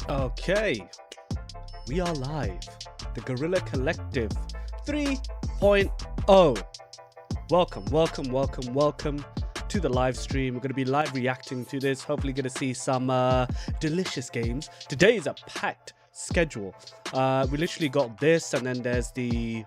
Okay, we are live. The Guerrilla Collective 3.0. Welcome to the live stream. We're going to be live reacting to this. Hopefully going to see some delicious games. Today is a packed schedule. We literally got this, and then there's the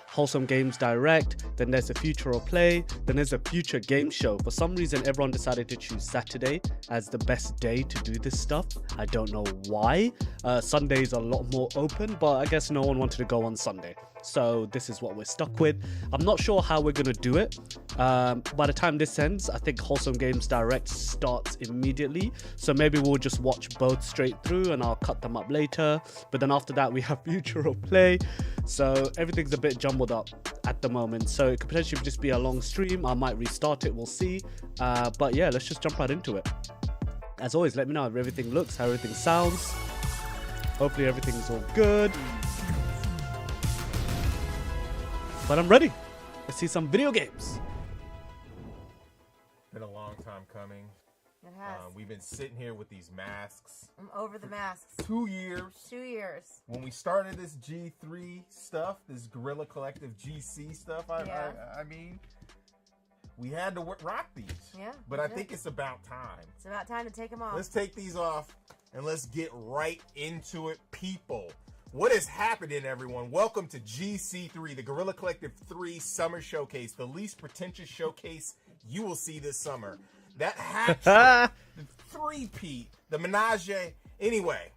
Wholesome Games Direct, then there's a Future of Play, then there's a Future Game Show. For some reason, everyone decided to choose Saturday as the best day to do this stuff. I don't know why. Sundays are a lot more open, but I guess no one wanted to go on Sunday. So this is what we're stuck with. I'm not sure how we're going to do it. By the time this ends, I think Wholesome Games Direct starts immediately. So maybe we'll just watch both straight through and I'll cut them up later. But then after that, we have Future of Play. So everything's a bit jumbled up at the moment. So it could potentially just be a long stream. I might restart it. We'll see. But yeah, let's just jump right into it. As always, let me know how everything looks, how everything sounds. Hopefully everything's all good. But I'm ready. Let's see some video games. Been a long time coming. It has. We've been sitting here with these masks. I'm over the masks. 2 years. 2 years. When we started this G3 stuff, this Guerrilla Collective GC stuff, I mean, we had to rock these. Yeah. But I think it's about time. It's about time to take them off. Let's take these off and let's get right into it, people. What is happening, everyone? Welcome to GC3, the Guerrilla Collective 3 Summer Showcase, the least pretentious showcase you will see this summer. That hat trick, the three-peat, the menage. Anyway,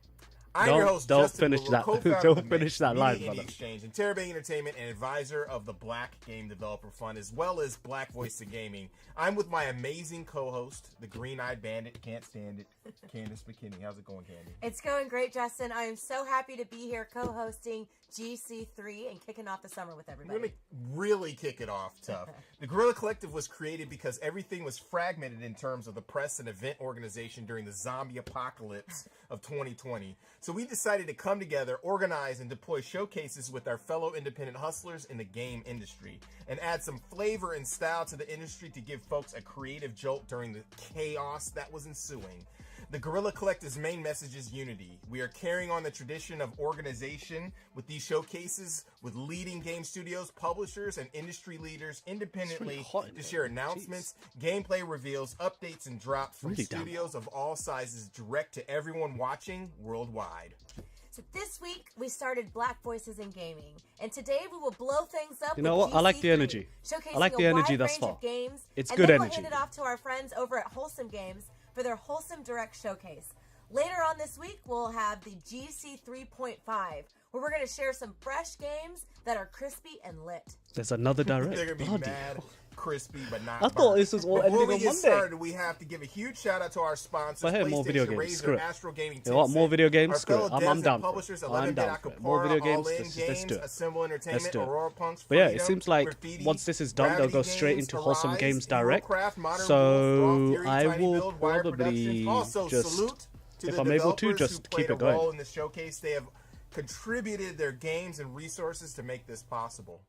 I'm your host, Justin finish Brewer, that. co-founder Don't of finish that Media line, Indie brother. Exchange and Terabang Entertainment, and advisor of the Black Game Developer Fund, as well as Black Voice of Gaming. I'm with my amazing co-host, the green-eyed bandit, can't stand it, Candace McKinney. How's it going, Candy? It's going great, Justin. I am so happy to be here co-hosting GC3 and kicking off the summer with everybody. We're going to really kick it off tough. The Guerrilla Collective was created because everything was fragmented in terms of the press and event organization during the zombie apocalypse of 2020. So we decided to come together, organize, and deploy showcases with our fellow independent hustlers in the game industry and add some flavor and style to the industry to give folks a creative jolt during the chaos that was ensuing. The Guerrilla Collective's main message is unity. We are carrying on the tradition of organization with these showcases with leading game studios, publishers, and industry leaders independently to share announcements, gameplay reveals, updates, and drops from studios of all sizes direct to everyone watching worldwide. So this week, we started Black Voices in Gaming. And today, we will blow things up. You know what? I like the energy. Showcasing I like the energy thus far. It's good energy. We'll hand it off to our friends over at Wholesome Games for their Wholesome Direct showcase. Later on this week, we'll have the GC 3.5, where we're going to share some fresh games that are crispy and lit. There's another direct. They're going to be mad, crispy, but not I thought this was all ending on Monday. Before we get started, we have to give a huge shout out to our sponsors. But hey, more video games. Razer, Screw it. Astro Gaming, You want more video games? Screw it. I'm down for publishers, it. I'm down for it. More video games? Let's do it. Assemble Entertainment, Let's do it. Aurora Punks, But yeah, Freedom, it seems like Graffiti, once this is done, they'll go straight into Wholesome Arise, Games Direct. Eurocraft, Modern So Wolf, Fury, I Tiny will Build, Wire probably Productions. Also, just, salute to if the I'm able to, developers just who keep played it a role going. in the showcase. They have contributed their games and resources to make this possible.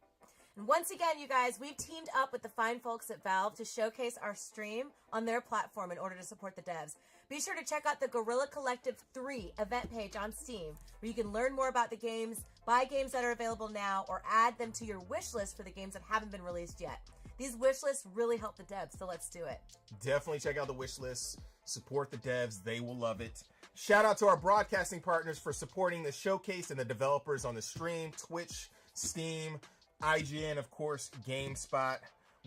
And once again, you guys, we've teamed up with the fine folks at Valve to showcase our stream on their platform in order to support the devs. Be sure to check out the Guerrilla Collective 3 event page on Steam, where you can learn more about the games, buy games that are available now, or add them to your wish list for the games that haven't been released yet. These wish lists really help the devs, so let's do it. Definitely check out the wish list. Support the devs. They will love it. Shout out to our broadcasting partners for supporting the showcase and the developers on the stream, Twitch, Steam, IGN, of course, GameSpot.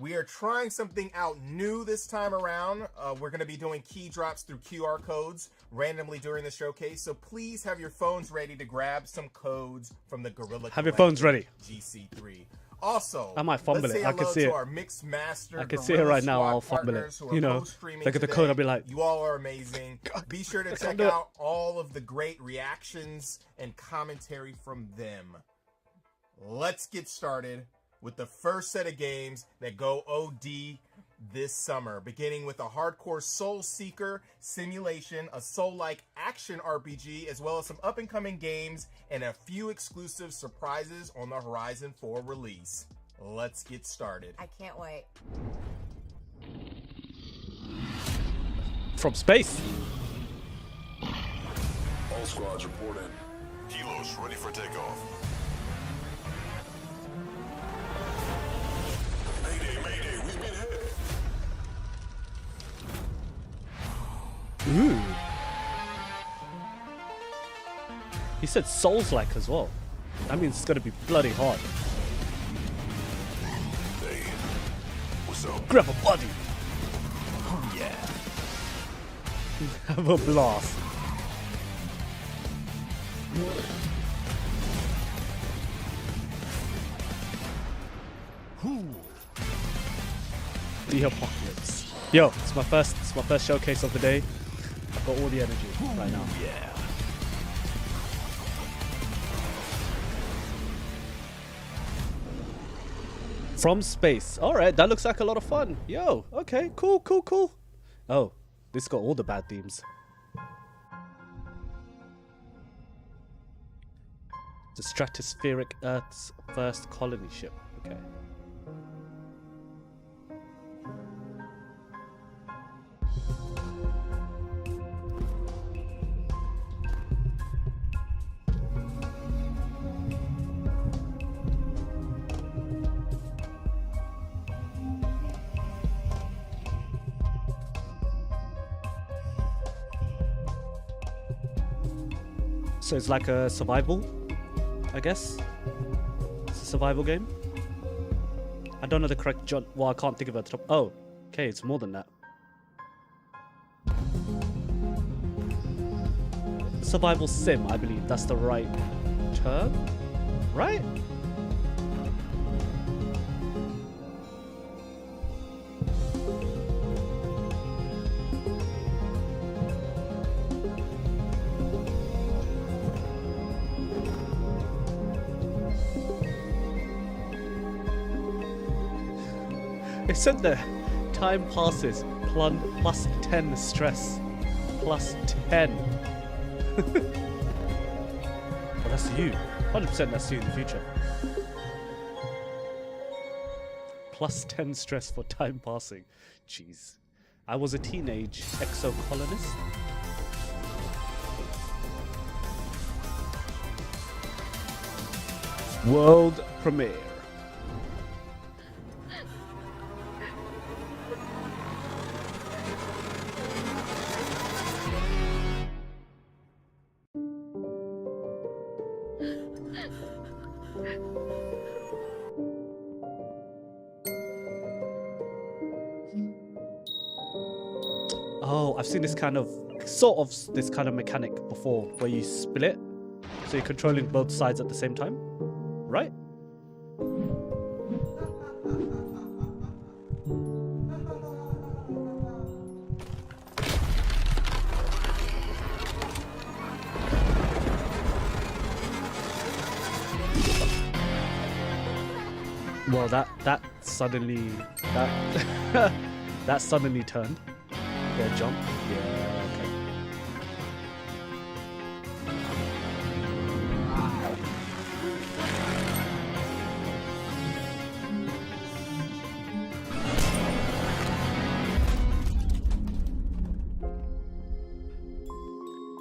We are trying something out new this time around. We're going to be doing key drops through QR codes randomly during the showcase. So please have your phones ready to grab some codes from the Guerrilla Have your phones ready. GC3. Also, I might fumble let's say it. I can hello see to it. our mixed master. I can see it right now. I'll fumble it. You know, look at the code. I'll be like, you all are amazing. Be sure to check out all of the great reactions and commentary from them. Let's get started with the first set of games that go OD this summer, beginning with a hardcore Soul Seeker simulation, a soul-like action RPG, as well as some up-and-coming games and a few exclusive surprises on the horizon for release. Let's get started. I can't wait. from space. All squads report in. Helos ready for takeoff. Mayday, mayday, we've been hit. Ooh. He said Souls-like as well. That means it's gonna be bloody hard. Hey, what's up? Grab a body. Yeah. Have a blast. The apocalypse. Yo, it's my first showcase of the day. I've got all the energy right now. Yeah. From space. Alright, that looks like a lot of fun. Yo, okay, cool. Oh, this got all the bad themes. The stratospheric Earth's first colony ship. Okay. So it's like a survival, I guess. It's a survival game. I don't know the correct well, I can't think of it at the top. Oh, okay, it's more than that. Survival sim, I believe that's the right term, right? It said there, time passes, plus 10 stress. Plus 10. Well, that's you. 100% that's you in the future. Plus 10 stress for time passing. Jeez. I was a teenage exocolonist. World premiere. Oh, I've seen this kind of, this kind of mechanic before, where you split, so you're controlling both sides at the same time, right? Well, that suddenly, that suddenly turned. Yeah, jump. Yeah, okay.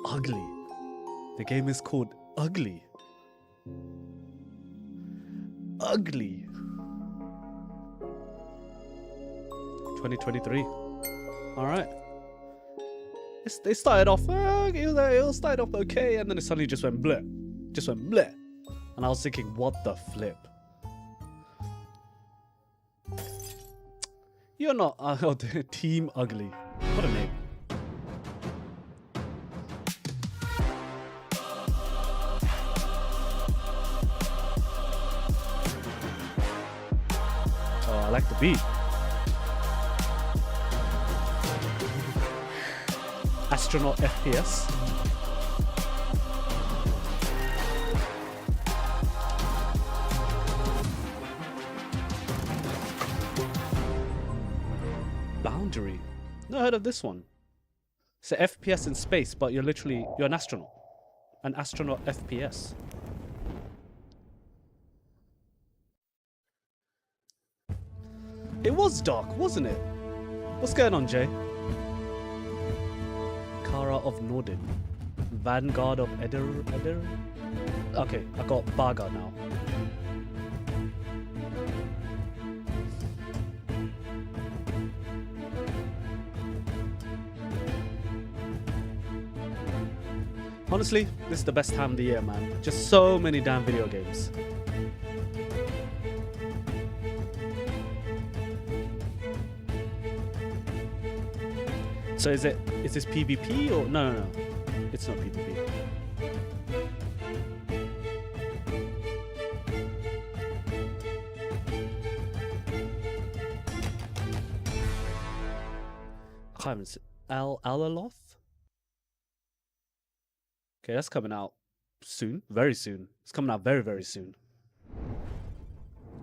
Ugly. The game is called Ugly. Ugly. 2023. All right. It started off, it started off okay, and then it suddenly just went bleh. Just went bleh. And I was thinking, what the flip? You're not oh, Team Ugly. What a name. Oh, I like the beat. Astronaut FPS. Boundary. Not heard of this one. It's a FPS in space, but you're an astronaut. An astronaut FPS. It was dark, wasn't it? What's going on, Jay? Kara of Norden. Vanguard of Eder? Okay, I got Baga now. Honestly, this is the best time of the year, man. Just so many damn video games. So is this PvP or no? It's not PvP. I can't even see. Alaloth? Okay, that's coming out soon. Very soon. It's coming out very, very soon.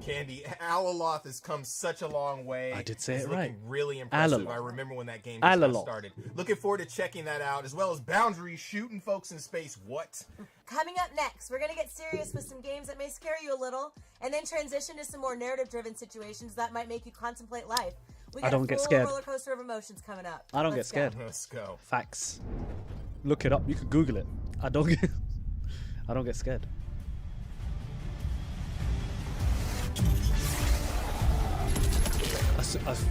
Candy, Alaloth has come such a long way. I did say it's it right. Really impressive. Alaloth. I remember when that game just started. Looking forward to checking that out, as well as Boundary, shooting folks in space. What? Coming up next, we're going to get serious with some games that may scare you a little, and then transition to some more narrative-driven situations that might make you contemplate life. We got I don't a get full scared. roller coaster of emotions coming up. I don't Let's get scared. go. Let's go. Facts. Look it up. You could Google it. I don't get scared.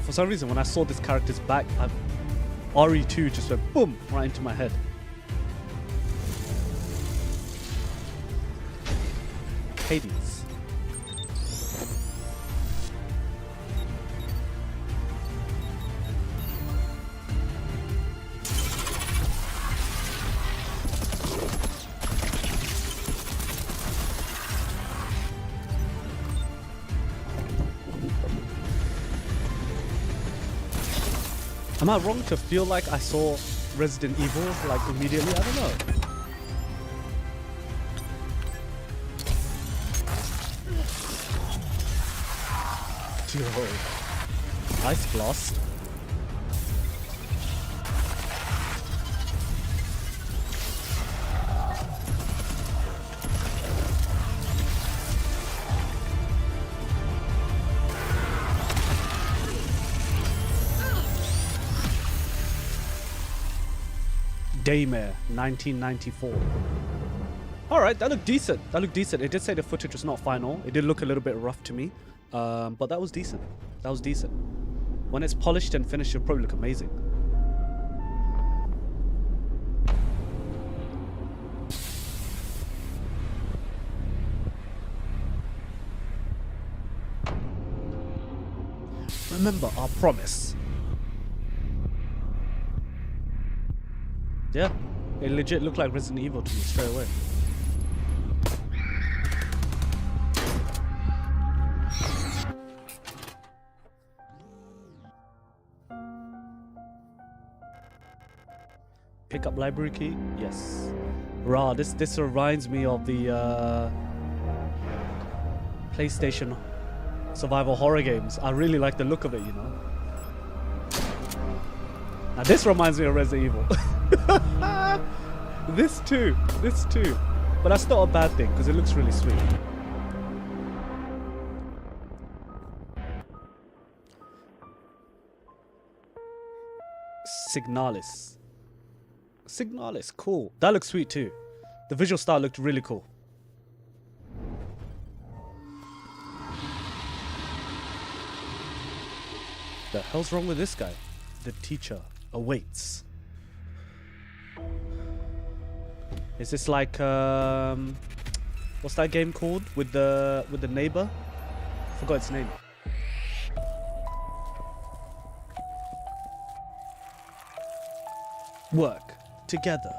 For some reason, when I saw this character's back, RE2 just went boom right into my head. Hades. Am I wrong to feel like I saw Resident Evil like immediately? I don't know. Yo. Ice Blast. Daymare, 1994. Alright, that looked decent. It did say the footage was not final. It did look a little bit rough to me. But that was decent. When it's polished and finished, it'll probably look amazing. Remember our promise. Yeah, it legit looked like Resident Evil to me straight away. Pick up library key? Yes. Raw, this reminds me of the PlayStation survival horror games. I really like the look of it, you know. Now this reminds me of Resident Evil. This too. But that's not a bad thing because it looks really sweet. Signalis, cool. That looks sweet too. The visual style looked really cool. The hell's wrong with this guy? The teacher awaits. Is this like what's that game called with the neighbor? Forgot its name. work together.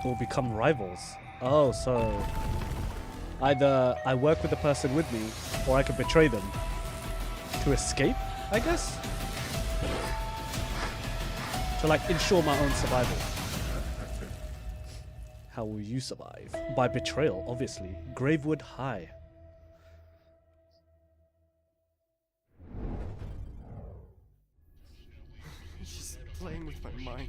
Or become rivals. Oh, so either I work with the person with me, or I could betray them to escape, I guess? To like ensure my own survival. How will you survive? By betrayal, obviously. Gravewood High. She's playing with my mind.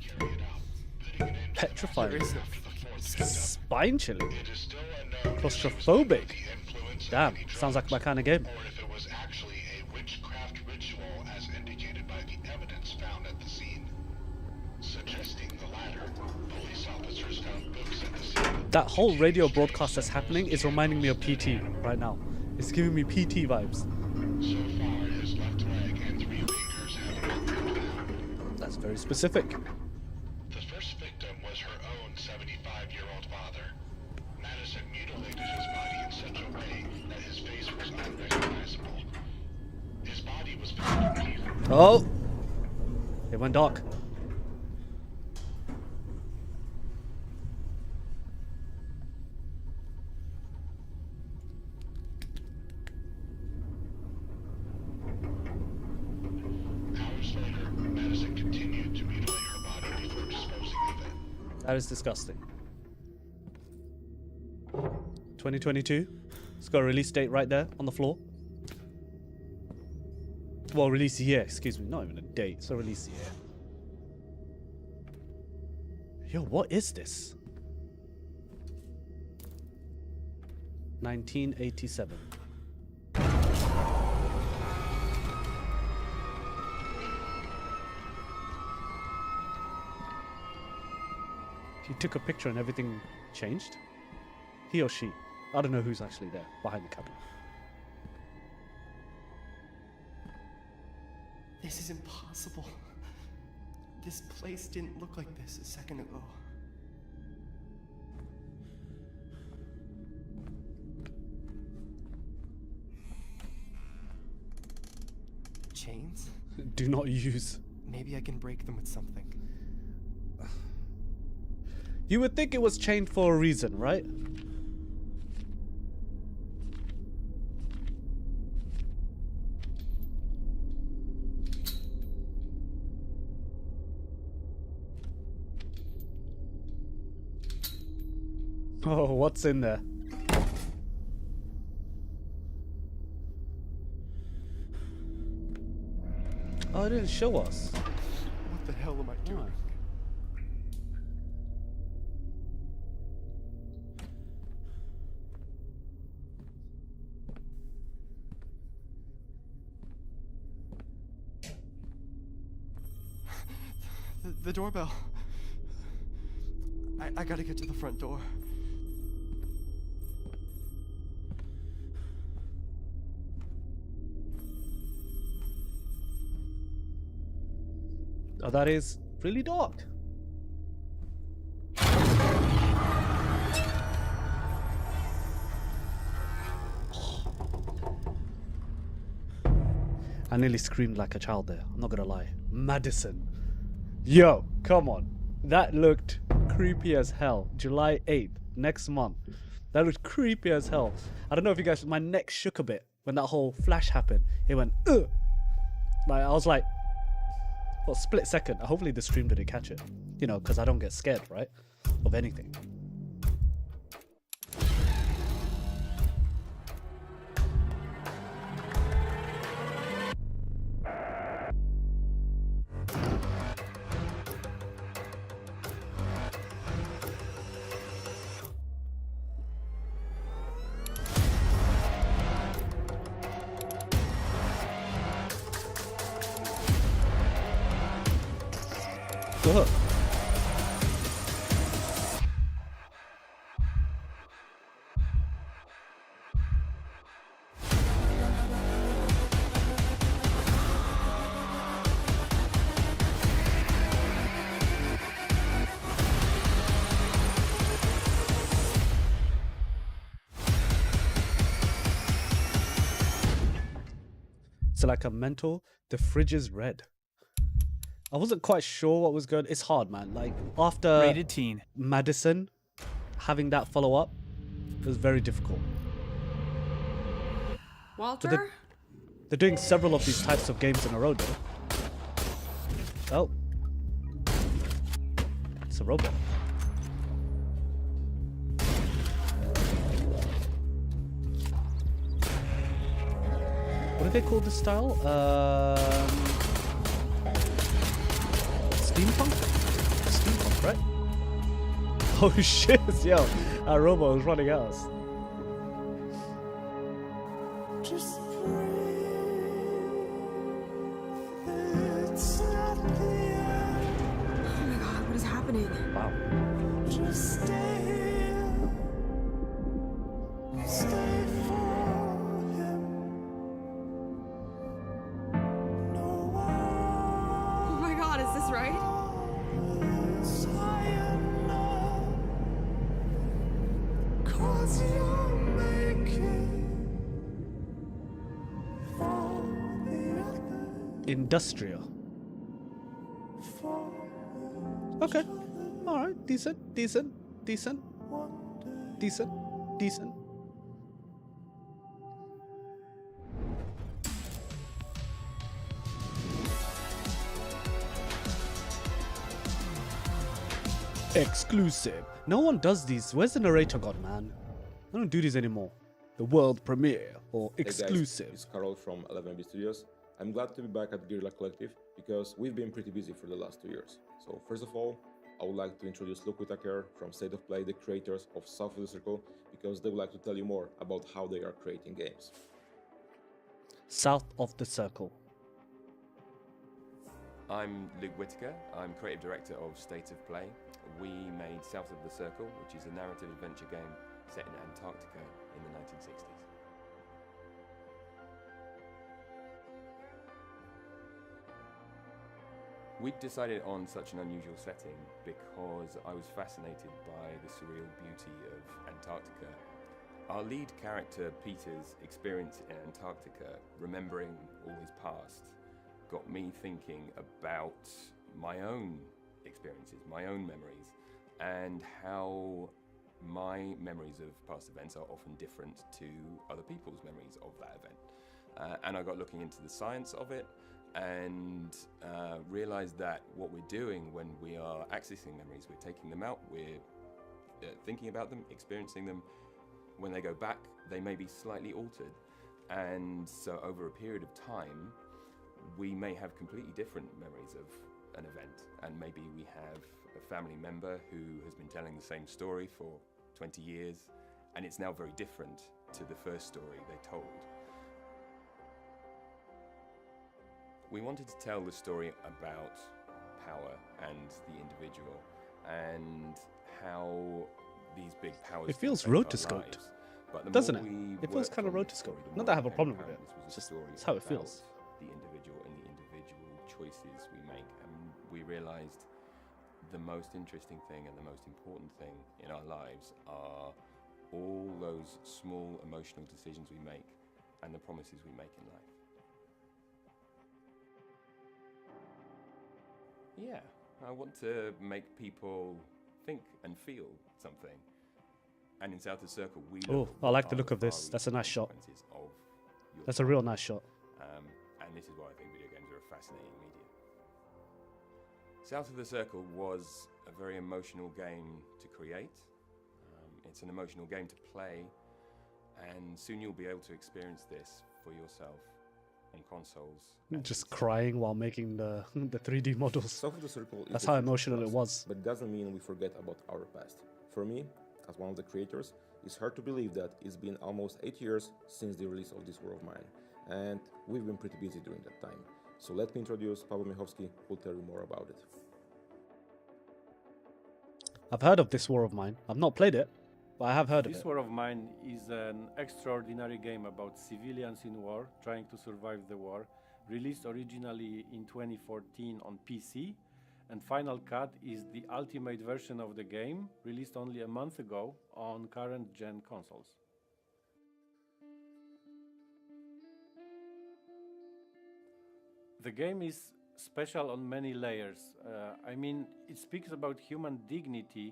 Petrifying. There is no fucking escape. Spine chilling. Claustrophobic. Damn, sounds like my kind of game. Or if it was actually a witchcraft ritual as indicated by the evidence found at the scene. Suggesting the latter, police officers found books at the scene. That whole radio broadcast that's happening is reminding me of PT right now. It's giving me PT vibes. So far, his left leg and 3 fingers have been found. That's very specific. The first victim was her own 75-year-old father. Madison mutilated his body in such a way that his face was unrecognizable. His body was found in Cleveland. Oh! It went dark. Hours later, Madison continued to mutilate her body before disposing of it. That is disgusting. 2022. It's got a release date right there on the floor. Well, release year, excuse me. Not even a date, it's a release year. Yo, what is this? 1987. He took a picture and everything changed? He or she? I don't know who's actually there behind the camera. This is impossible. This place didn't look like this a second ago. Chains? Do not use. Maybe I can break them with something. You would think it was chained for a reason, right? Oh, what's in there? Oh, it didn't show us. What the hell am I doing? The doorbell. I gotta get to the front door. Oh, that is really dark. I nearly screamed like a child there. I'm not gonna lie. Madison. Yo, come on. That looked creepy as hell. July 8th, next month. That looked creepy as hell. I don't know if you guys, my neck shook a bit when that whole flash happened. It went, ugh. Like, I was like, for a split second. Hopefully the stream didn't catch it. You know, because I don't get scared, right? Of anything. Ugh. like a mental. The fridge is red. I wasn't quite sure what was good. It's hard, man. Like after Rated teen. Madison, having that follow up was very difficult. Walter? They're doing several of these types of games in a row, though. Oh, it's a robot. What do they call this style? Steampunk? Steampunk, right? Oh shit, yo, our robot is running at us. Just Oh my god, what is happening? Wow. Just stay here. Stay for him. No one Oh my god, is this right? else I know. 'Cause you're making for the other. Industrial. Okay. Alright. Decent. Exclusive. No one does these. Where's the narrator god, man? I don't do these anymore. The world premiere or exclusive. Hey guys, it's Carol from 11B Studios. I'm glad to be back at Guerrilla Collective because we've been pretty busy for the last 2 years. So first of all, I would like to introduce Luke Whitaker from State of Play, the creators of South of the Circle, because they would like to tell you more about how they are creating games. South of the Circle. I'm Luke Whitaker. I'm creative director of State of Play. We made South of the Circle, which is a narrative adventure game set in Antarctica in the 1960s. We decided on such an unusual setting because I was fascinated by the surreal beauty of Antarctica. Our lead character, Peter's experience in Antarctica, remembering all his past, got me thinking about my own experiences, my own memories, and how my memories of past events are often different to other people's memories of that event. And I got looking into the science of it and realized that what we're doing when we are accessing memories, we're taking them out, we're thinking about them, experiencing them. When they go back, they may be slightly altered. And so over a period of time, we may have completely different memories of an event. And maybe we have a family member who has been telling the same story for 20 years, and it's now very different to the first story they told. We wanted to tell the story about power and the individual, and how these big powers. It feels affect our rotoscoped, lives. But the doesn't more it? we It feels worked kind of on this story, rotoscoped. the Not that I more have a problem with apparent it. this was a Just story it's how it about feels. The individual and the individual choices we make, and we realized the most interesting thing and the most important thing in our lives are all those small emotional decisions we make and the promises we make in life. Yeah, I want to make people think and feel something. And in South of the Circle, we Oh, I like the look of this. That's a nice shot. That's a real nice shot. And this is why I think video games are a fascinating medium. South of the Circle was a very emotional game to create. It's an emotional game to play, and soon you'll be able to experience this for yourself on consoles. Just crying while making the 3D models. South of the Circle is That's the how future emotional for it us, was. But it doesn't mean we forget about our past. For me, as one of the creators, it's hard to believe that it's been almost 8 years since the release of this War of Mine, and we've been pretty busy during that time. So let me introduce Paweł Michowski, who'll tell you more about it. I've heard of this War of Mine. I've not played it, but I have heard of This it. War of Mine is an extraordinary game about civilians in war trying to survive the war, released originally in 2014 on PC, and Final Cut is the ultimate version of the game, released only a month ago on current-gen consoles. The game is special on many layers. I mean, it speaks about human dignity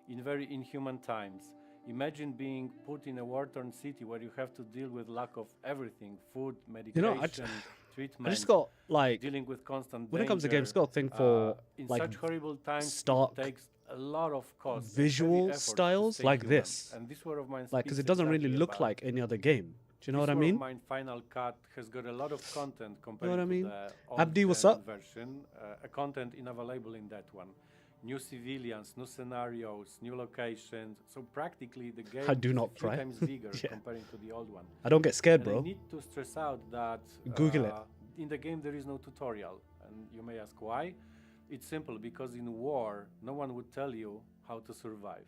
in very inhuman times. Imagine being put in a war-torn city where you have to deal with lack of everything: food, medication, treatment. I just got like dealing with constant when it comes to danger. games, got a thing for in like such horrible times, stock it takes a lot of cost, visual styles like this. And this War of Mine Like, because speaks it doesn't really exactly look about like any other game. Do you know what I War of mean? Mine Final Cut has got a lot of content compared what I to mean? the old Abdi, what's gen up? version. A content unavailable in that one. New civilians, new scenarios, new locations. So practically the game I do is not a few cry. times bigger Yeah. comparing to the old one. I don't get scared, And I bro. need to stress out that Google it. in the game there is no tutorial. And you may ask why. It's simple, because in war, no one would tell you how to survive.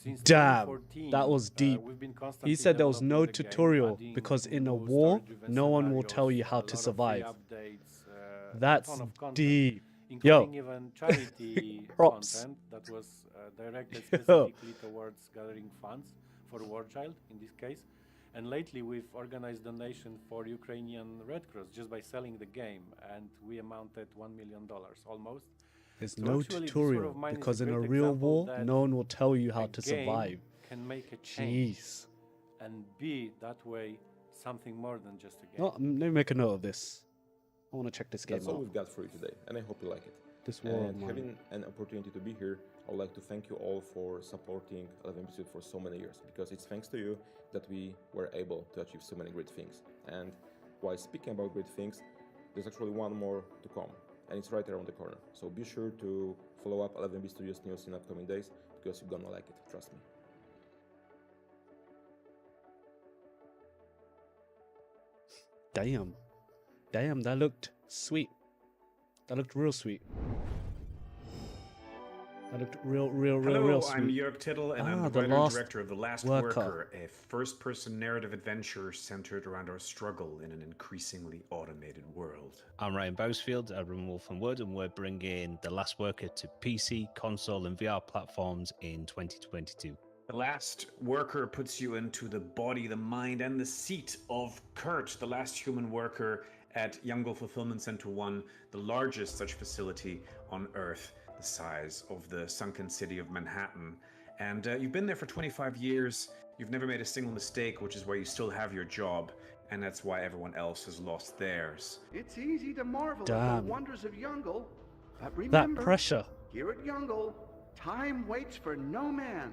Since Damn, 2014, that was deep. we've been constantly He said there was no developing the game, tutorial adding because in a new war, story-driven no one will tell scenarios, you how a to lot of free survive. updates, a That's ton of content, deep. including Yo. even charity Props. content that was directed Yo. specifically towards gathering funds for War Child in this case. And lately we've organized donation for Ukrainian Red Cross just by selling the game, and we amounted $1 million almost. There's So no actually, this War tutorial of Mine is because a in a great real example war, that no one will tell you how a to game survive. can make a change Jeez. and be that way something more than just a game. No, let me make a note of this. I want to check this game That's all out. we've got for you today, and I hope you like it. This War of And Mine. having an opportunity to be here, I would like to thank you all for supporting 11bit for so many years, because it's thanks to you that we were able to achieve so many great things. And while speaking about great things, there's actually one more to come, and it's right around the corner. So be sure to follow up 11bit Studios news in upcoming days, because you're gonna like it, trust me. Damn. Damn, that looked sweet. That looked real sweet. That looked real Hello, sweet. I'm Jörg Tittel, and I'm the The writer and Last director of The Last Worker. Worker, a first-person narrative adventure centered around our struggle in an increasingly automated world. I'm Ryan Bousfield, I run Wolf and Wood, and we're bringing The Last Worker to PC, console, and VR platforms in 2022. The Last Worker puts you into the body, the mind, and the seat of Kurt, the last human worker at Youngle Fulfillment Center 1, the largest such facility on Earth, the size of the sunken city of Manhattan. And you've been there for 25 years, you've never made a single mistake, which is why you still have your job, and that's why everyone else has lost theirs. It's easy to marvel at Damn. the wonders of Youngle, but That remember, pressure. here at Youngle, time waits for no man.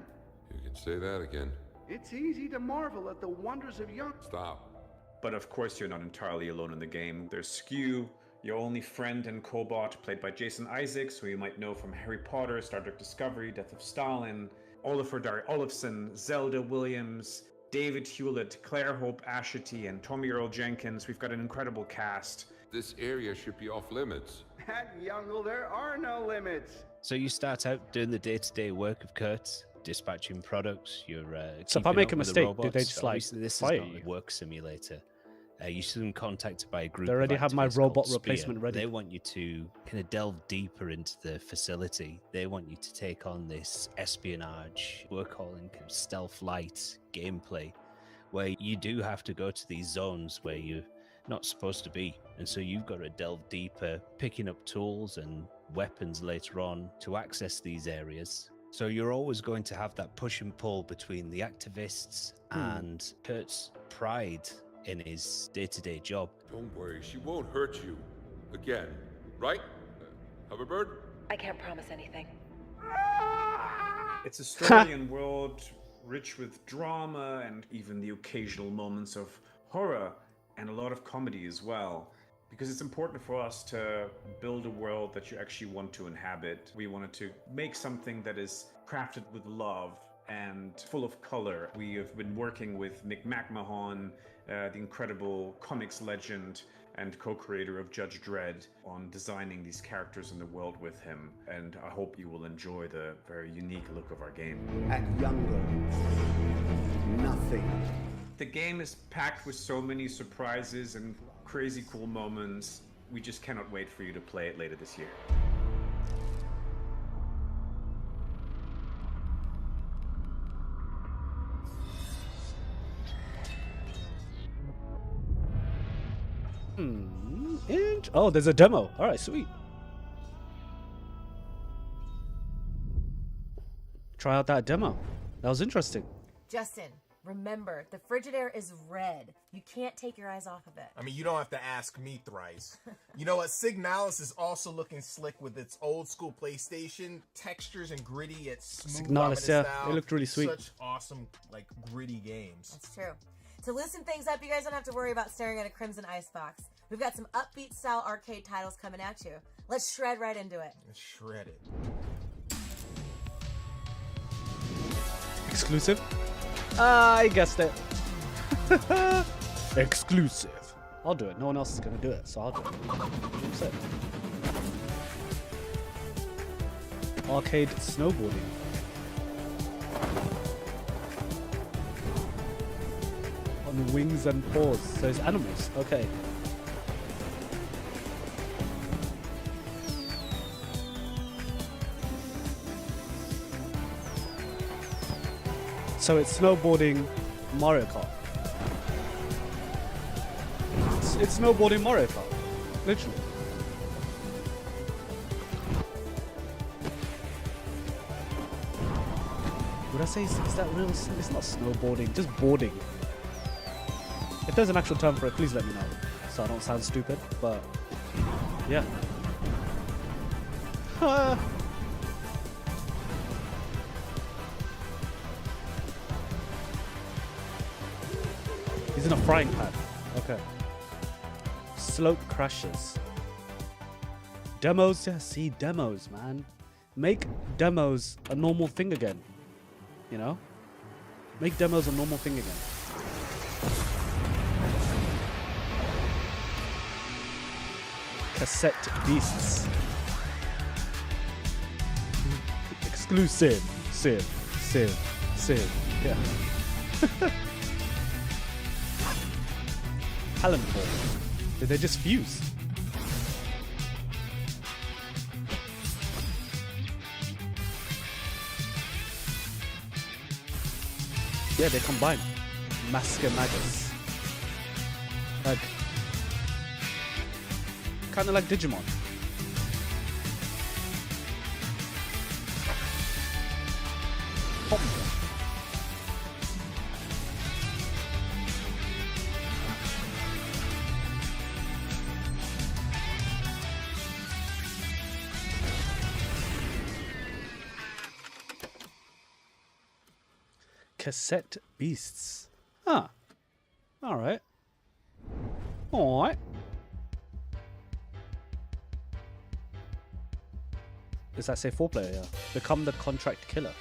You can say that again. It's easy to marvel at the wonders of Youngle. Stop. But of course you're not entirely alone in the game. There's Skew, your only friend and cobot, played by Jason Isaacs, who you might know from Harry Potter, Star Trek Discovery, Death of Stalin, Olafur Dari Olafsson, Zelda Williams, David Hewlett, Claire Hope Ashity, and Tommy Earl Jenkins. We've got an incredible cast. This area should be off limits. At Youngle, there are no limits. So you start out doing the day-to-day work of Kurt, dispatching products, you're So if I keeping make up a with the mistake, do they robots. just, like, Obviously, this is fire not you? a work simulator. You're soon contacted by a group They already of have my activists robot called Spear. replacement ready. They want you to kind of delve deeper into the facility. They want you to take on this espionage, we're calling kind of stealth light gameplay, where you do have to go to these zones where you're not supposed to be. And so you've got to delve deeper, picking up tools and weapons later on to access these areas. So you're always going to have that push and pull between the activists and Kurt's pride in his day-to-day job. Don't worry, she won't hurt you. Again, right? Hoverbird? I can't promise anything. It's a story and world rich with drama and even the occasional moments of horror and a lot of comedy as well. Because it's important for us to build a world that you actually want to inhabit. We wanted to make something that is crafted with love and full of color. We have been working with Nick McMahon, the incredible comics legend and co-creator of Judge Dredd, on designing these characters in the world with him. And I hope you will enjoy the very unique look of our game. At Youngle, nothing. The game is packed with so many surprises and crazy cool moments. We just cannot wait for you to play it later this year. Oh, there's a demo. All right, sweet. Try out that demo. That was interesting. Justin, remember, the Frigidaire is red. You can't take your eyes off of it. I mean, you don't have to ask me thrice. You know what? Signalis is also looking slick with its old school PlayStation textures and gritty yet smooth. Signalis, yeah, style. it looked really sweet. Such awesome, like, gritty games. That's true. To loosen things up, you guys don't have to worry about staring at a crimson icebox. We've got some upbeat style arcade titles coming at you. Let's shred right into it. Shred it. Exclusive? I guessed it. Exclusive. I'll do it. No one else is going to do it, so I'll do it. That's it. Arcade snowboarding. On wings and paws. So it's animals. Okay. So it's snowboarding Mario Kart. It's snowboarding Mario Kart. Literally. Would I say, is that real? It's not snowboarding, just boarding. If there's an actual term for it, please let me know. So I don't sound stupid, but yeah. He's in a frying pan. Okay. Slope crashes. Demos, yeah, see, demos, man. Make demos a normal thing again. You know? Make demos a normal thing again. Cassette beasts. Exclusive. Sieve. Yeah. Talonfall. Did they just fuse? Yeah, they combine. Magus. Like, kind of like Digimon. Pop. Cassette beasts. Huh. Alright. Alright. Does that say 4-player? Yeah. Become the contract killer.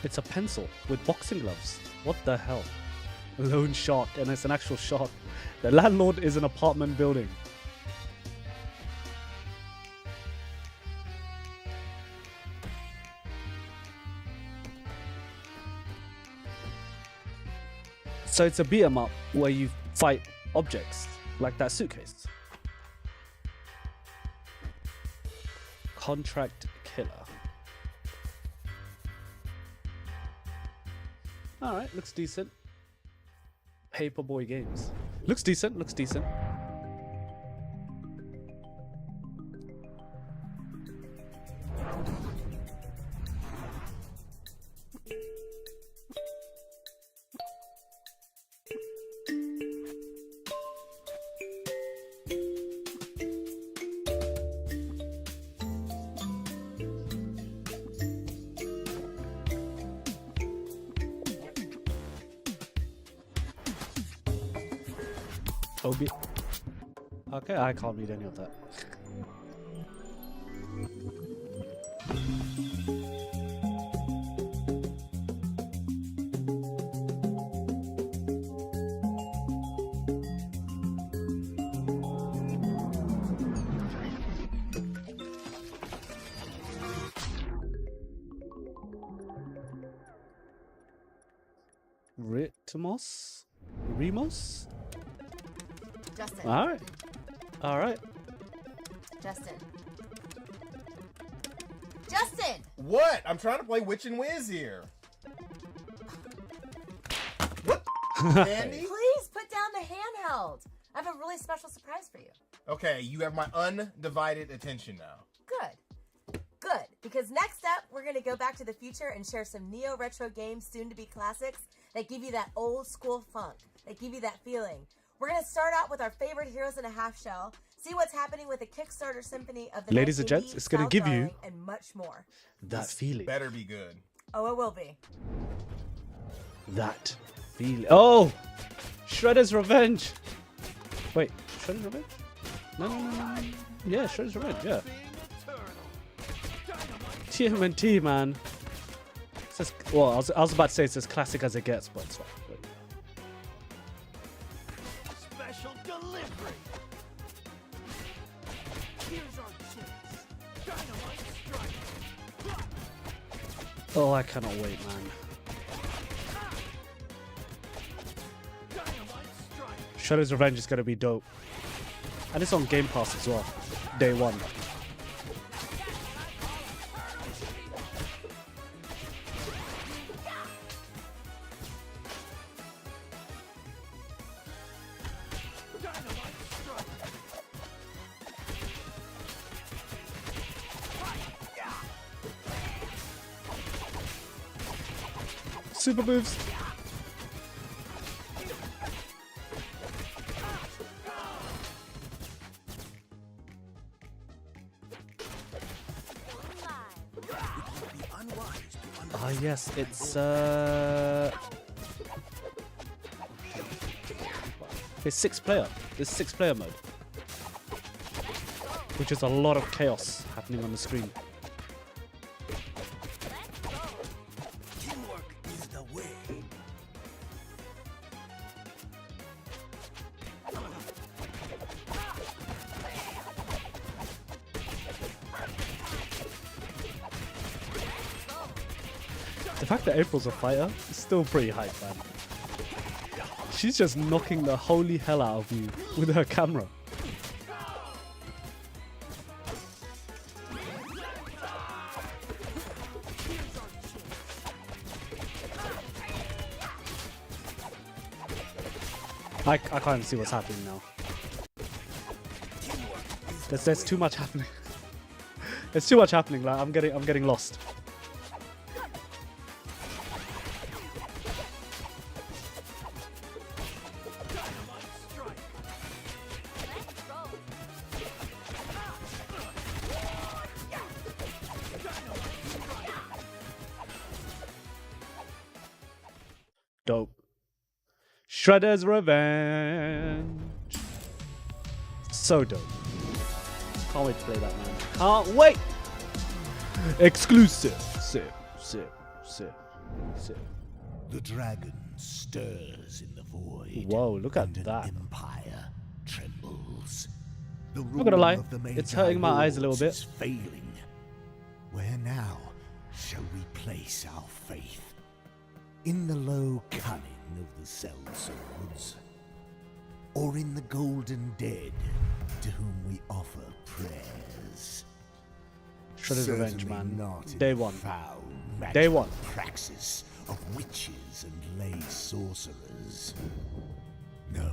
It's a pencil with boxing gloves. What the hell? Lone shark, and it's an actual shark. The landlord is an apartment building. So it's a beat 'em up where you fight objects, like that suitcase. Contract killer. Alright, looks decent. Paperboy Games. Looks decent. Obi. Okay, I can't read any of that. Remos? Justin. Alright. Justin. Justin! What? I'm trying to play Witch and Wiz here. What? Andy? Please put down the handheld. I have a really special surprise for you. Okay, you have my undivided attention now. Good. Good. Because next up, we're going to go back to the future and share some neo-retro games, soon-to-be classics, that give you that old-school funk, that give you that feeling. We're going to start out with our favorite Heroes in a Half Shell, see what's happening with the Kickstarter Symphony of the Ladies and gents, it's going to give you and much more. that feeling. Better be good. Oh, it will be. That feeling. Oh! Shredder's Revenge! Wait, Shredder's Revenge? No. Yeah, Shredder's Revenge, yeah. TMNT, man. It's as, well, I was about to say it's as classic as it gets, but it's fine. Special delivery. Here's our chance. Dynamite strike. Oh, I cannot wait, man. Shredder's Revenge is going to be dope. And it's on Game Pass as well. Day one. Super moves. Ah, yes, it's six player. It's 6-player mode, which is a lot of chaos happening on the screen. Teamwork is the way. The fact that April's a fighter is still pretty hype, man. She's just knocking the holy hell out of you with her camera. I can't see what's happening now. There's too much happening. There's too much happening. Like I'm getting lost. Dope. Shredder's Revenge. So dope. Can't wait to play that, man. Can't wait. Exclusive. Sip. The dragon stirs in the void. Whoa, look at and that. An empire trembles. The Not gonna lie, rule of the it's Magi hurting my eyes a little lords bit. is failing. Where now shall we place our faith? In the low cunning of the sellswords, or in the golden dead to whom we offer prayers? Shredder's Revenge, Certainly man. not in Day the one. foul Day magical one. praxis of witches and lay sorcerers. No,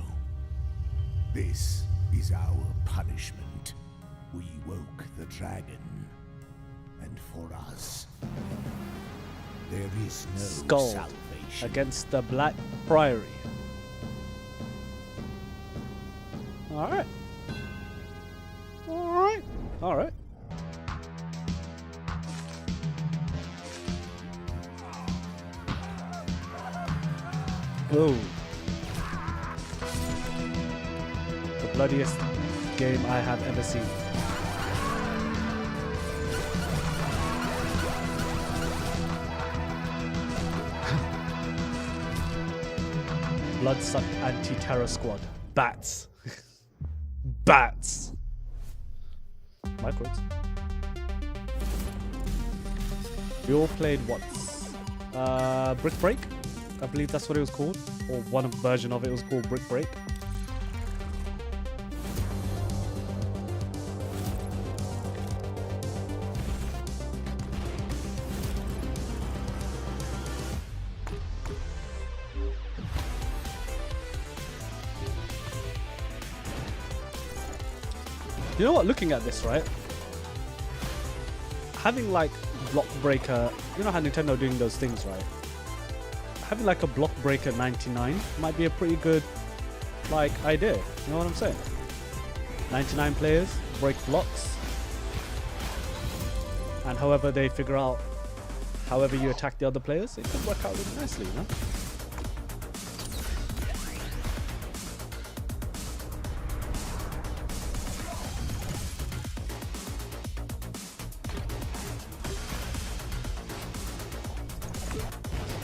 this is our punishment. We woke the dragon, and for us, there is no Skull salvation. against the Black Priory. Alright. Whoa. The bloodiest game I have ever seen. Bloodsuck Anti-Terror Squad. Bats. Bats. Micros. We all played once. Brick Break? I believe that's what it was called. Or one version of it was called Brick Break. You know what? Looking at this, right? Having like block breaker, you know how Nintendo doing those things, right? Having like a block breaker 99 might be a pretty good like idea. You know what I'm saying? 99 players break blocks, and however they figure out, however you attack the other players, it could work out really nicely, you know?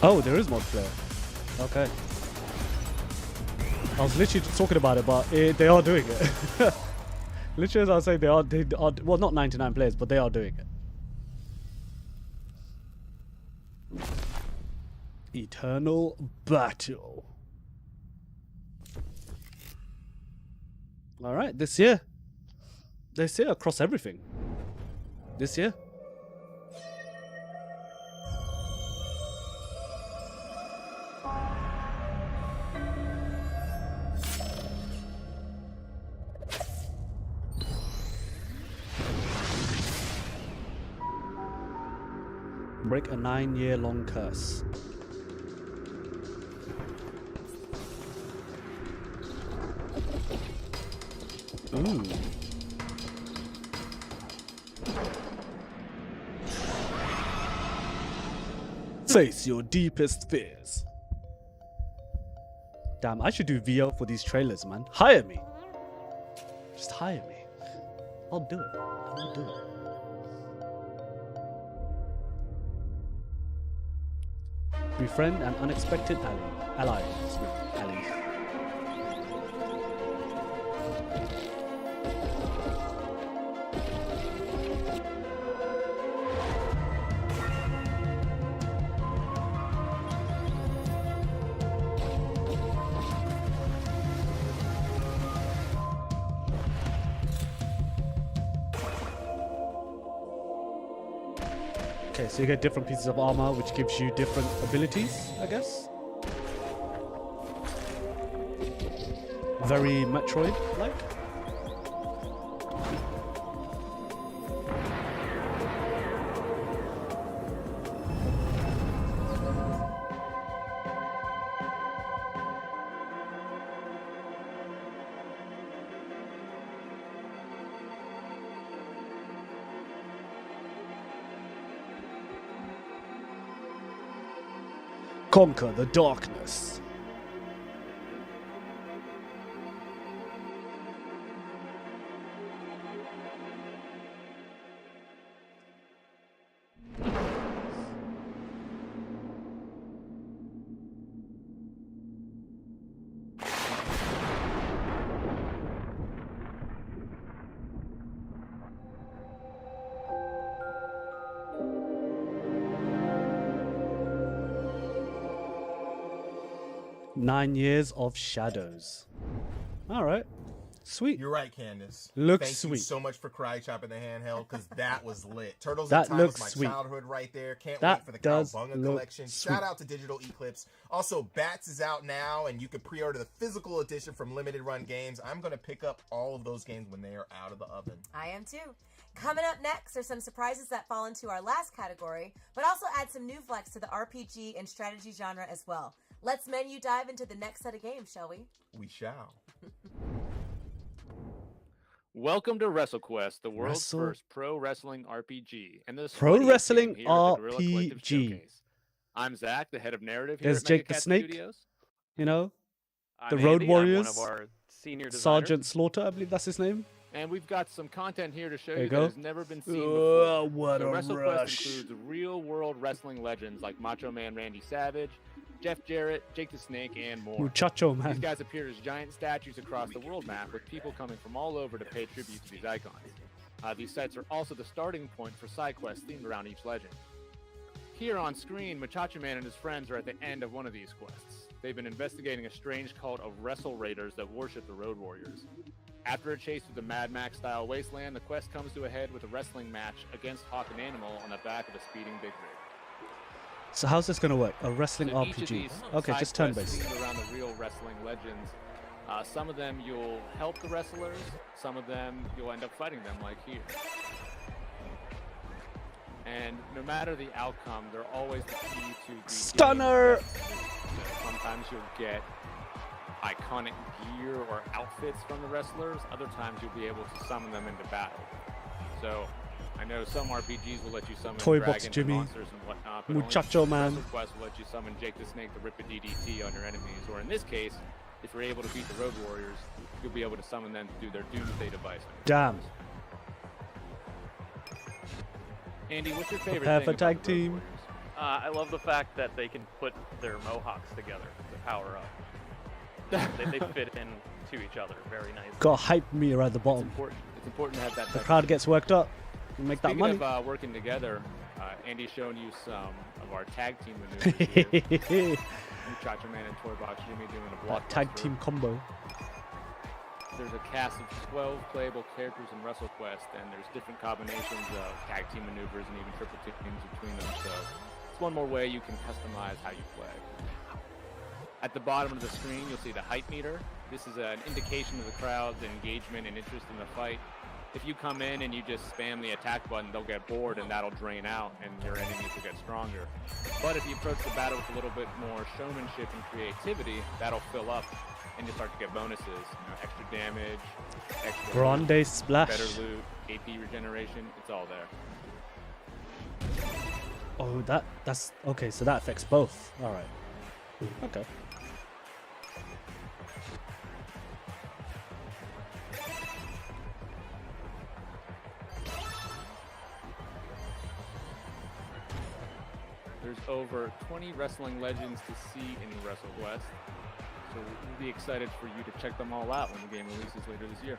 Oh, there is multiplayer. Okay. I was literally talking about it, but they are doing it. Literally, as I was saying, they are, well, not 99 players, but they are doing it. Eternal Battle. All right, this year. This year, across everything. This year. Break a 9-year-long curse. Ooh. Face your deepest fears. Damn, I should do VO for these trailers, man. Hire me. Just hire me. I'll do it. I'll do it. Befriend an unexpected ally. Okay, so you get different pieces of armor, which gives you different abilities, I guess. Very Metroid-like. Conquer the darkness. Nine Years of Shadows. All right. Sweet. You're right, Candace. Looks Thank sweet. you so much for Karate chopping the handheld, because that was lit. Turtles That in Time was looks my sweet. childhood right there. Can't That wait for the does Cowabunga look collection. sweet. Shout out to Digital Eclipse. Also, Bats is out now, and you can pre-order the physical edition from Limited Run Games. I'm going to pick up all of those games when they are out of the oven. I am too. Coming up next are some surprises that fall into our last category, but also add some new flex to the RPG and strategy genre as well. Let's menu dive into the next set of games, shall we? We shall. Welcome to WrestleQuest, the world's first pro wrestling RPG, and the Pro sweatiest wrestling game here at the Guerrilla Collective RPG. Showcase. I'm Zach, the head of narrative here There's at Jake the Megacat Snake. Studios. You know, the I'm Road Andy, I'm one Warriors. of our senior designers. Sergeant Slaughter, I believe that's his name. And we've got some content here to show There you you that go. has never been seen Oh, before. what so a WrestleQuest rush. includes real-world wrestling legends like Macho Man Randy Savage, Jeff Jarrett, Jake the Snake, and more. Muchacho, man. These guys appear as giant statues across the world map, with people coming from all over to pay tribute to these icons. These sites are also the starting point for side quests themed around each legend. Here on screen, Muchacho Man and his friends are at the end of one of these quests. They've been investigating a strange cult of Wrestle Raiders that worship the Road Warriors. After a chase through the Mad Max-style wasteland, the quest comes to a head with a wrestling match against Hawk and Animal on the back of a speeding big rig. So how's this going to work? A wrestling So each of RPG. these Okay, side just quests turn-based. themed around the real wrestling legends Some of them you'll help the wrestlers, some of them you'll end up fighting them, like here. And no matter the outcome, they're always the key to the Stunner! game. Sometimes you'll get iconic gear or outfits from the wrestlers. Other times you'll be able to summon them into battle. So I know some RPGs will let you summon Toy dragons Box Jimmy, and monsters and whatnot, but Muchacho only Man. WrestleQuest will let you summon Jake the Snake to rip a DDT on your enemies. Or in this case, if you're able to beat the Road Warriors, you'll be able to summon them to do their Doomsday device. Damn. Andy, what's your favorite Prepare thing for about tag the Road team. Warriors? I love the fact that they can put their mohawks together to power up. they fit into each other very nicely. Got a hype meter at the bottom. It's important to have that. The crowd gets worked up. You make that money. Speaking of working together, Andy's shown you some of our tag team maneuvers here. Muchacho Man and Toy Box Jimmy doing a block. Tag team combo. There's a cast of 12 playable characters in WrestleQuest, and there's different combinations of tag team maneuvers and even triple teams between them. So it's one more way you can customize how you play. At the bottom of the screen, you'll see the hype meter. This is an indication of the crowd's engagement and interest in the fight. If you come in and you just spam the attack button, they'll get bored and that'll drain out and your enemies will get stronger. But if you approach the battle with a little bit more showmanship and creativity, that'll fill up and you'll start to get bonuses. Extra damage, extra Grande loot, splash. better loot, AP regeneration, it's all there. Oh, that's okay. So that affects both. All right. Okay. There's over 20 wrestling legends to see in WrestleQuest, so we'll be excited for you to check them all out when the game releases later this year.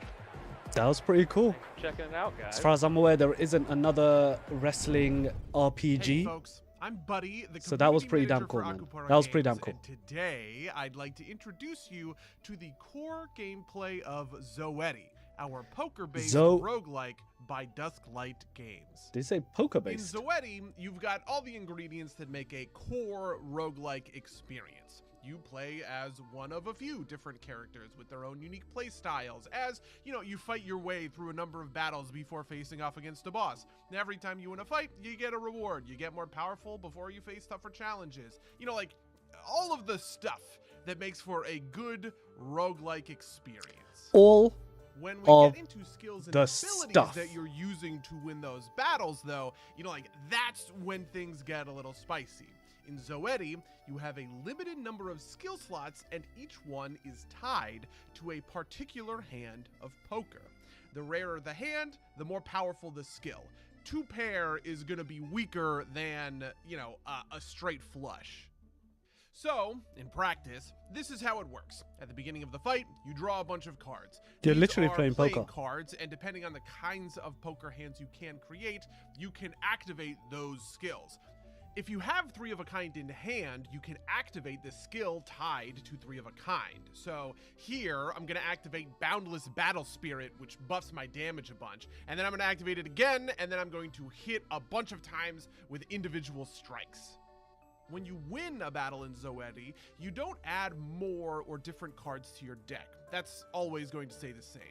That was pretty cool. Checking it out, guys. As far as I'm aware, there isn't another wrestling RPG. Hey folks, I'm Buddy, the So that was community pretty damn manager cool, for man. Akupara That was pretty Games, damn cool. And today, I'd like to introduce you to the core gameplay of Zoetti, our poker-based roguelike by Dusklight Games. Did you say poker-based? In Zoetti, you've got all the ingredients that make a core roguelike experience. You play as one of a few different characters with their own unique play styles as, you fight your way through a number of battles before facing off against a boss. And every time you win a fight, you get a reward. You get more powerful before you face tougher challenges. Like all of the stuff that makes for a good roguelike experience. All when we of get into skills and the abilities stuff that you're using to win those battles, though, that's when things get a little spicy. In Zoetti, you have a limited number of skill slots, and each one is tied to a particular hand of poker. The rarer the hand, the more powerful the skill. Two pair is going to be weaker than, a straight flush. So, in practice, this is how it works. At the beginning of the fight, you draw a bunch of cards. You're These literally are playing poker. cards, and depending on the kinds of poker hands you can create, you can activate those skills. If you have 3 of a kind in hand, you can activate the skill tied to 3 of a kind. So here, I'm going to activate Boundless Battle Spirit, which buffs my damage a bunch. And then I'm going to activate it again, and then I'm going to hit a bunch of times with individual strikes. When you win a battle in Zoetti, you don't add more or different cards to your deck. That's always going to stay the same.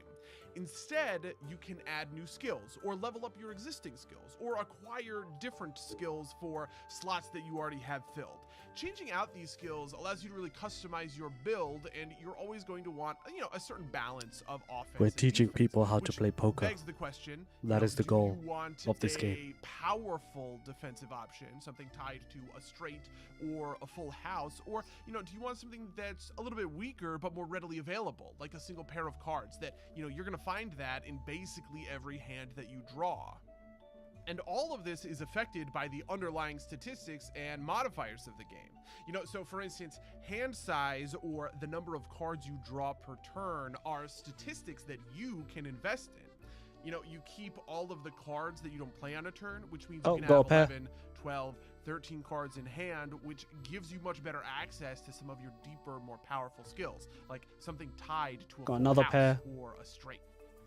Instead, you can add new skills, or level up your existing skills, or acquire different skills for slots that you already have filled. Changing out these skills allows you to really customize your build, and you're always going to want, a certain balance of offense. We're teaching people how to play poker. Begs the question, That is the goal do you want of this game. a powerful defensive option, something tied to a straight or a full house, or do you want something that's a little bit weaker but more readily available, like a single pair of cards that you're going to find that in basically every hand that you draw. And all of this is affected by the underlying statistics and modifiers of the game. So for instance, hand size or the number of cards you draw per turn are statistics that you can invest in. You keep all of the cards that you don't play on a turn, which means you can have 11, 12, 13 cards in hand, which gives you much better access to some of your deeper, more powerful skills, like something tied to a Got full another house pair. or a straight.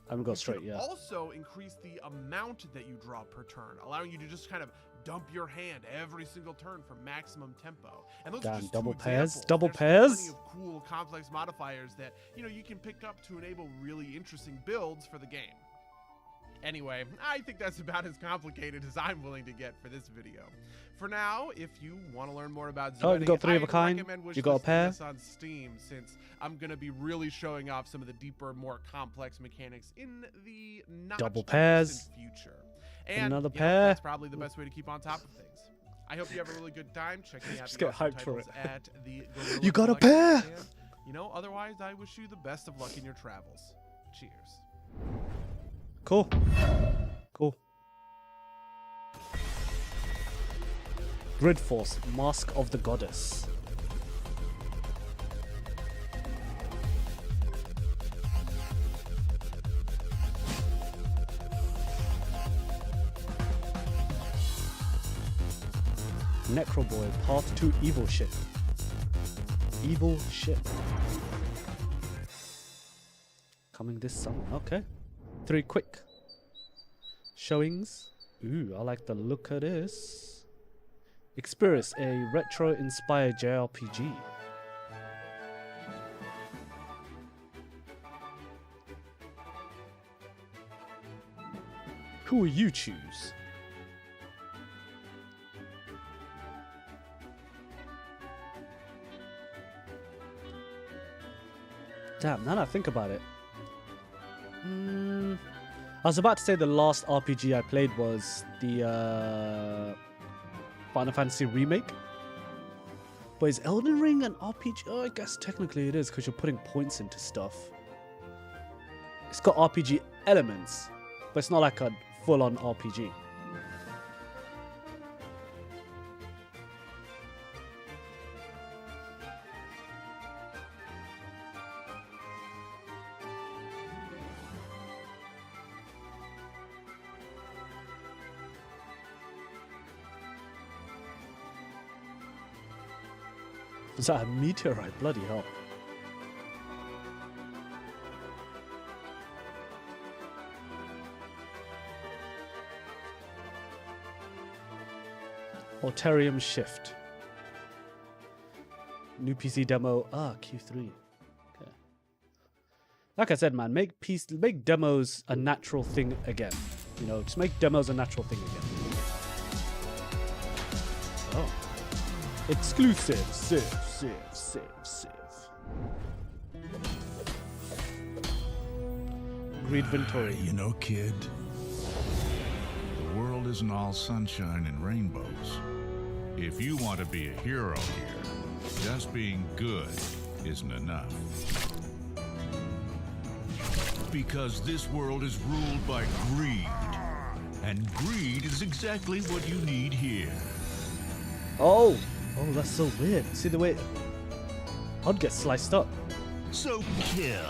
I haven't got straight yet. Also increase the amount that you draw per turn, allowing you to just kind of dump your hand every single turn for maximum tempo. And those are Damn, just double two pairs, examples. double There's pairs. plenty of cool, complex modifiers that you can pick up to enable really interesting builds for the game. Anyway, I think that's about as complicated as I'm willing to get for this video. For now, if you want to learn more about Oh, you Zoeting, got 3 of a I'd kind. recommend You got a wishlisting pair. this on Steam, since I'm going to be really showing off some of the deeper, more complex mechanics in the not Double too pairs. distant future. And Another you know, pair. that's probably the best way to keep on top of things. I hope you have a really good time checking out Just the get awesome hyped for titles it. at the Guerrilla You got a Collective, pair. and, otherwise, I wish you the best of luck in your travels. Cheers. Cool. Cool. Grid Force, Mask of the Goddess. Necroboy, Path to Evil Ship. Evil Ship. Coming this summer, okay. 3 quick showings. Ooh, I like the look of this. Experience a retro-inspired JRPG. Who will you choose? Damn, now that I think about it. I was about to say the last RPG I played was the Final Fantasy Remake. But is Elden Ring an RPG? Oh, I guess technically it is, because you're putting points into stuff. It's got RPG elements, but it's not like a full-on RPG. Was that a meteorite? Bloody hell. Alterium Shift. New PC demo. Q3. Okay. Like I said, man, make demos a natural thing again. Just make demos a natural thing again. Oh. Exclusive. Save. Greed Ventori. Kid, the world isn't all sunshine and rainbows. If you want to be a hero here, just being good isn't enough. Because this world is ruled by greed. And greed is exactly what you need here. Oh, that's so weird. See the way I'd get sliced up. So kill.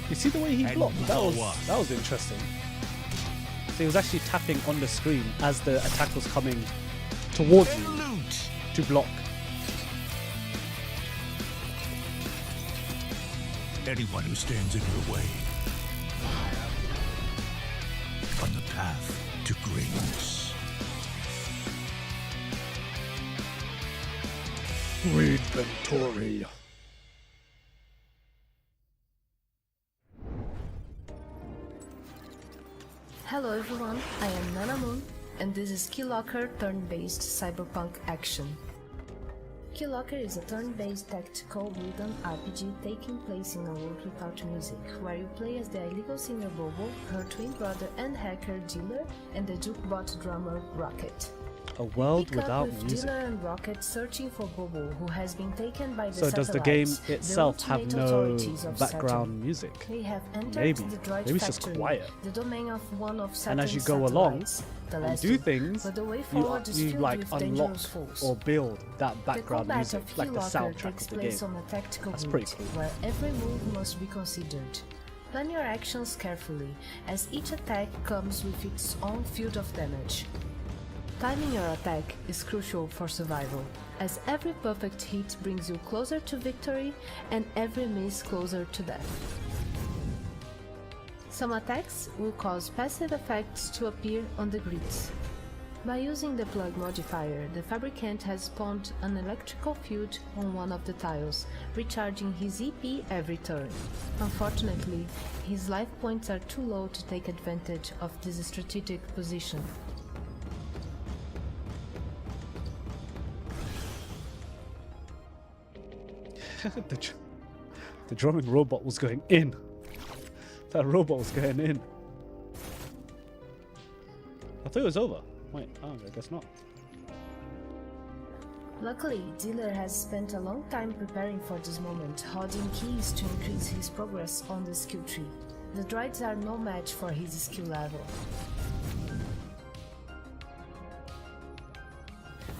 You see the way he blocked? That was interesting. So he was actually tapping on the screen as the attack was coming towards you to block. Anyone who stands in your way on the path to greatness. Greed Ventori. Hello everyone, I am Nana Moon, and this is Keylocker turn-based cyberpunk action. Keylocker is a turn-based tactical wooden RPG taking place in a world without music, where you play as the illegal singer Bobo, her twin brother and hacker Dealer, and the jukebot drummer Rocket. A world Pick up without with music. Dealer and Rocket searching for Bobo, who has been taken by the So does the game satellites, the itself have ultimate no authorities of background Saturn. music? They have entered Maybe. the droid Maybe it's just factory, quiet. the domain of one of And Saturn's as you go along satellites, the and last do two. things, But the way forward is you filled like with unlock dangerous foes. or build that The background combat music, of like the Keylocker soundtrack takes of the place game. on a tactical That's route, pretty cool. where every move must be considered. Plan your actions carefully, as each attack comes with its own field of damage. Timing your attack is crucial for survival, as every perfect hit brings you closer to victory and every miss closer to death. Some attacks will cause passive effects to appear on the grids. By using the plug modifier, the fabricant has spawned an electrical field on one of the tiles, recharging his EP every turn. Unfortunately, his life points are too low to take advantage of this strategic position. The drumming robot was going in. That robot was going in. I thought it was over. Wait, oh, I guess not. Luckily, Dealer has spent a long time preparing for this moment, holding keys to increase his progress on the skill tree. The droids are no match for his skill level.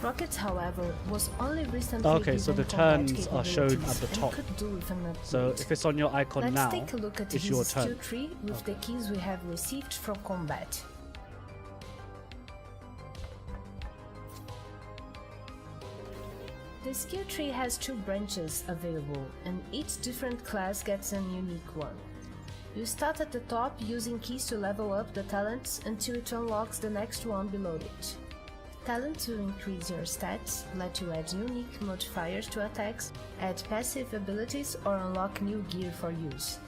Rocket, however, was only recently Okay, so the given combat turns are shown at capabilities the and top. could do with an So upgrade. if it's on your icon Let's now, take a look at it's his your skill turn. tree with the keys we have received from combat. The skill tree has 2 branches available, and each different class gets an unique one. You start at the top using keys to level up the talents until it unlocks the next one below it. Talents will increase your stats, let you add unique modifiers to attacks, add passive abilities, or unlock new gear for use.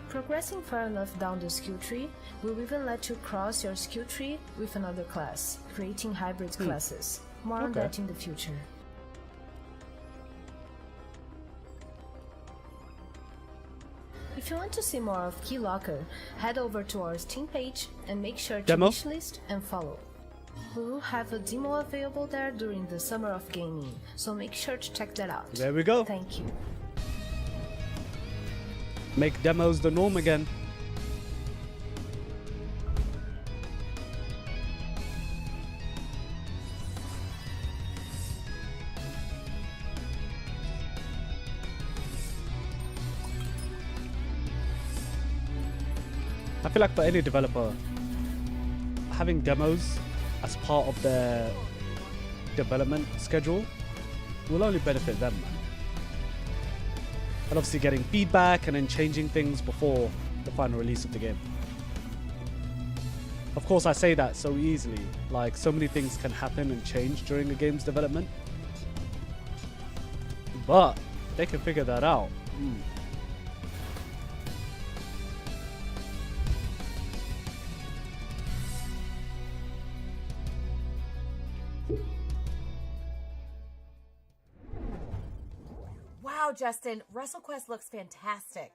Progressing far enough down the skill tree will even let you cross your skill tree with another class, creating hybrid classes. More on Okay. that in the future. If you want to see more of Keylocker, head over to our Steam page and make sure to Demo? wishlist and follow. We will have a demo available there during the Summer of Gaming, so make sure to check that out. There we go. Thank you. Make demos the norm again. I feel like for any developer, having demos as part of their development schedule will only benefit them, man. And obviously getting feedback and then changing things before the final release of the game. Of course, I say that so easily, like so many things can happen and change during a game's development. But they can figure that out. Wow, Justin, WrestleQuest looks fantastic.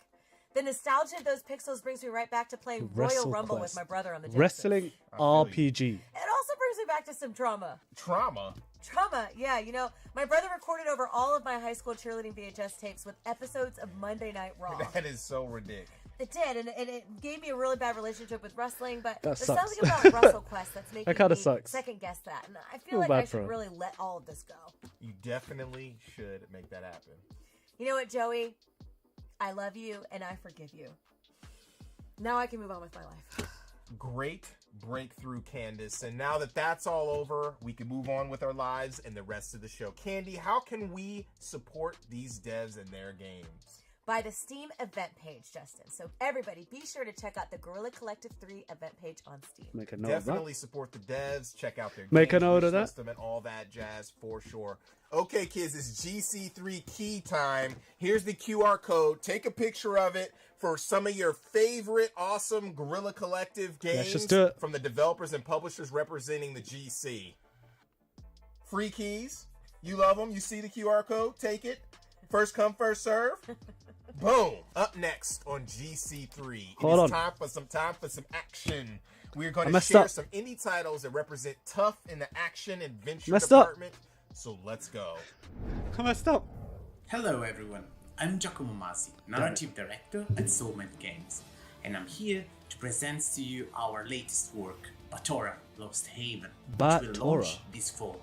The nostalgia of those pixels brings me right back to playing Royal Rumble with my brother on the Genesis. Wrestling RPG. It also brings me back to some trauma. Trauma? Trauma, yeah. You know, my brother recorded over all of my high school cheerleading VHS tapes with episodes of Monday Night Raw. That is so ridiculous. It did, and it gave me a really bad relationship with wrestling, but That there's sucks. something about WrestleQuest that's making That kinda me sucks. second guess that. And I feel Feel like bad I for should him. really let all of this go. You definitely should make that happen. You know what, Joey? I love you, and I forgive you. Now I can move on with my life. Great breakthrough, Candace. And now that that's all over, we can move on with our lives and the rest of the show. Candy, how can we support these devs and their games? By the Steam event page, Justin. So everybody, be sure to check out the Guerrilla Collective 3 event page on Steam. Make a note of that. Definitely support the devs. Check out their Make a games, note wish of that. list them, and all that jazz for sure. Okay, kids, it's GC3 key time. Here's the QR code. Take a picture of it for some of your favorite awesome Guerrilla Collective games Let's just do it. from the developers and publishers representing the GC. Free keys. You love them. You see the QR code. Take it. First come, first serve. Boom. Up next on GC3. Hold on. Time for some action. We're going I to messed share up. some indie titles that represent tough in the action adventure Messed up. department. So let's go. I messed up. Hello everyone, I'm Giacomo Masi, Narrative Director at Wholesome Games, and I'm here to present to you our latest work, Batora Lost Haven, which will launch this fall.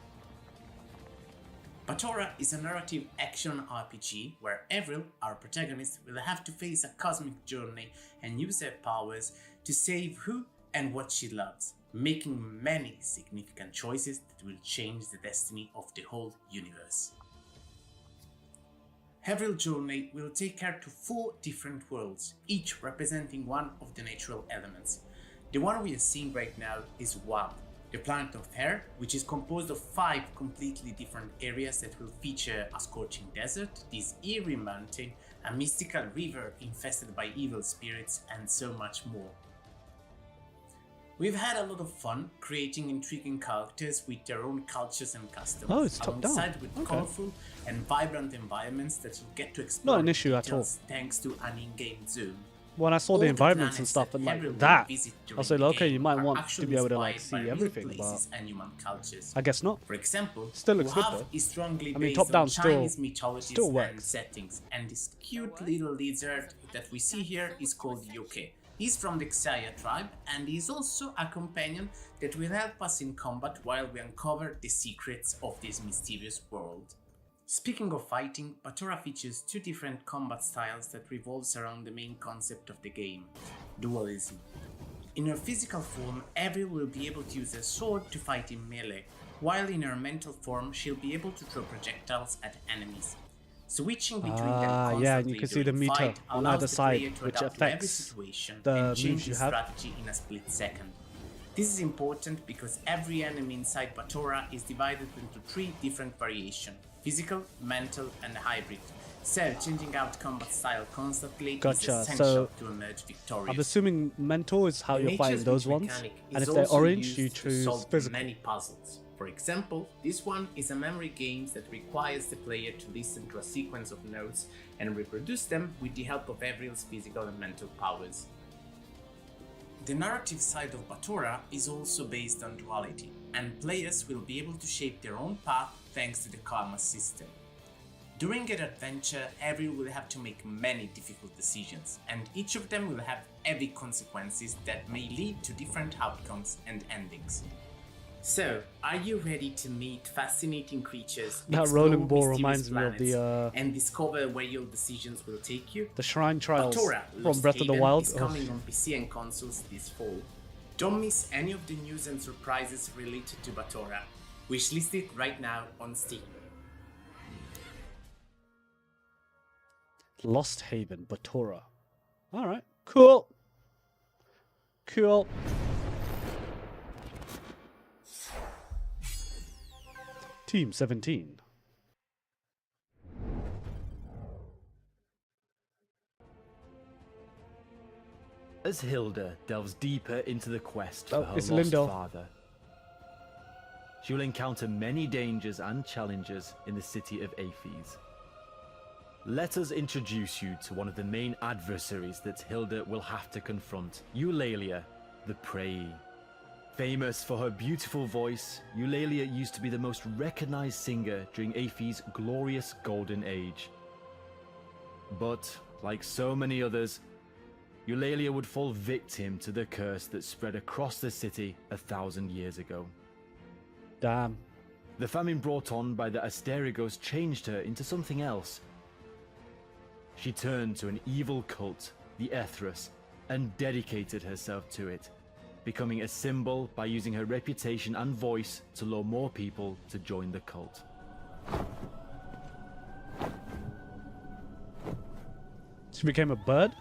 Batora is a narrative action RPG where Avril, our protagonist, will have to face a cosmic journey and use her powers to save who and what she loves, making many significant choices that will change the destiny of the whole universe. Every journey will take her to 4 different worlds, each representing one of the natural elements. The one we are seeing right now is Wab, the planet of air, which is composed of 5 completely different areas that will feature a scorching desert, this eerie mountain, a mystical river infested by evil spirits, and so much more. We've had a lot of fun creating intriguing characters with their own cultures and customs, Oh, it's top down. alongside with Okay. colorful and vibrant environments that you'll get to explore Not an issue at all. details thanks to an in-game zoom. When I saw All the the environments and planets stuff that and everyone like that, visit I during was like, the okay, you game might are want to actually be able to like inspired see by real everything, but places and human cultures. I guess not. For example, Still looks good Wab though. is strongly I mean, based top down on Chinese still mythologies and works. settings, and this cute little lizard that we see here is called Yoke. He's from the Xayah tribe, and he's also a companion that will help us in combat while we uncover the secrets of this mysterious world. Speaking of fighting, Batora features 2 different combat styles that revolves around the main concept of the game, dualism. In her physical form, Avril will be able to use a sword to fight in melee, while in her mental form she'll be able to throw projectiles at enemies. Switching between them constantly yeah, and you can see the during meter fight on allows either the side, player to which adapt to every affects situation the and moves change you his have. strategy in a split second. This is important because every enemy inside Batora is divided into 3 different variations: physical, mental, and hybrid. So changing out combat style constantly is Gotcha. essential So to emerge victorious. I'm assuming mental is how The you're nature's fighting those glitch ones, mechanic and is if they're also orange, used you to choose solve physical. many puzzles. For example, this one is a memory game that requires the player to listen to a sequence of notes and reproduce them with the help of Avril's physical and mental powers. The narrative side of Batora is also based on duality, and players will be able to shape their own path thanks to the karma system. During an adventure, Avril will have to make many difficult decisions, and each of them will have heavy consequences that may lead to different outcomes and endings. So, are you ready to meet fascinating creatures, That explore rolling ball mysterious reminds me of planets, and discover where your decisions will take you? The Shrine Trials Batora from Lost Breath of the Haven Wild. is coming on PC and consoles this fall. Don't miss any of the news and surprises related to Batora. Wishlist it right now on Steam. Lost Haven, Batora. Alright, cool. Cool. Team 17. As Hilda delves deeper into the quest Oh, for her it's lost Lindor. father, she will encounter many dangers and challenges in the city of Aphes. Let us introduce you to one of the main adversaries that Hilda will have to confront, Eulalia, the Prey. Famous for her beautiful voice, Eulalia used to be the most recognized singer during Aphes' glorious golden age. But, like so many others, Eulalia would fall victim to the curse that spread across the city 1,000 years ago. Damn. The famine brought on by the Asterigos changed her into something else. She turned to an evil cult, the Ethros, and dedicated herself to it, becoming a symbol by using her reputation and voice to lure more people to join the cult. She became a bird?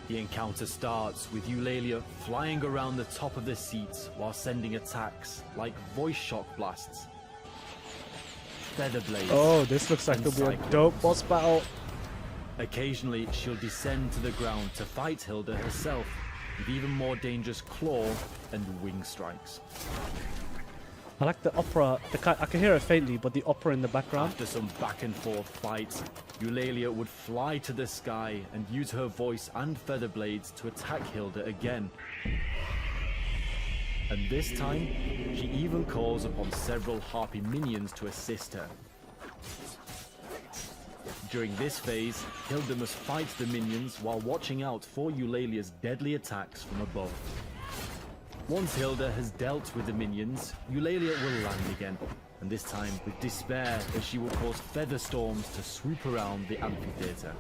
The encounter starts with Eulalia flying around the top of the seats while sending attacks like voice shock blasts, feather blades. Oh, this looks like and it'll be a cyclones. dope boss battle. Occasionally, she'll descend to the ground to fight Hilda herself, with even more dangerous claw and wing strikes. I like the opera. I can hear it faintly, but the opera in the background. After some back and forth fights, Eulalia would fly to the sky and use her voice and feather blades to attack Hilda again. And this time, she even calls upon several harpy minions to assist her. During this phase, Hilda must fight the minions while watching out for Eulalia's deadly attacks from above. Once Hilda has dealt with the minions, Eulalia will land again, and this time with despair as she will cause feather storms to swoop around the amphitheater.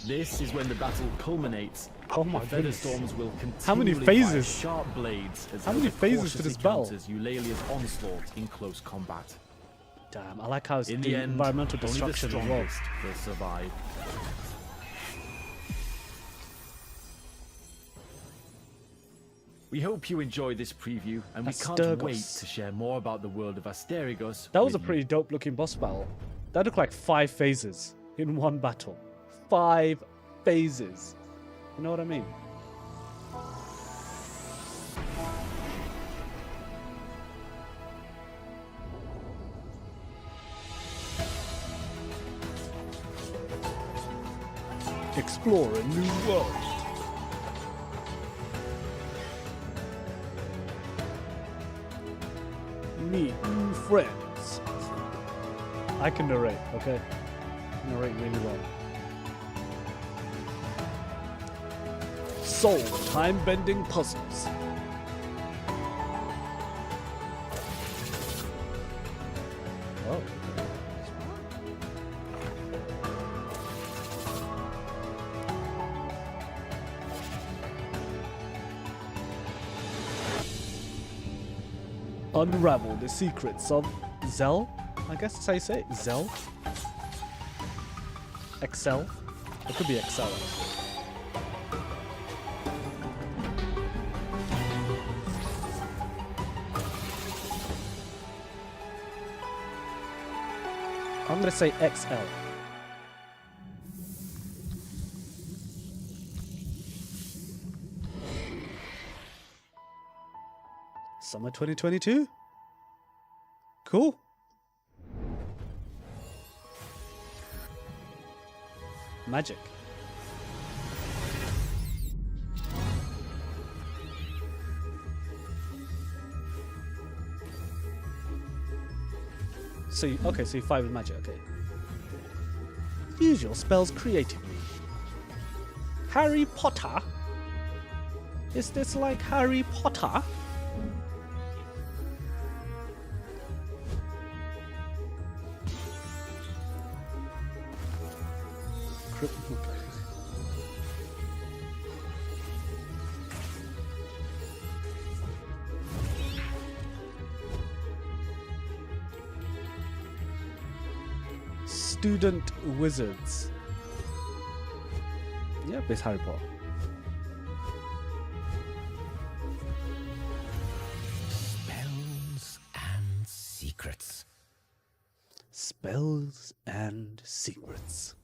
This is when the battle culminates. Oh my The feather goodness. storms will How many continually fire phases? sharp blades as How many Hilda phases to cautiously this battle? counters Eulalia's onslaught in close combat. Damn, I like how it's In the the end, environmental only the destruction as well. strongest will survive. We hope you enjoy this preview, and we can't wait Asturgos. to share more about the world of Asterigos. That was a with you. pretty dope looking boss battle. That looked like 5 phases in one battle. 5 phases. You know what I mean? Explore a new world. Meet new friends. I can narrate, okay? Narrate really well. Solve time-bending puzzles. Oh. Unravel the secrets of Zell. I guess that's how you say it. Zell. Excel. It could be Excel. I'm gonna say XL. Summer 2022? Cool. Magic. So you, okay, so you fight with magic, okay. Use your spells creatively. Harry Potter? Is this like Harry Potter? Student wizards. Yep, it's Harry Potter. Spells and secrets. Spells and secrets.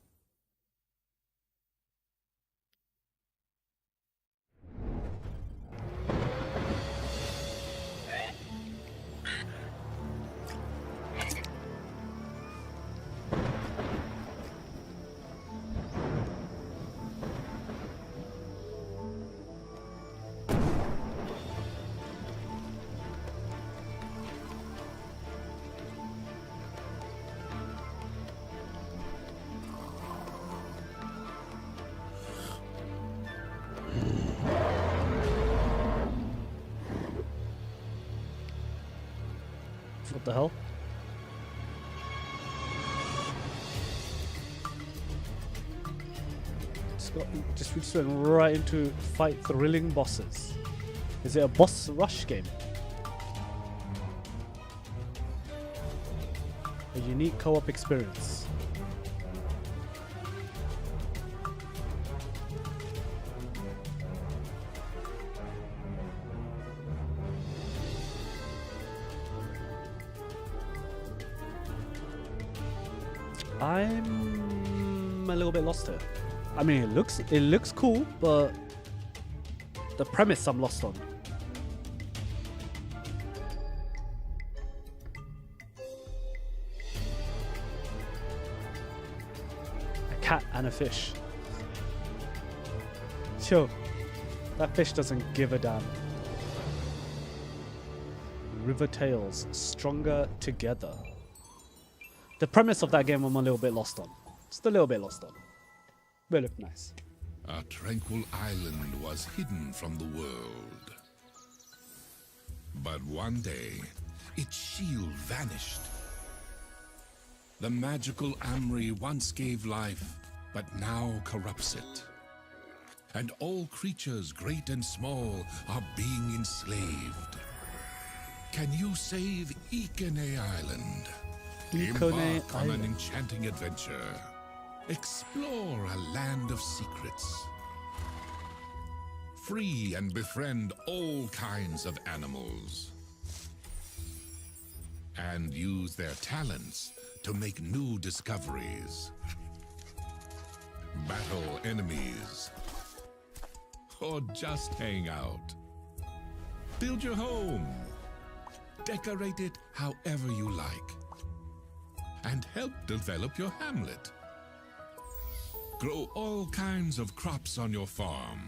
What the hell? We just went right into fight thrilling bosses. Is it a boss rush game? A unique co-op experience. I'm a little bit lost here. I mean, it looks cool, but the premise I'm lost on. A cat and a fish. Sure, that fish doesn't give a damn. River Tales, stronger together. The premise of that game I'm a little bit lost on. Just a little bit lost on. But it looked nice. A tranquil island was hidden from the world. But one day, its shield vanished. The magical Amri once gave life, but now corrupts it. And all creatures, great and small, are being enslaved. Can you save Ikene Island? Embark on an enchanting adventure. Explore a land of secrets. Free and befriend all kinds of animals. And use their talents to make new discoveries. Battle enemies. Or just hang out. Build your home. Decorate it however you like. And help develop your hamlet. Grow all kinds of crops on your farm.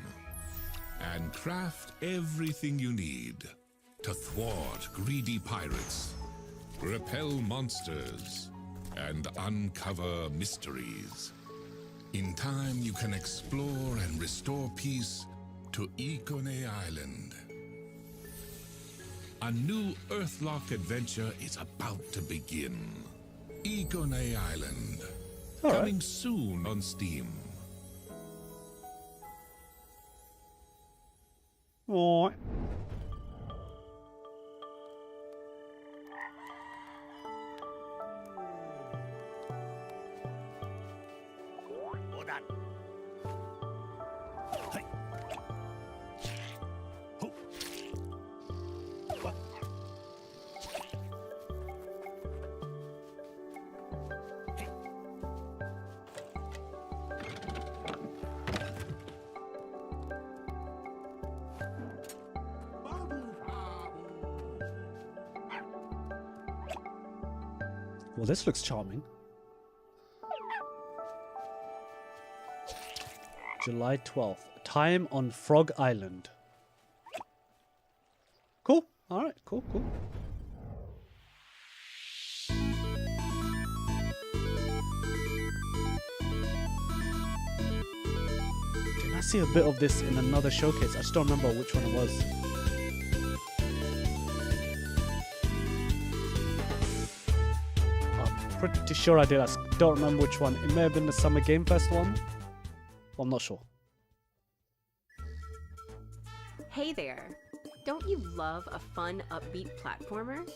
And craft everything you need to thwart greedy pirates, repel monsters, and uncover mysteries. In time, you can explore and restore peace to Ikone Island. A new Earthlock adventure is about to begin. Ikone Island. Coming soon on Steam. Oh. Well, this looks charming. July 12th. Time on Frog Island. Cool. Alright, cool. Did I see a bit of this in another showcase? I just don't remember which one it was. Pretty sure I did. I don't remember which one. It may have been the Summer Game Fest one. Well, I'm not sure. Hey there. Don't you love a fun, upbeat platformer?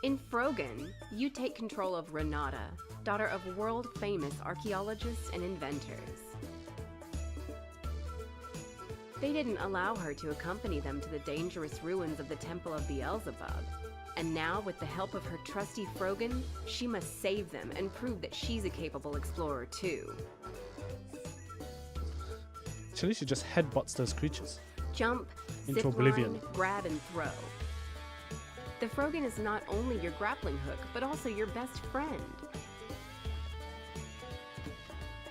In Frogan, you take control of Renata, daughter of world-famous archaeologists and inventors. They didn't allow her to accompany them to the dangerous ruins of the Temple of Beelzebub. And now, with the help of her trusty Frogan, she must save them and prove that she's a capable explorer too. Actually, she just headbutts those creatures. Jump, into zip oblivion. line, grab, and throw. The Frogan is not only your grappling hook, but also your best friend.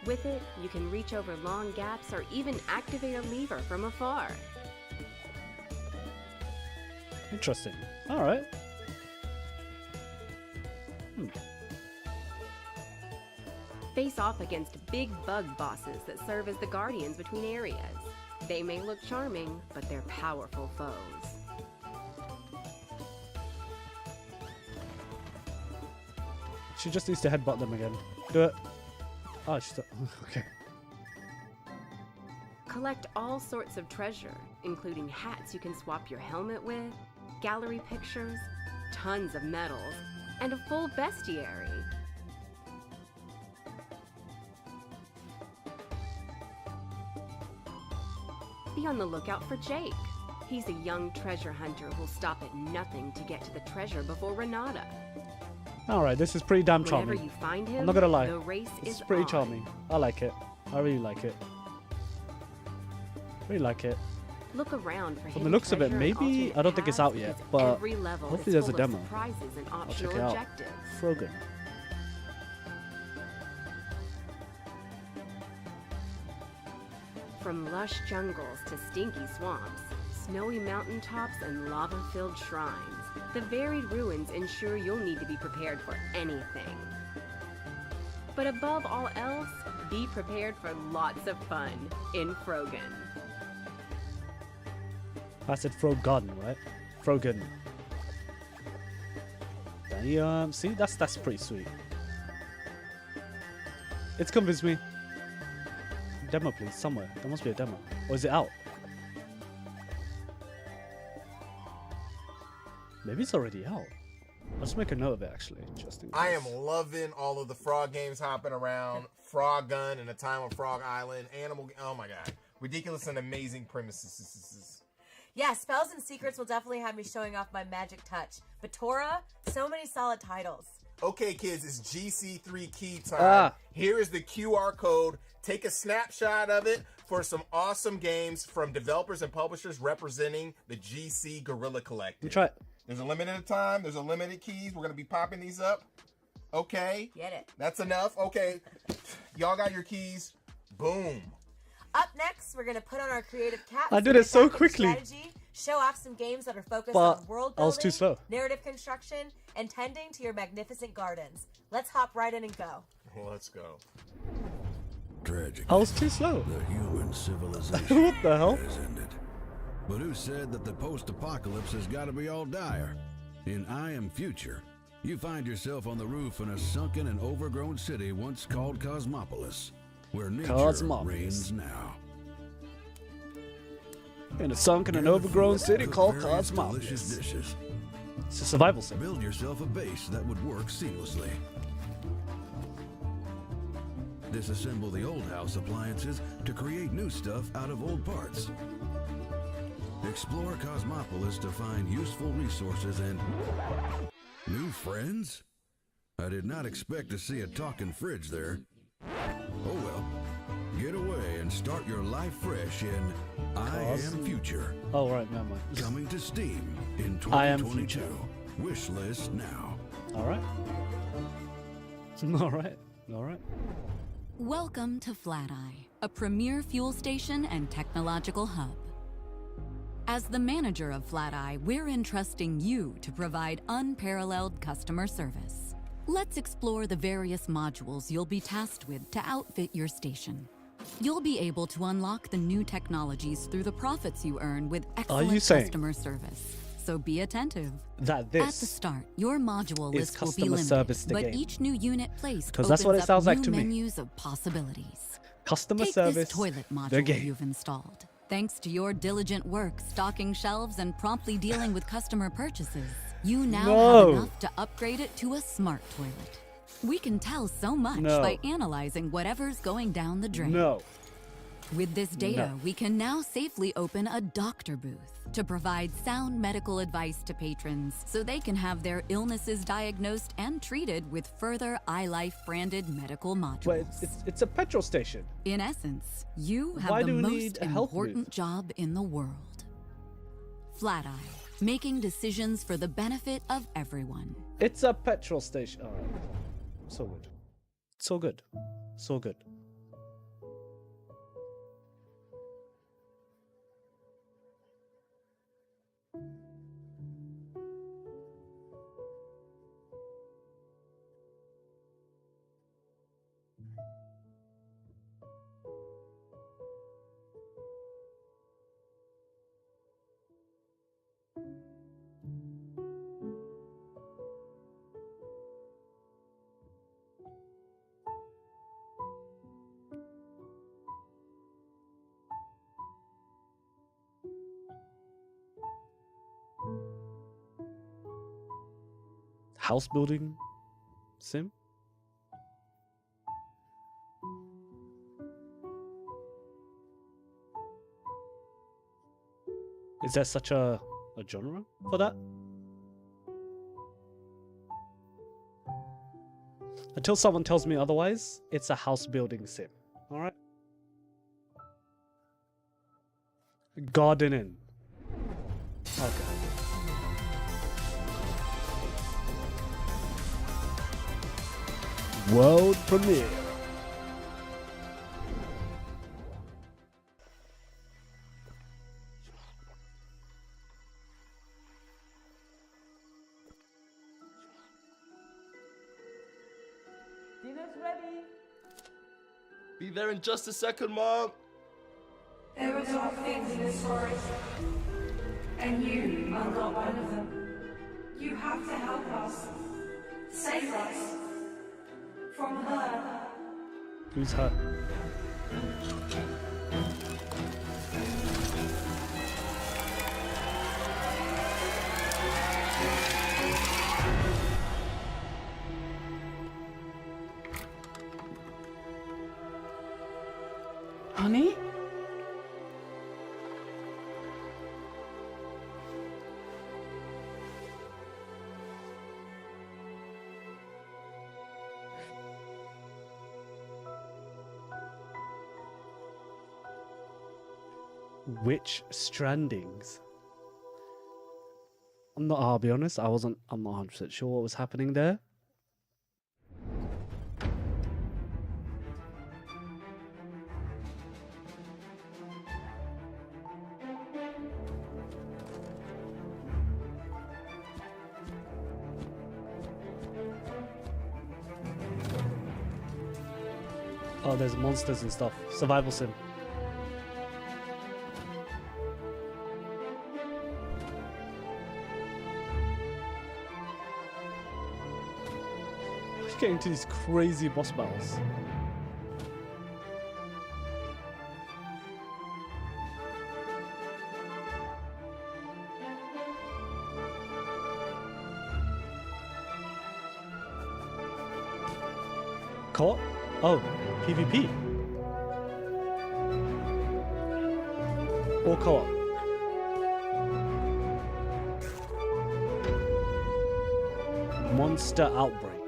With it, you can reach over long gaps or even activate a lever from afar. Interesting. All right. Face off against big bug bosses that serve as the guardians between areas. They may look charming, but they're powerful foes. She just needs to headbutt them again. Do it. Oh, she's okay. Collect all sorts of treasure, including hats you can swap your helmet with, gallery pictures, tons of medals, and a full bestiary. Be on the lookout for Jake. He's a young treasure hunter who'll stop at nothing to get to the treasure before Renata. Alright, this is pretty damn charming. Whenever you find him, I'm not gonna lie. the race This is is pretty on. charming. I like it. I really like it. Really like it. Look around for From hidden the looks of it, treasure and maybe alternate I don't think it's out paths yet, because but every level hopefully is there's a full of demo. surprises and I'll check optional it out. objectives. Frogan. From lush jungles to stinky swamps, snowy mountaintops and lava-filled shrines, the varied ruins ensure you'll need to be prepared for anything. But above all else, be prepared for lots of fun in Frogan. I said Frogan, right? Frogan. See, that's pretty sweet. It's convinced me. Demo, please, somewhere. There must be a demo. Or is it out? Maybe it's already out. Let's make a note of it, actually, just in case. I am loving all of the frog games hopping around. Frog Gun and A Time on Frog Island. Oh my god. Ridiculous and amazing premises. Yeah, Spells and Secrets will definitely have me showing off my magic touch. But Tora, so many solid titles. Okay, kids, it's GC3 key time. Here is the QR code. Take a snapshot of it for some awesome games from developers and publishers representing the GC Guerrilla Collective. Let me try it. There's a limited time. There's a limited keys. We're going to be popping these up. Okay. Get it. That's enough. Okay. Y'all got your keys. Boom. Up next, we're going to put on our creative caps. I did it so quickly. Strategy, show off some games that are focused But on world I was building, too slow. narrative construction, and tending to your magnificent gardens. Let's hop right in and go. Let's go. Tragic. I was too slow. The human civilization What the hell? has ended. But who said that the post-apocalypse has got to be all dire? In I Am Future, you find yourself on the roof in a sunken and overgrown city once called Cosmopolis, where nature reigns now. In a sunken and overgrown city called Delicious Cosmopolis. dishes. It's a survival sim. Build yourself a base that would work seamlessly. Disassemble the old house appliances to create new stuff out of old parts. Explore Cosmopolis to find useful resources and new friends? I did not expect to see a talking fridge there. Oh well. Get away and start your life fresh in I Am Future. Oh, right, never mind. Coming to Steam in I Am 2022. Future. Wish list now. All right. All right. All right. Welcome to Flat-Eye, a premier fuel station and technological hub. As the manager of Flat-Eye, we're entrusting you to provide unparalleled customer service. Let's explore the various modules you'll be tasked with to outfit your station. You'll be able to unlock the new technologies through the profits you earn with excellent customer service. So be attentive. That this At the start, your module is list will be customer limited, service the but game. each new unit placed 'Cause that's what it opens sounds up like new to me. menus of possibilities. Customer Take service, this toilet the module game. you've installed. Thanks to your diligent work stocking shelves and promptly dealing with customer purchases, you now have enough to upgrade it to a smart toilet. We can tell so much by analyzing whatever's going down the drain. No. With this data, No. we can now safely open a doctor booth to provide sound medical advice to patrons so they can have their illnesses diagnosed and treated with further iLife branded medical modules. Wait, it's a petrol station. In essence, you have Why the do we most need a health important booth? job in the world. Flat-Eye, making decisions for the benefit of everyone. It's a petrol station. All right. So good. So good. So good. House building sim? Is there such a genre for that? Until someone tells me otherwise, it's a house building sim. Alright? Gardening. Okay. World premiere. Dinner's ready. Be there in just a second, Mom. There are dark things in this forest, and you are not one of them. You have to help us. Save us. From her. Who's her? Witch Strandings. I'll be honest, I'm not 100% sure what was happening there. Oh, there's monsters and stuff. Survival sim. Getting into these crazy boss battles. Co-op? Oh, PvP. Or co-op. Monster Outbreak.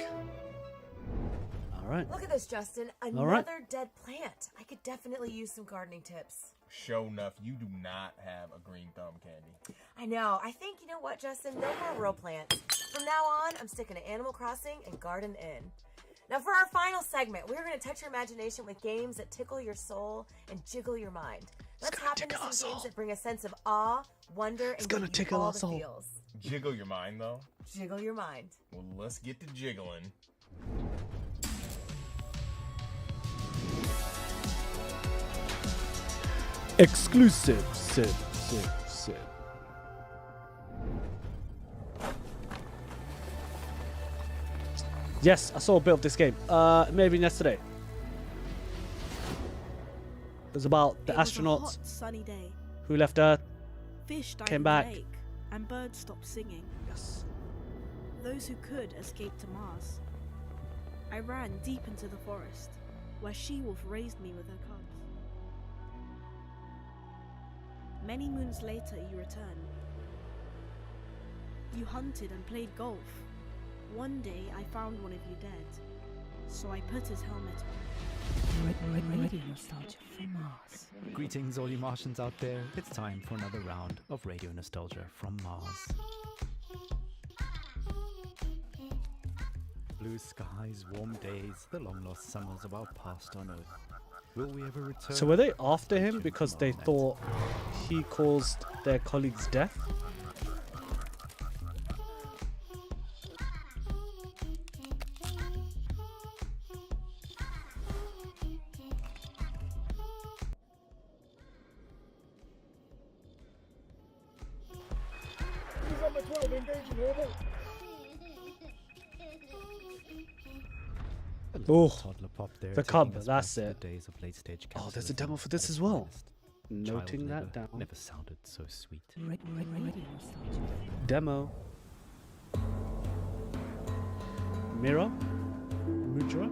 Alright. Look at this, Justin. Another dead plant. I could definitely use some gardening tips. Show enough, you do not have a green thumb, Candy. I know. I think, you know what, Justin? No more real plants. From now on, I'm sticking to Animal Crossing and Garden Inn. Now, for our final segment, we're going to touch your imagination with games that tickle your soul and jiggle your mind. Let's hop into some games that bring a sense of awe, wonder, and give you all the feels. Jiggle your mind, though? Jiggle your mind. Well, let's get to jiggling. Exclusive. Sid. Yes, I saw a bit of this game. Maybe yesterday. It was about the astronauts hot, sunny day. who left Earth, Fish died came in back. the lake, and birds stopped singing. Yes. Those who could escaped to Mars. I ran deep into the forest, where she-wolf raised me with her cubs. Many moons later, you returned. You hunted and played golf. One day, I found one of you dead, so I put his helmet on. Radio Nostalgia from Mars. Greetings, all you Martians out there. It's time for another round of Radio Nostalgia from Mars. Blue skies, warm days, the long-lost summers of our past on Earth. Will we ever return? So were they after him because they thought he caused their colleague's death? Oh, the cub, that's it. Oh, there's a demo for this as well. Noting that down. Never sounded so sweet. Demo. Mirror? Mudra?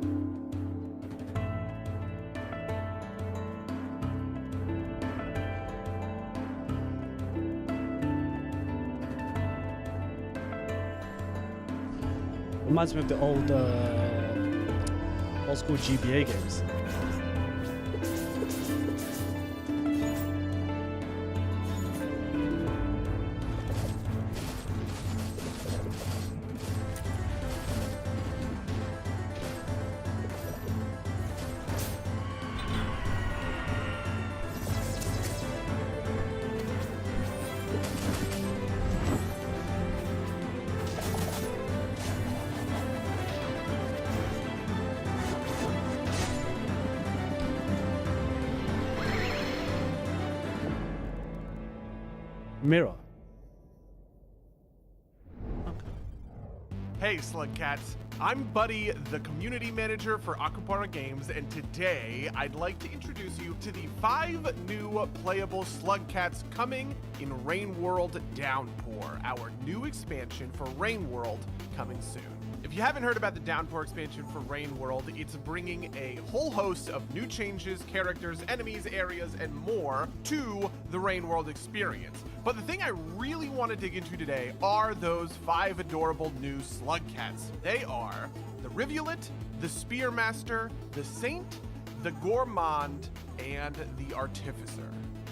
Reminds me of the old school GBA games. Mirror. Hey, Slug Cats. I'm Buddy, the community manager for Akupara Games, and today I'd like to introduce you to the 5 new playable Slug Cats coming in Rain World Downpour, our new expansion for Rain World coming soon. If you haven't heard about the Downpour expansion for Rain World, it's bringing a whole host of new changes, characters, enemies, areas, and more to the Rain World experience. But the thing I really want to dig into today are those 5 adorable new Slug Cats. They are the Rivulet, the Spearmaster, the Saint, the Gourmand, and the Artificer.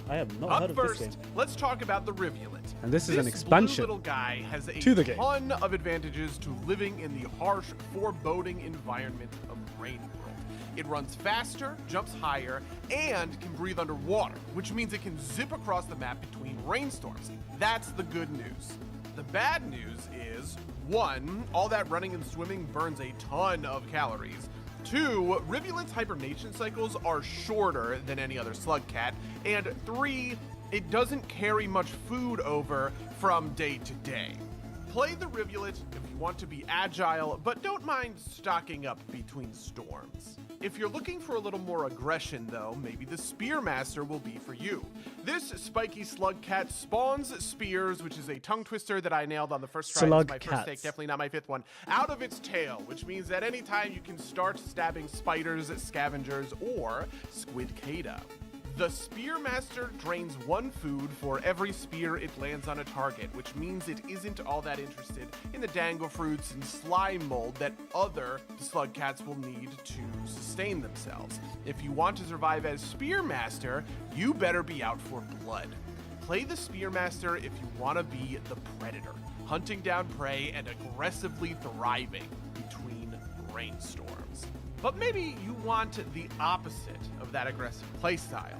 I have not Up heard of first, this game. let's talk about the Rivulet. And this is an Blue expansion little guy has a to the game. ton of advantages to living in the harsh, foreboding environment of Rain World. It runs faster, jumps higher, and can breathe underwater, which means it can zip across the map between rainstorms. That's the good news. The bad news is, 1, all that running and swimming burns a ton of calories. 2, Rivulet's hibernation cycles are shorter than any other slug cat. And 3, it doesn't carry much food over from day to day. Play the Rivulet if you want to be agile, but don't mind stocking up between storms. If you're looking for a little more aggression, though, maybe the Spearmaster will be for you. This spiky slug cat spawns spears, which is a tongue twister that I nailed on the first try. Slug It's my first cats. take, definitely not my fifth one. Out of its tail, which means at any time you can start stabbing spiders, scavengers, or squidcada. The Spearmaster drains 1 food for every spear it lands on a target, which means it isn't all that interested in the dangle fruits and slime mold that other slug cats will need to sustain themselves. If you want to survive as Spearmaster, you better be out for blood. Play the Spearmaster if you want to be the Predator, hunting down prey and aggressively thriving between rainstorms. But maybe you want the opposite of that aggressive playstyle.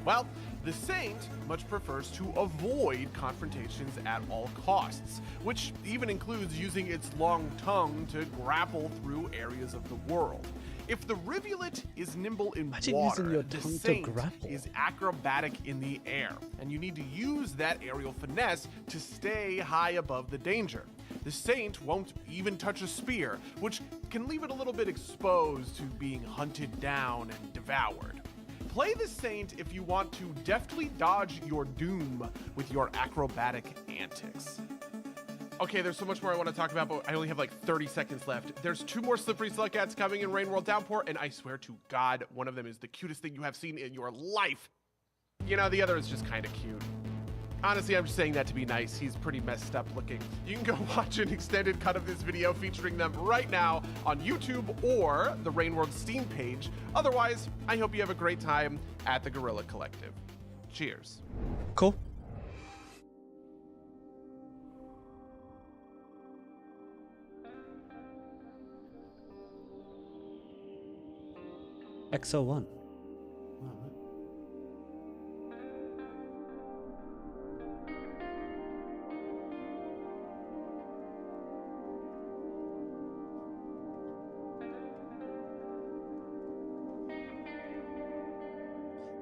Well, the Saint much prefers to avoid confrontations at all costs, which even includes using its long tongue to grapple through areas of the world. If the Rivulet is nimble in Imagine water, using your the tongue to Saint grapple. is acrobatic in the air, and you need to use that aerial finesse to stay high above the danger. The Saint won't even touch a spear, which can leave it a little bit exposed to being hunted down and devoured. Play the Saint if you want to deftly dodge your doom with your acrobatic antics. Okay, there's so much more I want to talk about, but I only have like 30 seconds left. There's 2 more slippery slug cats coming in Rain World Downpour, and I swear to God, one of them is the cutest thing you have seen in your life. You know, the other is just kind of cute. Honestly, I'm just saying that to be nice. He's pretty messed up looking. You can go watch an extended cut of this video featuring them right now on YouTube or the Rain World Steam page. Otherwise, I hope you have a great time at the Guerrilla Collective. Cheers. Cool. XO1.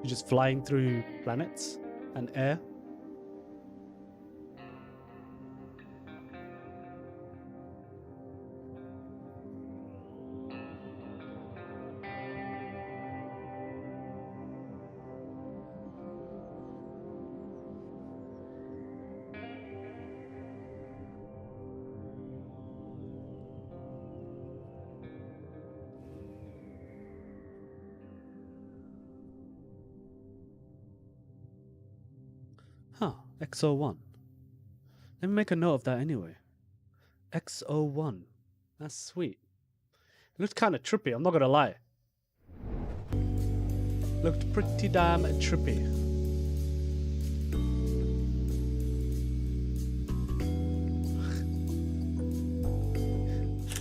You're just flying through planets and air. Huh, XO1. Let me make a note of that anyway. XO1. That's sweet. It looked kind of trippy, I'm not gonna lie. Looked pretty damn trippy.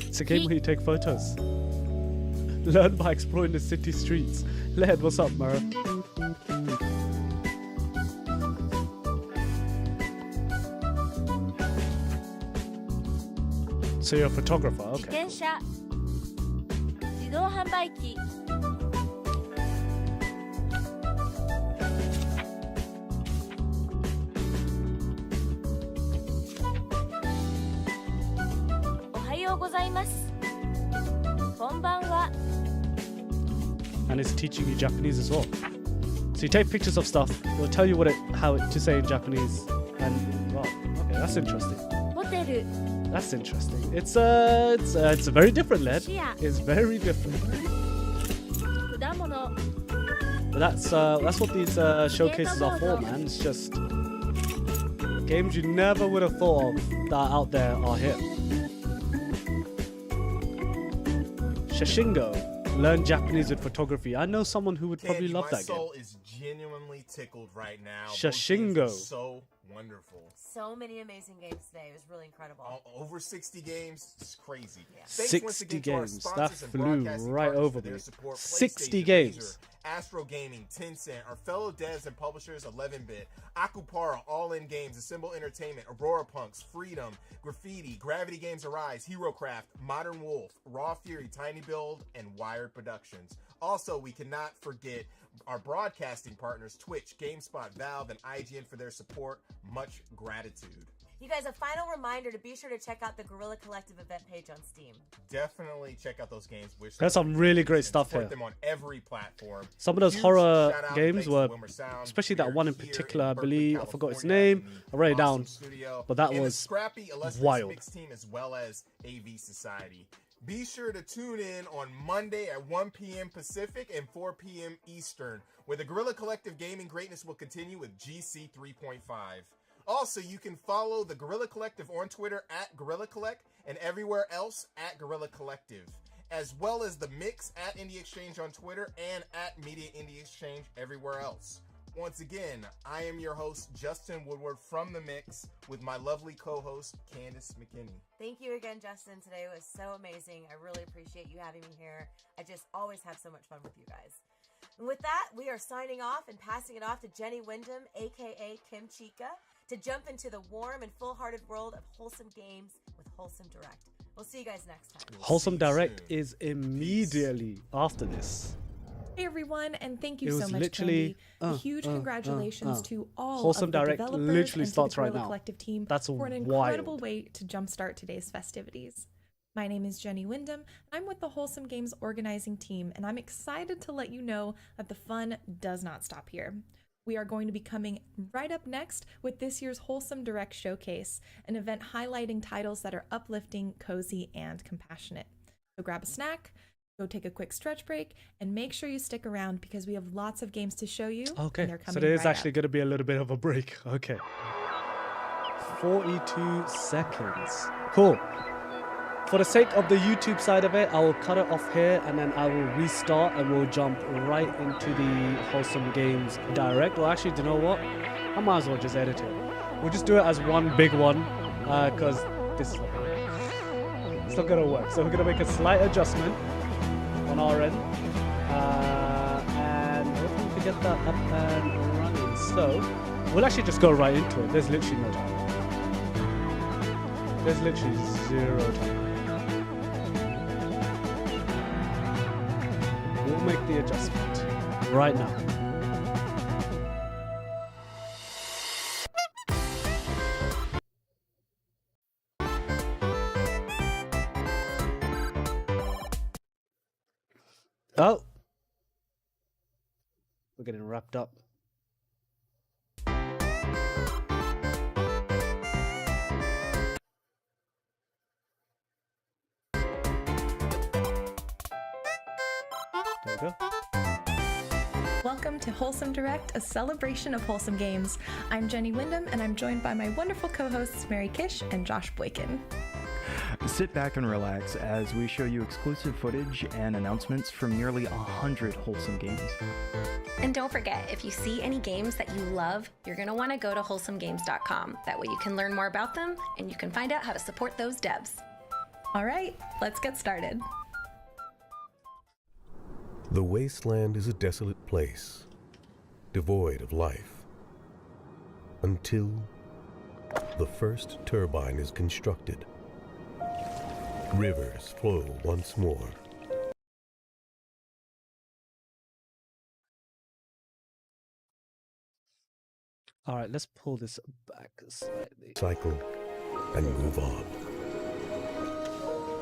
It's a game where you take photos. Learn by exploring the city streets. Led, what's up, Mara? So you're a photographer, 自 okay. 転車自動販売機おはようございますこんばんは And it's teaching you Japanese as well. So you take pictures of stuff, it'll tell you how to say in Japanese. And wow, okay, that's interesting. ホテル That's interesting. It's very different, Led. It's very different. 果物 But that's what these showcases are for, man. It's just games you never would have thought of that are out there are here. Shashingo. Learn Japanese with photography. I know someone who would probably Candy, love my that game. soul is genuinely tickled right now. Those games Shashingo. are so wonderful. So many amazing games today. It was really incredible. Over 60 games. It's crazy. Yeah. Thanks once 60 again to our games. That sponsors and flew broadcasting right partners over for their me. support. 60 PlayStation, games. Razer, Astro Gaming, Tencent, our fellow devs and publishers 11-Bit, Akupara, All In Games, Assemble Entertainment, Aurora Punks, Freedom, Graffiti, Gravity Games Arise, HeroCraft, Modern Wolf, Raw Fury, Tiny Build, and Wired Productions. Also, we cannot forget our broadcasting partners, Twitch, GameSpot, Valve, and IGN for their support. Much gratitude. You guys, a final reminder to be sure to check out the Guerrilla Collective event page on Steam. Definitely check out those games. There's some really great stuff support here. them on every platform. Some of those Huge horror shout out games thanks to were, Wilmer Sound. especially We that are one in here particular, I Berkeley, believe. I forgot its California, name. I wrote it Awesome down. Studio, But that and was the scrappy, illustrious wild. mix team as well as AV Society. Be sure to tune in on Monday at 1 p.m. Pacific and 4 p.m. Eastern, where the Guerrilla Collective gaming greatness will continue with GC 3.5. Also, you can follow the Guerrilla Collective on Twitter at Guerrilla Collect and everywhere else at Guerrilla Collective, as well as the Mix at Indie Exchange on Twitter and at Media Indie Exchange everywhere else. Once again, I am your host, Justin Woodward from The Mix, with my lovely co-host, Candace McKinney. Thank you again, Justin. Today was so amazing. I really appreciate you having me here. I just always have so much fun with you guys. And with that, we are signing off and passing it off to Jenny Wyndham, aka Kim Chica, to jump into the warm and full-hearted world of Wholesome Games with Wholesome Direct. We'll see you guys next time. Wholesome Direct is immediately after this. Hey everyone, and thank you It so was much, literally, Candy. A huge congratulations to all Wholesome of the Direct developers literally and to starts the right Guerrilla now. Collective team That's for an wild. incredible way to jumpstart today's festivities. My name is Jenny Wyndham. I'm with the Wholesome Games organizing team, and I'm excited to let you know that the fun does not stop here. We are going to be coming right up next with this year's Wholesome Direct Showcase, an event highlighting titles that are uplifting, cozy, and compassionate. So grab a snack, go take a quick stretch break, and make sure you stick around because we have lots of games to show you. Okay, and they're so coming there is right actually up. going to be a little bit of a break. Okay. 42 seconds. Cool. For the sake of the YouTube side of it, I will cut it off here and then I will restart and we'll jump right into the Wholesome Games Direct. Well, actually, do you know what? I might as well just edit it. We'll just do it as one big one because this is not gonna work. It's not going to work. So we're going to make a slight adjustment on our end. And hopefully we can get that up and running. So we'll actually just go right into it. There's literally no time. There's literally zero time. We'll make the adjustment right now. Oh, we're getting wrapped up. There we go. Welcome to Wholesome Direct, a celebration of wholesome games. I'm Jenny Wyndham, and I'm joined by my wonderful co-hosts Mary Kish and Josh Boykin. Sit back and relax as we show you exclusive footage and announcements from nearly 100 Wholesome games. And don't forget, if you see any games that you love, you're going to want to go to wholesomegames.com. That way you can learn more about them and you can find out how to support those devs. All right, let's get started. The wasteland is a desolate place, devoid of life, until the first turbine is constructed. Rivers flow once more. All right, let's pull this back slightly. Cycle and move on.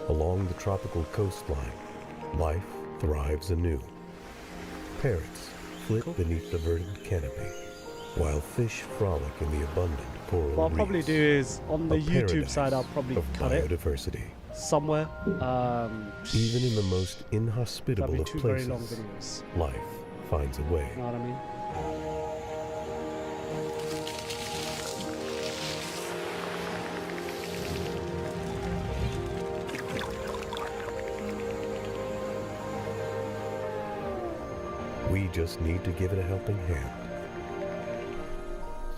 Along the tropical coastline, life thrives anew. Parrots flit beneath the verdant canopy, while fish frolic in the abundant coral What I'll probably reefs. do is, on the A YouTube paradise side, I'll probably of cut it biodiversity. somewhere. Even in the most inhospitable That'd of be two places, very long videos. life finds a way. You know what I mean? just need to give it a helping hand.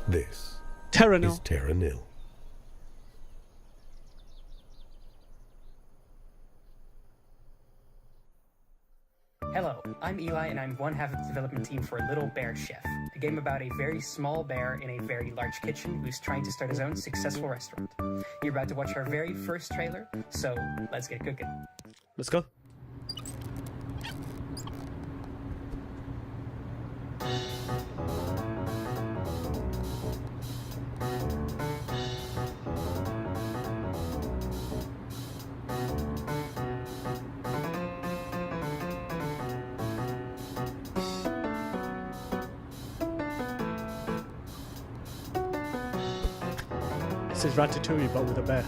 This Terranil. is Terranil. Hello, I'm Eli, and I'm one half of the development team for Little Bear Chef, a game about a very small bear in a very large kitchen who's trying to start his own successful restaurant. You're about to watch our very first trailer, so let's get cooking. Let's go. This is Ratatouille, but with a bear.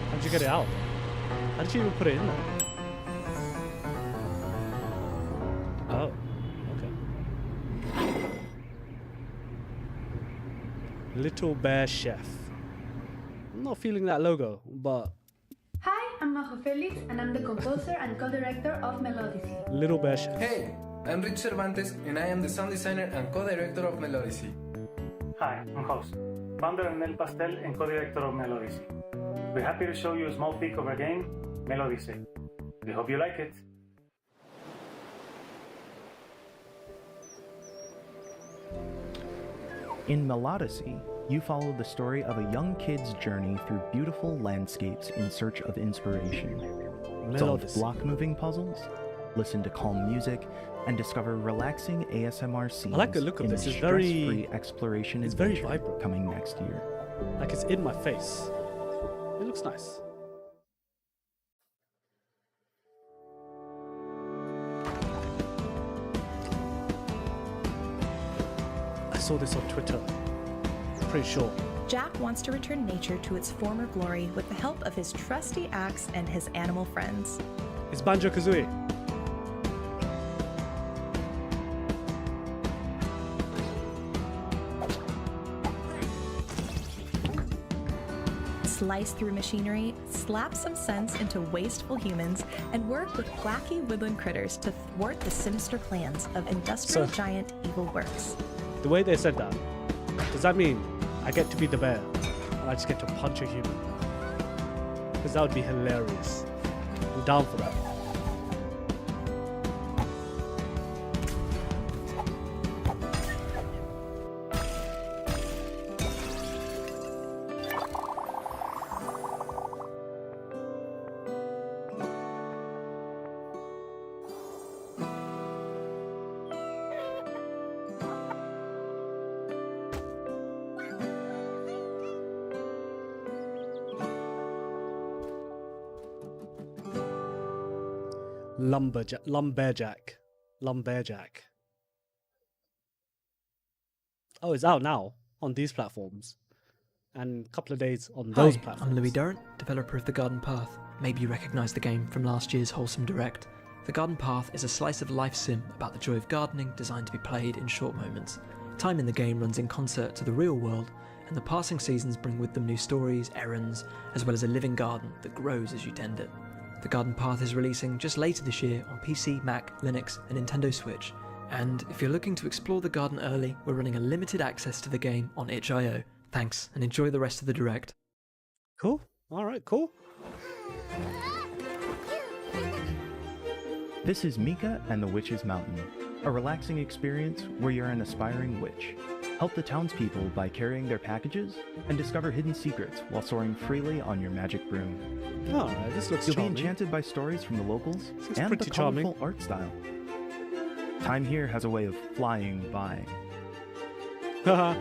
How'd you get it out? How did you even put it in there? Oh, okay. Little Bear Chef. I'm not feeling that logo, but... Hi, I'm Majo Felix, and I'm the composer and co-director of Melodicy. Little Bear Chef. Hey, I'm Rich Cervantes, and I am the sound designer and co-director of Melodicy. Hi, I'm Jose, founder of Mel Pastel and co-director of Melodicy. We're happy to show you a small peek of our game, Melodicy. We hope you like it. In Melodicy, you follow the story of a young kid's journey through beautiful landscapes in search of inspiration. Solve block-moving puzzles, listen to calm music, and discover relaxing ASMR scenes. I like the look of this. It's very stress-free exploration. It's very adventure vibrant. Coming next year. Like it's in my face. It looks nice. I saw this on Twitter. Pretty sure. Jack wants to return nature to its former glory with the help of his trusty axe and his animal friends. It's Banjo-Kazooie. Slice through machinery, slap some sense into wasteful humans, and work with wacky woodland critters to thwart the sinister plans of industrial giant Evil Works. The way they said that, does that mean I get to be the bear and I just get to punch a human? Because that would be hilarious. I'm down for that. Lumberjack. Oh, it's out now on these platforms, and a couple of days on those platforms. I'm Louis Durrant, developer of The Garden Path. Maybe you recognise the game from last year's Wholesome Direct. The Garden Path is a slice of life sim about the joy of gardening, designed to be played in short moments. Time in the game runs in concert to the real world, and the passing seasons bring with them new stories, errands, as well as a living garden that grows as you tend it. The Garden Path is releasing just later this year on PC, Mac, Linux, and Nintendo Switch. And if you're looking to explore the garden early, we're running a limited access to the game on itch.io. Thanks, and enjoy the rest of the Direct. Cool. Alright, cool. This is Mika and the Witch's Mountain, a relaxing experience where you're an aspiring witch. Help the townspeople by carrying their packages and discover hidden secrets while soaring freely on your magic broom. Oh, this looks You'll charming. be enchanted by stories from the locals This looks and pretty the charming. colorful art style. Time here has a way of flying by. Haha.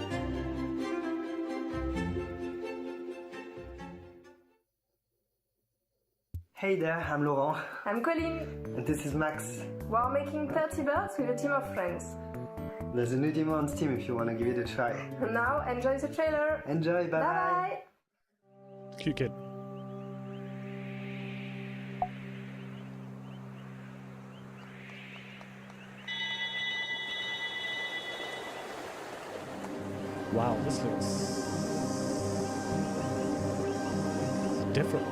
Hey there, I'm Laurent. I'm Colleen. And this is Max. We're making 30 birds with a team of friends. There's a new demo on Steam if you want to give it a try. Now, enjoy the trailer. Enjoy, bye bye. Cute kid. This looks different.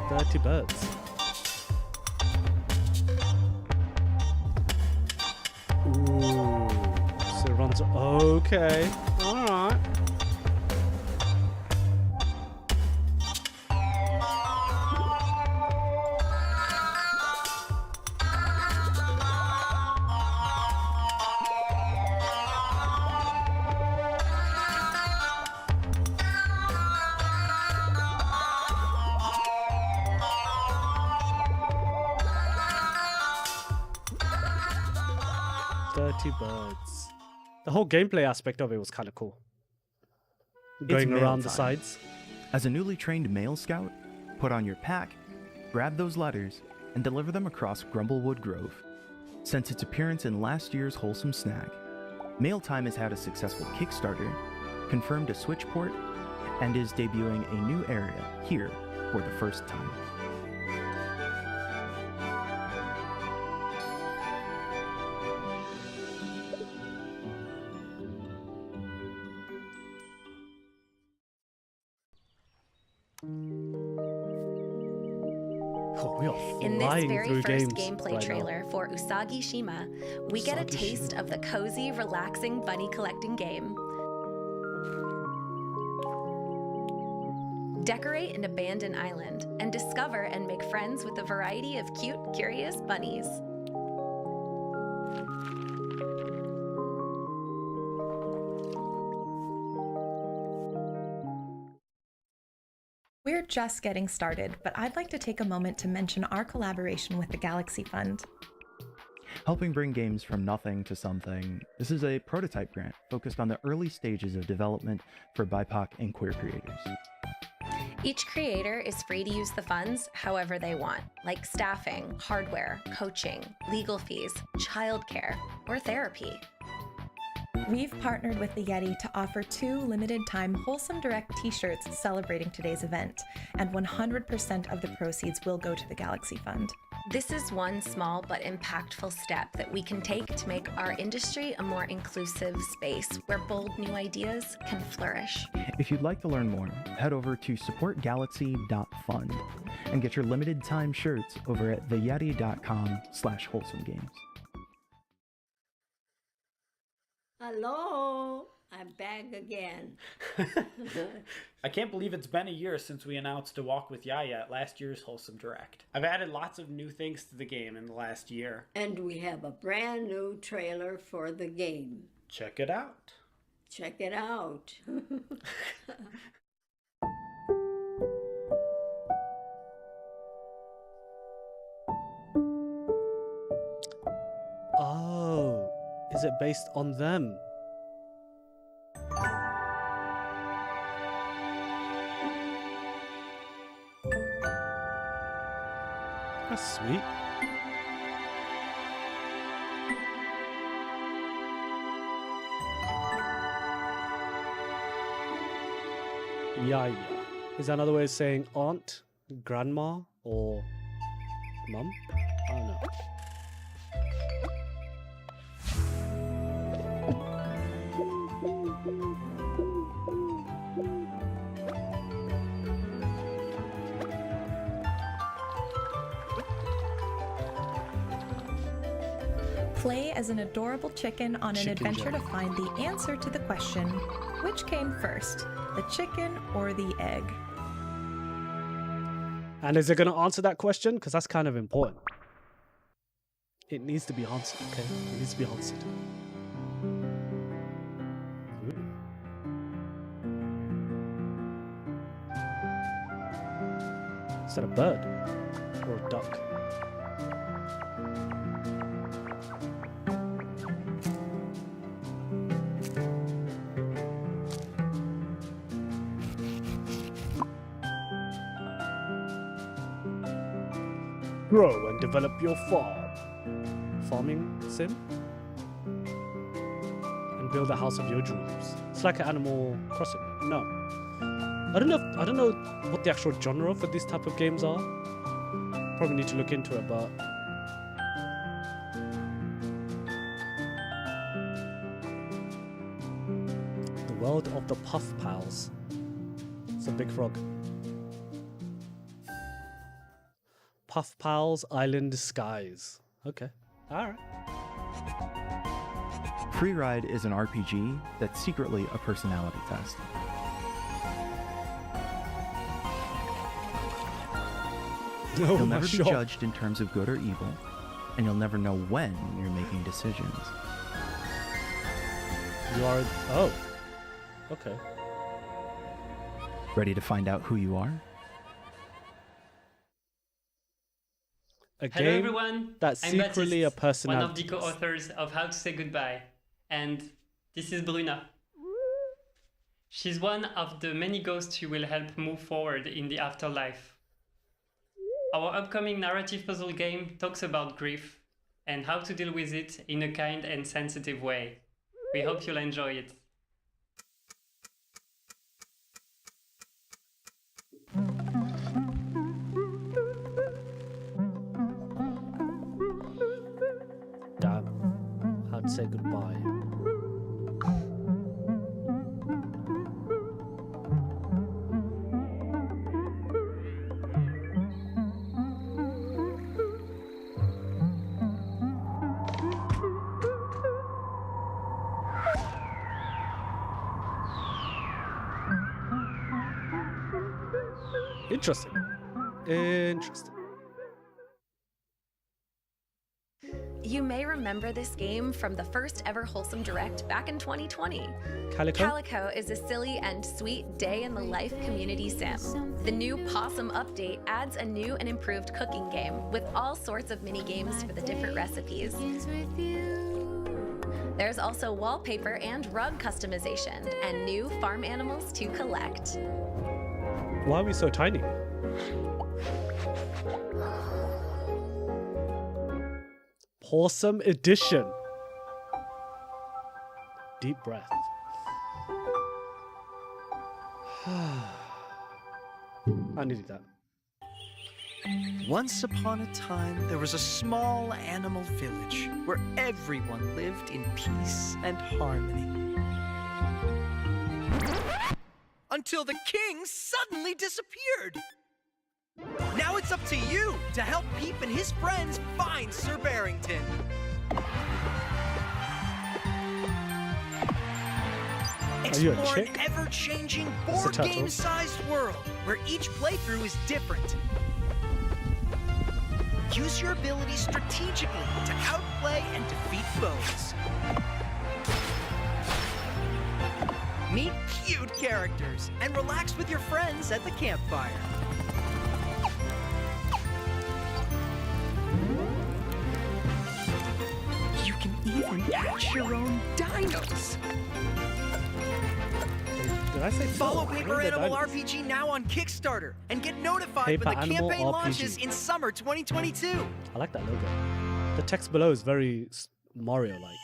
30 birds. Ooh, so it runs. Okay, all right. Birds. The whole gameplay aspect of it was kind of cool. Going around the sides. As a newly trained male scout, put on your pack, grab those letters, and deliver them across Grumblewood Grove. Since its appearance in last year's Wholesome Snag, Mail Time has had a successful Kickstarter, confirmed a Switch port, and is debuting a new area here for the first time. In this very first gameplay trailer for Usagi Shima, we get a taste of the cozy, relaxing bunny collecting game. Decorate an abandoned island and discover and make friends with a variety of cute, curious bunnies. We're just getting started, but I'd like to take a moment to mention our collaboration with the Galaxy Fund. Helping bring games from nothing to something, this is a prototype grant focused on the early stages of development for BIPOC and queer creators. Each creator is free to use the funds however they want, like staffing, hardware, coaching, legal fees, childcare, or therapy. We've partnered with the Yeti to offer 2 limited-time Wholesome Direct t-shirts celebrating today's event, and 100% of the proceeds will go to the Galaxy Fund. This is one small but impactful step that we can take to make our industry a more inclusive space where bold new ideas can flourish. If you'd like to learn more, head over to supportgalaxy.fund and get your limited-time shirts over at theyeti.com/wholesomegames. Hello, I'm back again. I can't believe it's been a year since we announced To Walk with Yaya at last year's Wholesome Direct. I've added lots of new things to the game in the last year. And we have a brand new trailer for the game. Check it out. Check it out. Oh, is it based on them? That's sweet. Yaya. Is that another way of saying aunt, grandma, or mum? I don't know. Play as an adorable chicken on an adventure to find the answer to the question, which came first, the chicken or the egg? And is it going to answer that question? Because that's kind of important. It needs to be answered, okay? It needs to be answered. Is that a bird? Or a duck? Grow and develop your farm. Farming sim? And build a house of your dreams. It's like an Animal Crossing. No. I don't know what the actual genre for these type of games are. Probably need to look into it, but World of the Puff Pals. It's a big frog. Puff Pals Island Skies. Okay. Alright. Free Ride is an RPG that's secretly a personality test. You'll never be judged in terms of good or evil, and you'll never know when you're making decisions. You are... Oh. Okay. Ready to find out who you are? A Hello game everyone, that's I'm secretly a Baptiste, one of personality the co-authors of How to Say Goodbye, and this is Bruna. She's one of the many ghosts who will help move forward in the afterlife. Our upcoming narrative puzzle game talks about grief and how to deal with it in a kind and sensitive way. We hope you'll enjoy it. Damn. How to Say Goodbye. Interesting. Interesting. You may remember this game from the first ever Wholesome Direct back in 2020. Calico? Calico is a silly and sweet day-in-the-life community sim. The new Possum update adds a new and improved cooking game with all sorts of mini-games for the different recipes. There's also wallpaper and rug customization and new farm animals to collect. Why are we so tiny? Wholesome Edition. Deep breath. I needed that. Once upon a time, there was a small animal village where everyone lived in peace and harmony. Until the king suddenly disappeared. Now it's up to you to help Peep and his friends find Sir Barrington. Explore an ever-changing board game-sized world where each playthrough is different. Use your abilities strategically to outplay and defeat foes. Meet cute characters and relax with your friends at the campfire. You can even hatch your own dinos. Did I say Follow Paper Animal RPG now on Kickstarter and get notified when the campaign launches in summer 2022. I like that logo. The text below is very Mario-like.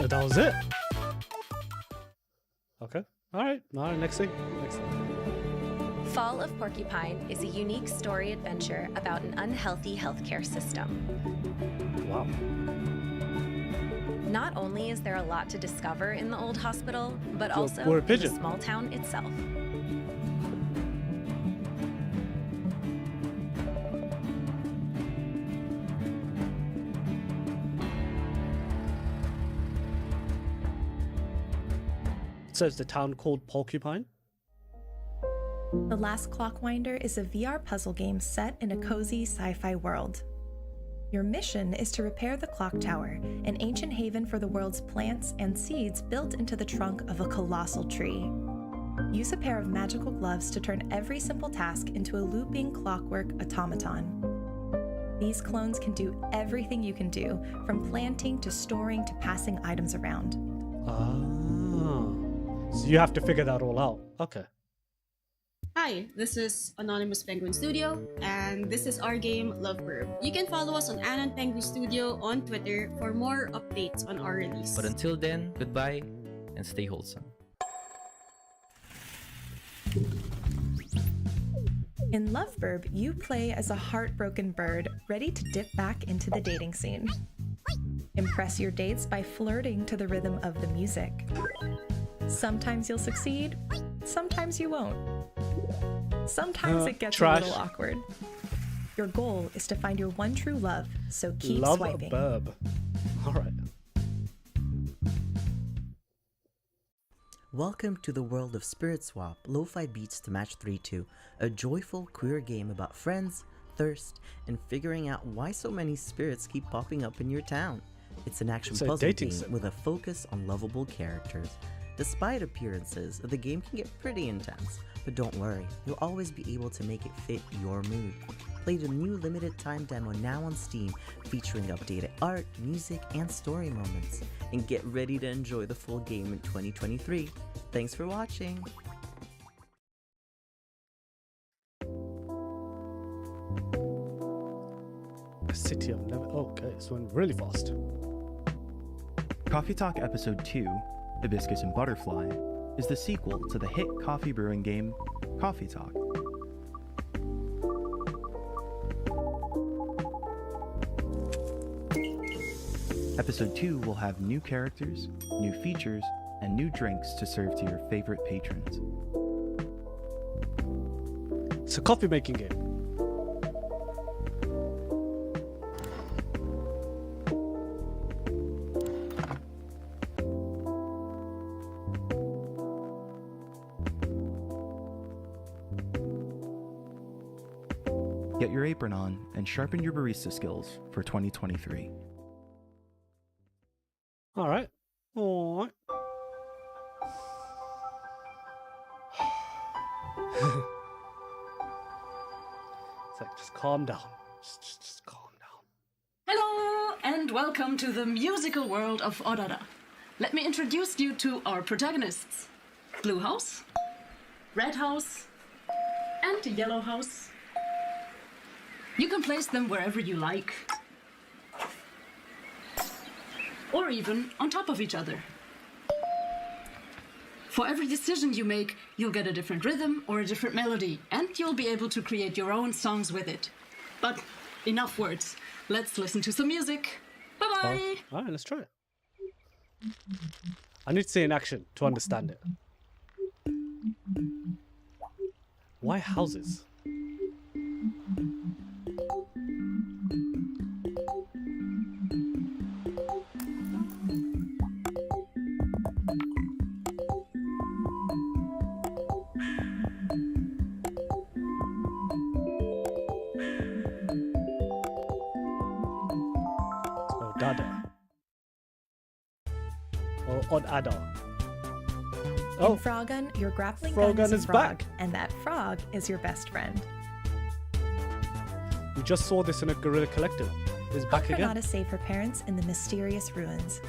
That was it. Okay. All right. Next thing. Fall of Porcupine is a unique story adventure about an unhealthy healthcare system. Wow. Not only is there a lot to discover in the old hospital, but also in the small town itself. So is the town called Porcupine? The Last Clockwinder is a VR puzzle game set in a cozy sci-fi world. Your mission is to repair the clock tower, an ancient haven for the world's plants and seeds built into the trunk of a colossal tree. Use a pair of magical gloves to turn every simple task into a looping clockwork automaton. These clones can do everything you can do, from planting to storing to passing items around. Ah. So you have to figure that all out. Okay. Hi, this is Anonymous Penguin Studio, and this is our game, Lovebird. You can follow us on Anon Penguin Studio on Twitter for more updates on our release. But until then, goodbye and stay wholesome. In Lovebird, you play as a heartbroken bird ready to dip back into the dating scene. Impress your dates by flirting to the rhythm of the music. Sometimes you'll succeed, sometimes you won't. Sometimes it gets a little awkward. Your goal is to find your one true love, so keep swiping. Lovebird. All right. Welcome to the world of Spirit Swap, Lo-Fi Beats to Match 3.2, a joyful queer game about friends, thirst, and figuring out why so many spirits keep popping up in your town. It's an action puzzle game with a focus on lovable characters. Despite appearances, the game can get pretty intense, but don't worry, you'll always be able to make it fit your mood. Play the new limited time demo now on Steam, featuring updated art, music, and story moments. And get ready to enjoy the full game in 2023. Thanks for watching! A city of never. Oh, okay, it's going really fast. Coffee Talk Episode 2, Hibiscus and Butterfly, is the sequel to the hit coffee brewing game, Coffee Talk. Episode 2 will have new characters, new features, and new drinks to serve to your favorite patrons. It's a coffee making game. Get your apron on and sharpen your barista skills for 2023. All right. All right. It's like, just calm down. Just calm down. Hello, and welcome to the musical world of Aurora. Let me introduce you to our protagonists. Blue House, Red House, and Yellow House. You can place them wherever you like. Or even on top of each other. For every decision you make, you'll get a different rhythm or a different melody, and you'll be able to create your own songs with it. But enough words. Let's listen to some music. Bye-bye! All right, let's try it. I need to see it in action to understand it. Why houses? Odd adder. In Froggun, your grappling gun is a frog, back. And that frog is your best friend. We just saw this in a Guerrilla Collective. It's back again. Help Renata save her parents in the mysterious ruins.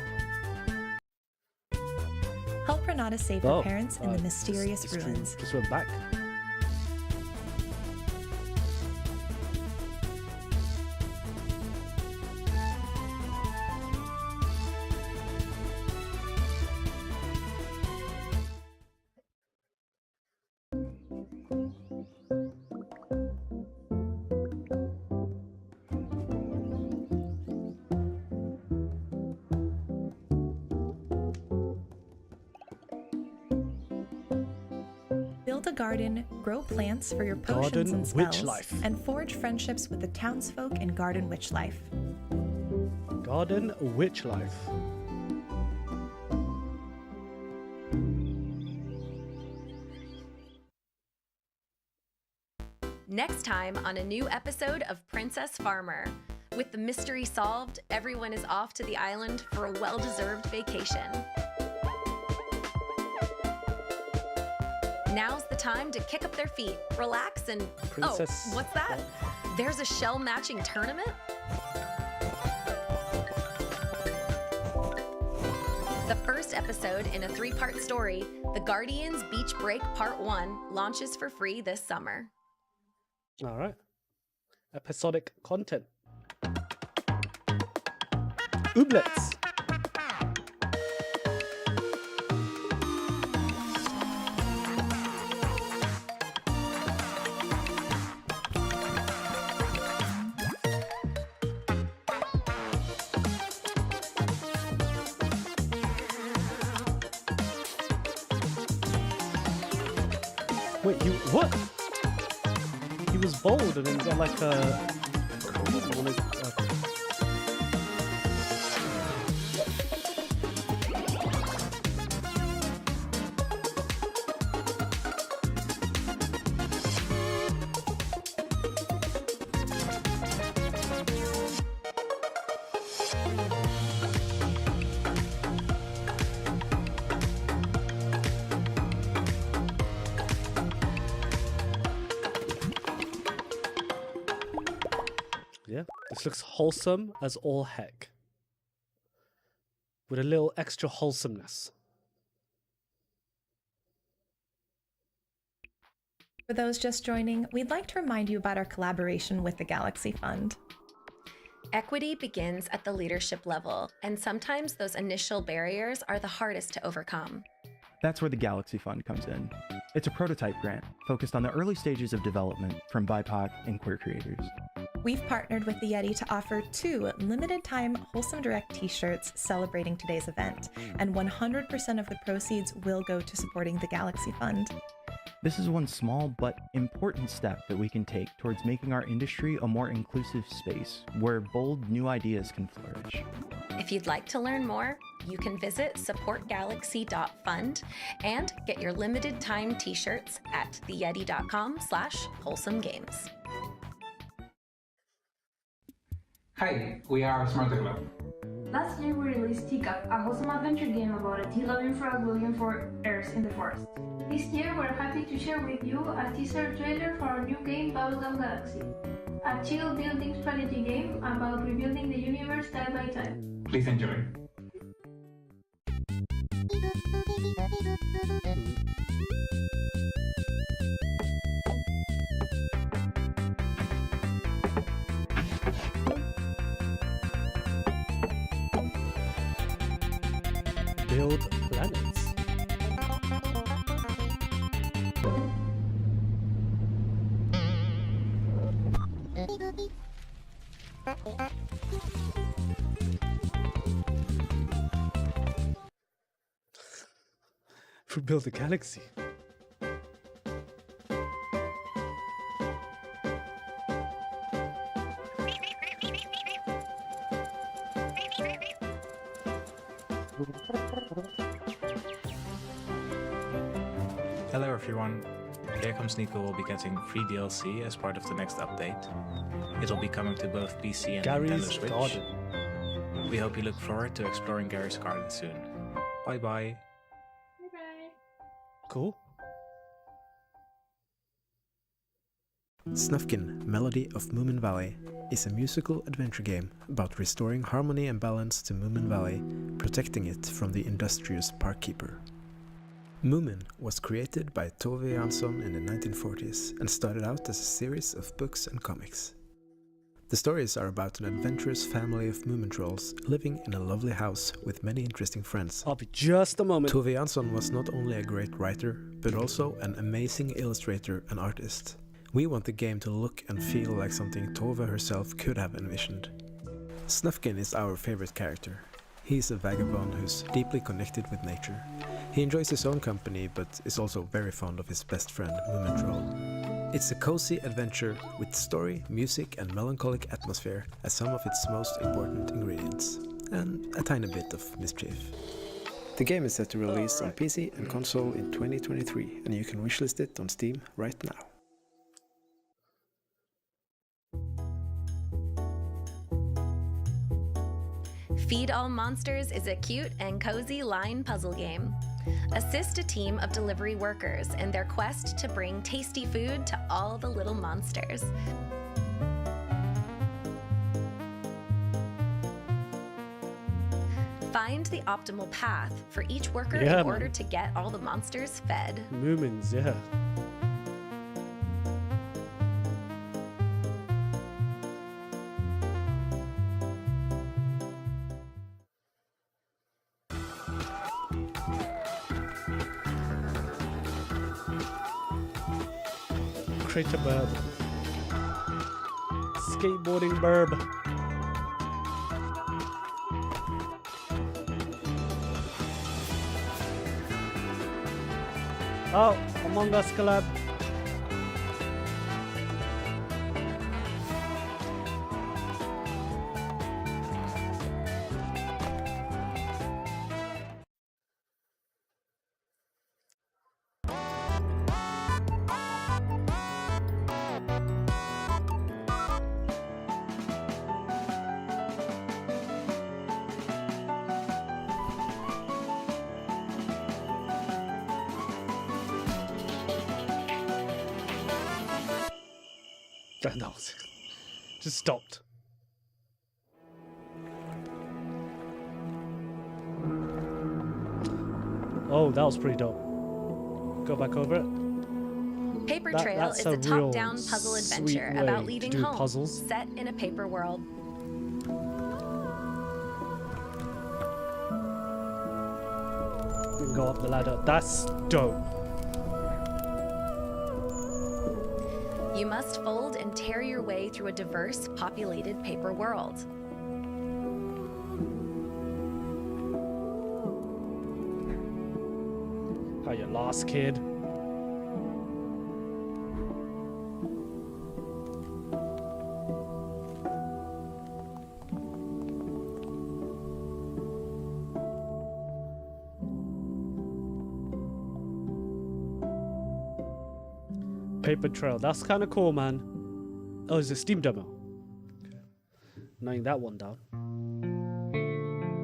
Help Renata save her parents in the mysterious ruins. Just went back. Build a garden, grow plants for your potions and spells, and forge friendships with the townsfolk in Garden Witch Life. Garden Witch Life. Next time on a new episode of Princess Farmer. With the mystery solved, everyone is off to the island for a well-deserved vacation. Now's the time to kick up their feet, relax, and... Princess... Oh, what's that? There's a shell-matching tournament? The first first episode in a 3-part story, The Guardians Beach Break Part 1 launches for free this summer. All right. Episodic content. Ooblets. Wait, what? He was bold and then got like a... Yeah, this looks wholesome as all heck. With a little extra wholesomeness. For those just joining, we'd like to remind you about our collaboration with the Galaxy Fund. Equity begins at the leadership level, and sometimes those initial barriers are the hardest to overcome. That's where the Galaxy Fund comes in. It's a prototype grant focused on the early stages of development from BIPOC and queer creators. We've partnered with the Yeti to offer 2 limited-time Wholesome Direct t-shirts celebrating today's event, and 100% of the proceeds will go to supporting the Galaxy Fund. This is one small but important step that we can take towards making our industry a more inclusive space where bold new ideas can flourish. If you'd like to learn more, you can visit supportgalaxy.fund and get your limited time t-shirts at theyeti.com/wholesomegames. Hi, we are Smarter Club. Last year we released Teacup, a wholesome adventure game about a tea-loving frog looking for heirs in the forest. This year we're happy to share with you a teaser trailer for our new game Bubblegum Galaxy, a chill building strategy game about rebuilding the universe tile by tile. Please enjoy. Build planets. We build a galaxy. Hello everyone, Here Comes Nico will be getting free DLC as part of the next update. It'll be coming to both PC and Gary's Nintendo Switch. Garden. We hope you look forward to exploring Gary's Garden soon. Bye bye. Cool. Snufkin, Melody of Moomin Valley, is a musical adventure game about restoring harmony and balance to Moomin Valley, protecting it from the industrious parkkeeper. Moomin was created by Tove Jansson in the 1940s and started out as a series of books and comics. The stories are about an adventurous family of Moomin trolls living in a lovely house with many interesting friends. I'll be just a moment. Tove Jansson was not only a great writer, but also an amazing illustrator and artist. We want the game to look and feel like something Tove herself could have envisioned. Snufkin is our favorite character. He is a vagabond who's deeply connected with nature. He enjoys his own company, but is also very fond of his best friend, Moomin Troll. It's a cozy adventure with story, music and melancholic atmosphere as some of its most important ingredients, and a tiny bit of mischief. The game is set to release on PC and console in 2023, and you can wishlist it on Steam right now. Feed All Monsters is a cute and cozy line puzzle game. Assist a team of delivery workers in their quest to bring tasty food to all the little monsters. Find the optimal path for each worker Yeah, in order man. to get all the monsters fed. Moomins, yeah. Crater burb. Skateboarding burb. Oh, Among Us collab. That was it. Just stopped. Oh, that was pretty dope. Go back over it. Paper That- Trail that's is a a real top-down puzzle sweet adventure way about to leaving do home, puzzles. set in a paper world. You can go up the ladder. That's dope. You must fold and tear your way through a diverse, populated paper world. How you lost, kid? Paper Trail. That's kind of cool, man. Oh, it's a Steam demo. Okay. Knowing that one down.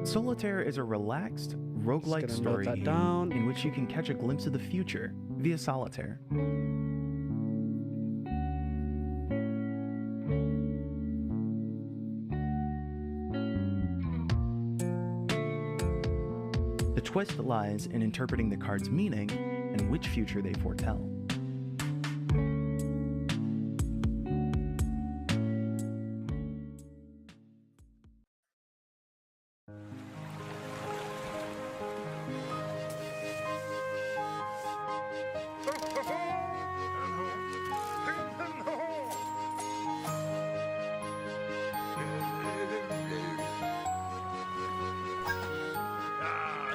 Solitaire is a relaxed, roguelike gonna story note that game down. in which you can catch a glimpse of the future via Solitaire. The twist lies in interpreting the card's meaning and which future they foretell.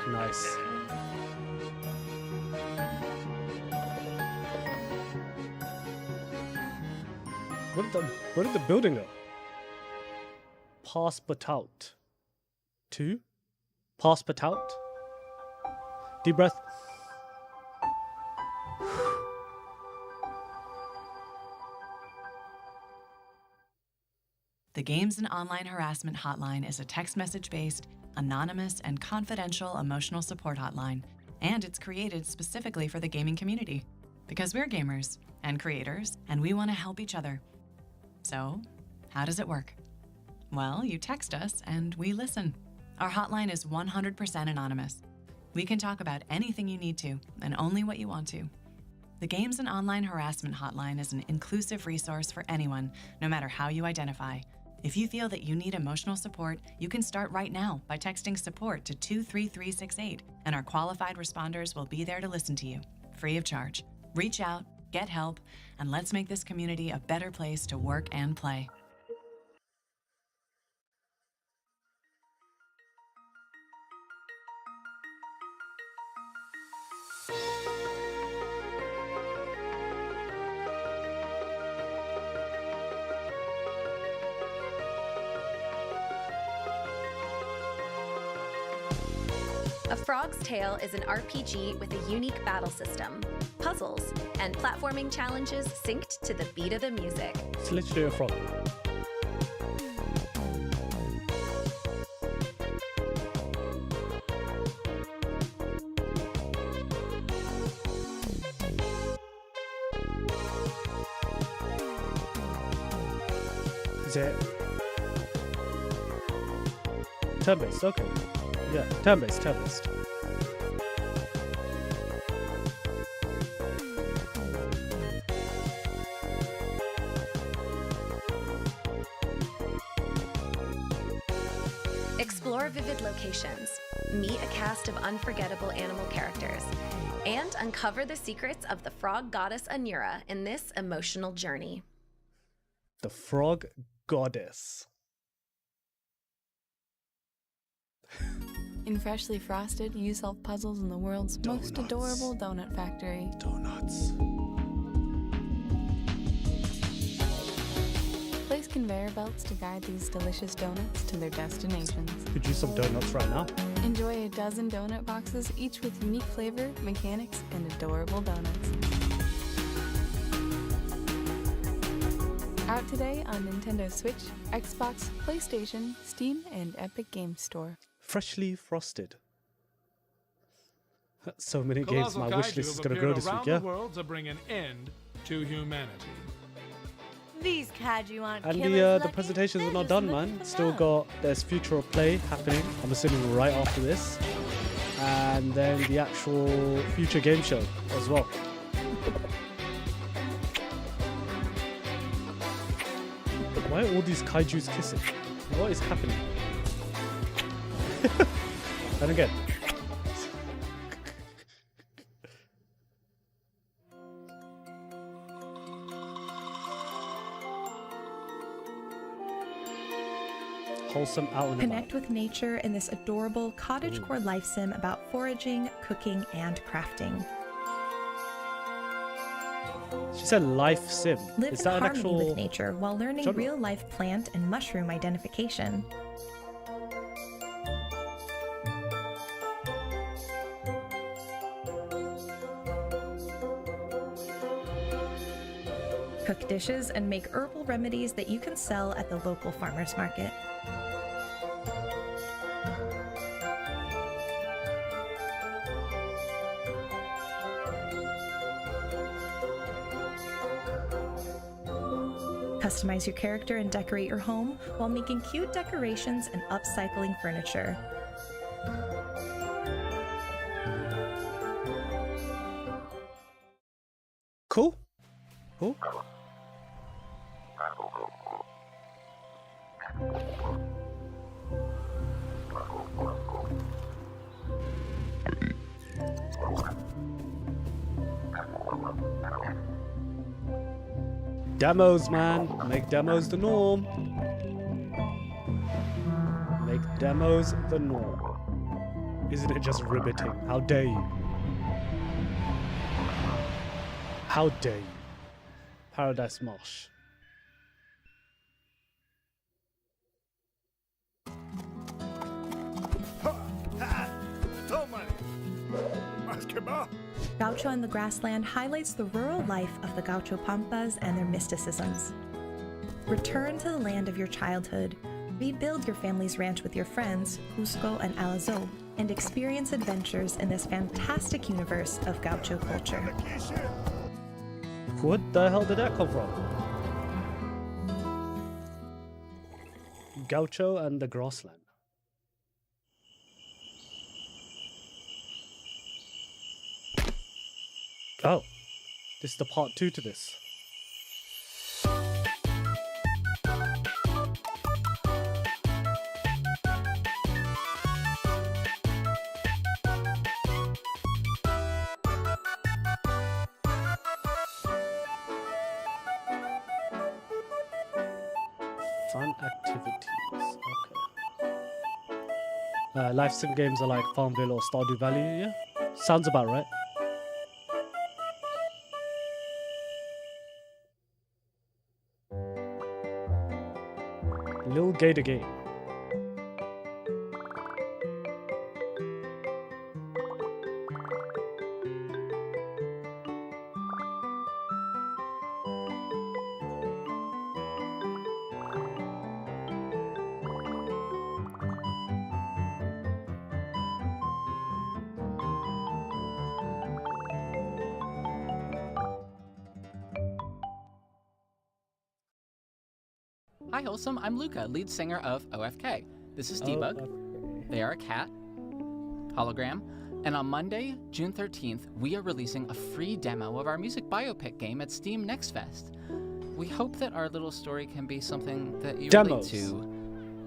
Nice. What did the building go? Pass but out. 2? Pass but out. Deep breath. The Games and Online Harassment Hotline is a text message-based, anonymous, and confidential emotional support hotline, and it's created specifically for the gaming community. Because we're gamers and creators, and we want to help each other. So, how does it work? Well, you text us and we listen. Our hotline is 100% anonymous. We can talk about anything you need to, and only what you want to. The Games and Online Harassment Hotline is an inclusive resource for anyone, no matter how you identify. If you feel that you need emotional support, you can start right now by texting support to 23368, and our qualified responders will be there to listen to you, free of charge. Reach out, get help, and let's make this community a better place to work and play. A Frog's Tale is an RPG with a unique battle system, puzzles, and platforming challenges synced to the beat of the music. It's literally a frog. Is it turn-based? Okay. Yeah, turn-based, turn-based. Explore vivid locations, meet a cast of unforgettable animal characters, and uncover the secrets of the frog goddess Anura in this emotional journey. The frog goddess. In Freshly Frosted, you solve puzzles in the world's most adorable donut factory. Donuts. Place conveyor belts to guide these delicious donuts to their destinations. Could use some donuts right now. Enjoy a dozen donut boxes, each with unique flavor, mechanics, and adorable donuts. Out today on Nintendo Switch, Xbox, PlayStation, Steam, and Epic Games Store. Freshly Frosted. So many games. My wish list is going to grow this week, yeah? The world to bring an end to humanity. These kaiju aren't And killers, the Lucky. presentations They're are not just done, looking man. for Still love. got, there's future of play happening. I'm assuming right after this. And then the actual future game show as well. Why are all these kaijus kissing? What is happening? And again. Wholesome out and about. Connect with nature in this adorable cottagecore life sim about foraging, cooking, and crafting. She said life sim. Live Is in that an harmony actual with nature while learning genre? real-life plant and mushroom identification. Cook dishes and make herbal remedies that you can sell at the local farmers market. Customize your character and decorate your home while making cute decorations and upcycling furniture. Cool. Cool. Demos, man. Make demos the norm. Make demos the norm. Isn't it just riveting? How dare you? How dare you? Paradise Marsh. Gaucho in the Grassland highlights the rural life of the Gaucho Pampas and their mysticisms. Return to the land of your childhood, rebuild your family's ranch with your friends, Cusco and Alazo, and experience adventures in this fantastic universe of Gaucho culture. What the hell did that come from? Gaucho and the Grassland. Oh, this is the part 2 to this. Fun activities. Okay. Life sim games are like Farmville or Stardew Valley. Yeah, sounds about right. Lil Gator Game. Hi Wholesome, I'm Luca, lead singer of OFK. This is Debug. They are a cat, hologram. And on Monday, June 13th, we are releasing a free demo of our music biopic game at Steam Next Fest. We hope that our little story can be something that you relate to.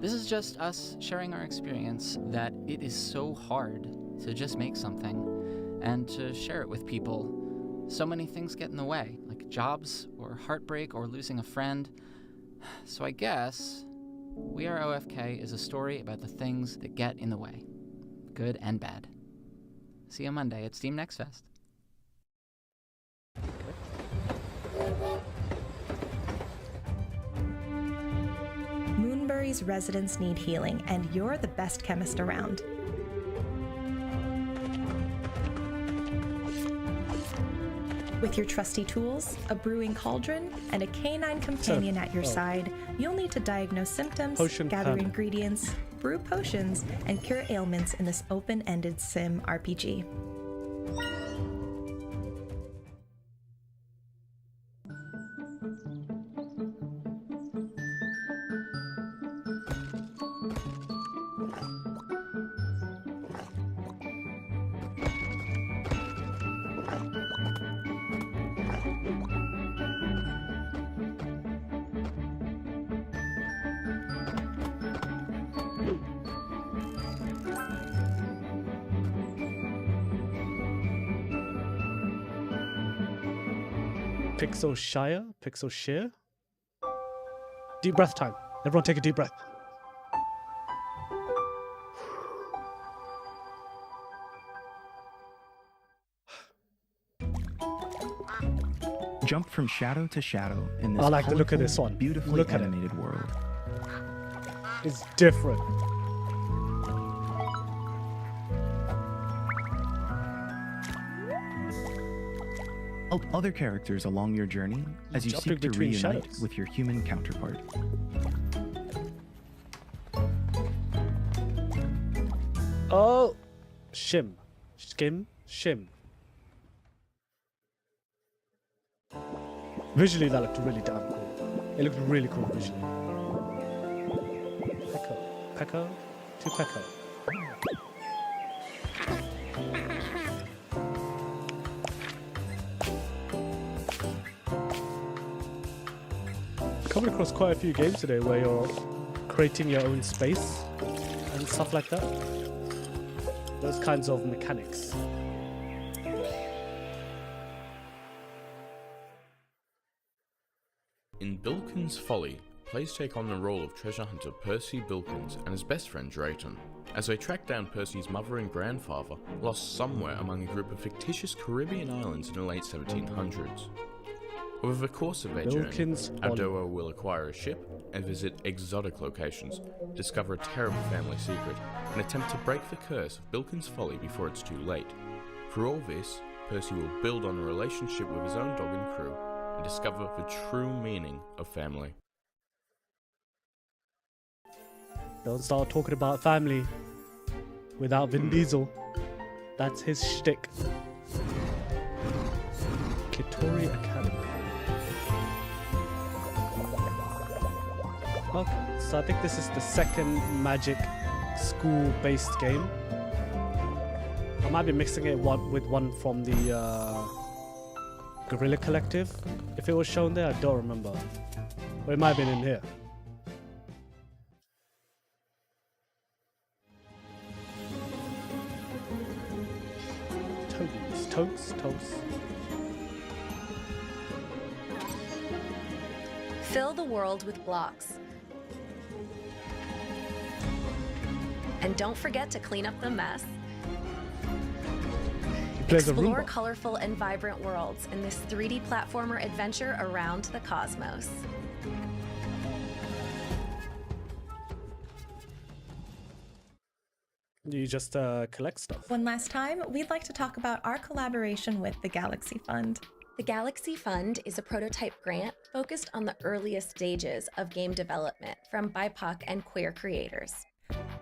This is just us sharing our experience that it is so hard to just make something and to share it with people. So many things get in the way, like jobs or heartbreak or losing a friend. So I guess We Are OFK is a story about the things that get in the way, good and bad. See you Monday at Steam Next Fest. Moonbury's residents need healing, and you're the best chemist around. With your trusty tools, a brewing cauldron, and a canine companion at your side, you'll need to diagnose symptoms, gather ingredients, brew potions, and cure ailments in this open-ended sim RPG. Pixelshire? Deep breath time. Everyone take a deep breath. Jump from shadow to shadow in this I like the look of this one. Beautifully Look at animated world. It's different. Help other characters along your journey as you seek to reunite with your human counterpart. Oh, shim. Visually, that looked really damn cool. It looked really cool visually. Pecco to Pecco. Coming across quite a few games today where you're creating your own space and stuff like that. Those kinds of mechanics. In Bilkins' Folly, players take on the role of treasure hunter Percy Bilkins and his best friend Drayton, as they track down Percy's mother and grandfather, lost somewhere among a group of fictitious Caribbean islands in the late 1700s. Over the course of their journey, our duo will acquire a ship and visit exotic locations, discover a terrible family secret, and attempt to break the curse of Bilkins' Folly before it's too late. Through all this, Percy will build on a relationship with his own dog and crew, and discover the true meaning of family. Don't start talking about family without Vin Diesel. That's his shtick. Kitori Academy. Okay, so I think this is the second Magic school-based game. I might be mixing it with one from the Guerrilla Collective. If it was shown there, I don't remember. Or it might have been in here. Totes. Fill the world with blocks. And don't forget to clean up the mess. Explore colorful and vibrant worlds in this 3D platformer adventure around the cosmos. You just collect stuff. One last time, we'd like to talk about our collaboration with the Galaxy Fund. The Galaxy Fund is a prototype grant focused on the earliest stages of game development from BIPOC and queer creators.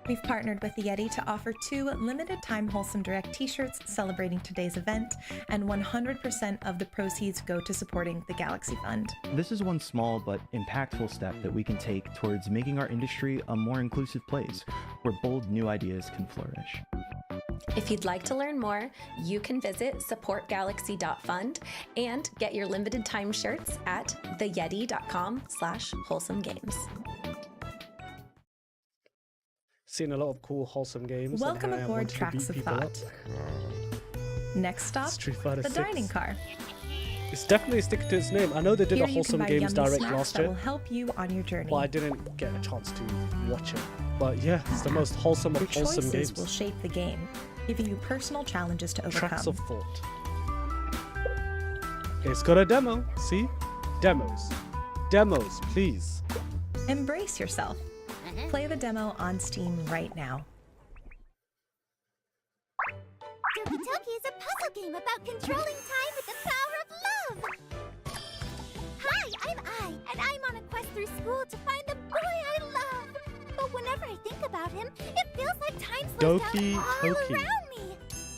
We've partnered with the Yeti to offer 2 limited-time Wholesome Direct t-shirts celebrating today's event, and 100% of the proceeds go to supporting the Galaxy Fund. This is one small but impactful step that we can take towards making our industry a more inclusive place where bold new ideas can flourish. If you'd like to learn more, you can visit supportgalaxy.fund and get your limited time shirts at theyeti.com/wholesomegames. Seen a lot of cool wholesome games. Welcome and I aboard wanted to Tracks beat of people Thought. up. Next stop, Street Fighter the 6. dining car. It's definitely sticking to its name. I know they did Here a you Wholesome can buy Games yummy Direct snacks last that year, will help you on your journey. but I didn't get a chance to watch it. But yeah, it's the most wholesome Your of wholesome choices games. will shape the game, giving you personal challenges to overcome. Tracks of Thought. It's got a demo. See? Demos. Demos, please. Embrace yourself. Play the demo on Steam right now. Doki Toki is a puzzle game about controlling time with the power of love! Hi, I'm Ai, and I'm on a quest through school to find the boy I love! But whenever I think about him, it feels like time slows Doki down all Toki. around me!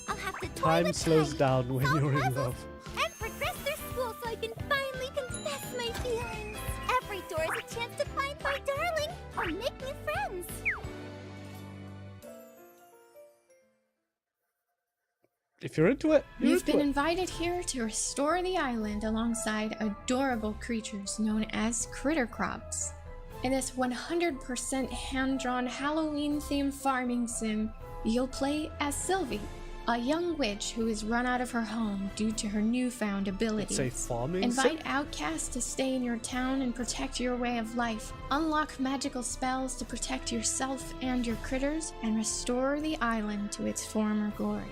I'll have to toy Time with slows time, down when solve you're in puzzles, love. and progress through school so I can finally confess my feelings! Every door is a chance to find my darling, or make new friends! If you're into it, you're You've into been it. invited here to restore the island alongside adorable creatures known as critter crops. In this 100% hand-drawn Halloween-themed farming sim, you'll play as Sylvie, a young witch who is run out of her home due to her newfound abilities. It's a farming Invite sim? outcasts to stay in your town and protect your way of life. Unlock magical spells to protect yourself and your critters, and restore the island to its former glory.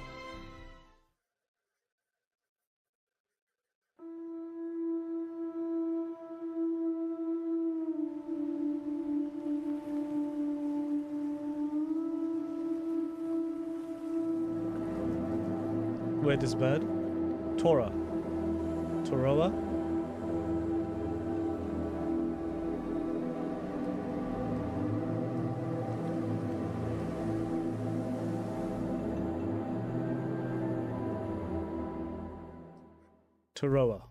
Where this bird? Tora. Toroa? Toroa.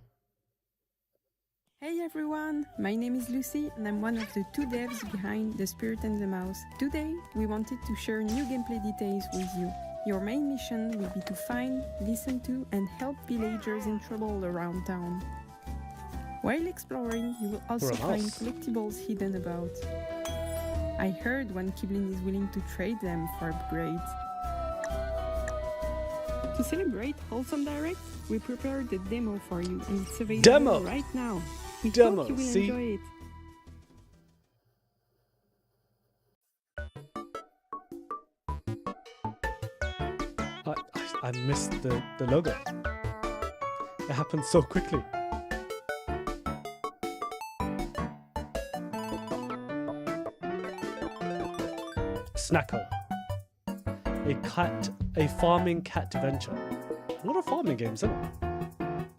Hey everyone, my name is Lucy and I'm one of the two devs behind The Spirit and the Mouse. Today, we wanted to share new gameplay details with you. Your main mission will be to find, listen to, and help villagers in trouble around town. While exploring, you will also find collectibles hidden about. I heard one Kiblin is willing to trade them for upgrades. To celebrate Wholesome Direct, we prepared the demo for you and it's available right now. We hope you will enjoy it. I missed the logo. It happened so quickly. Snacko. A farming cat adventure. A lot of farming games, isn't it?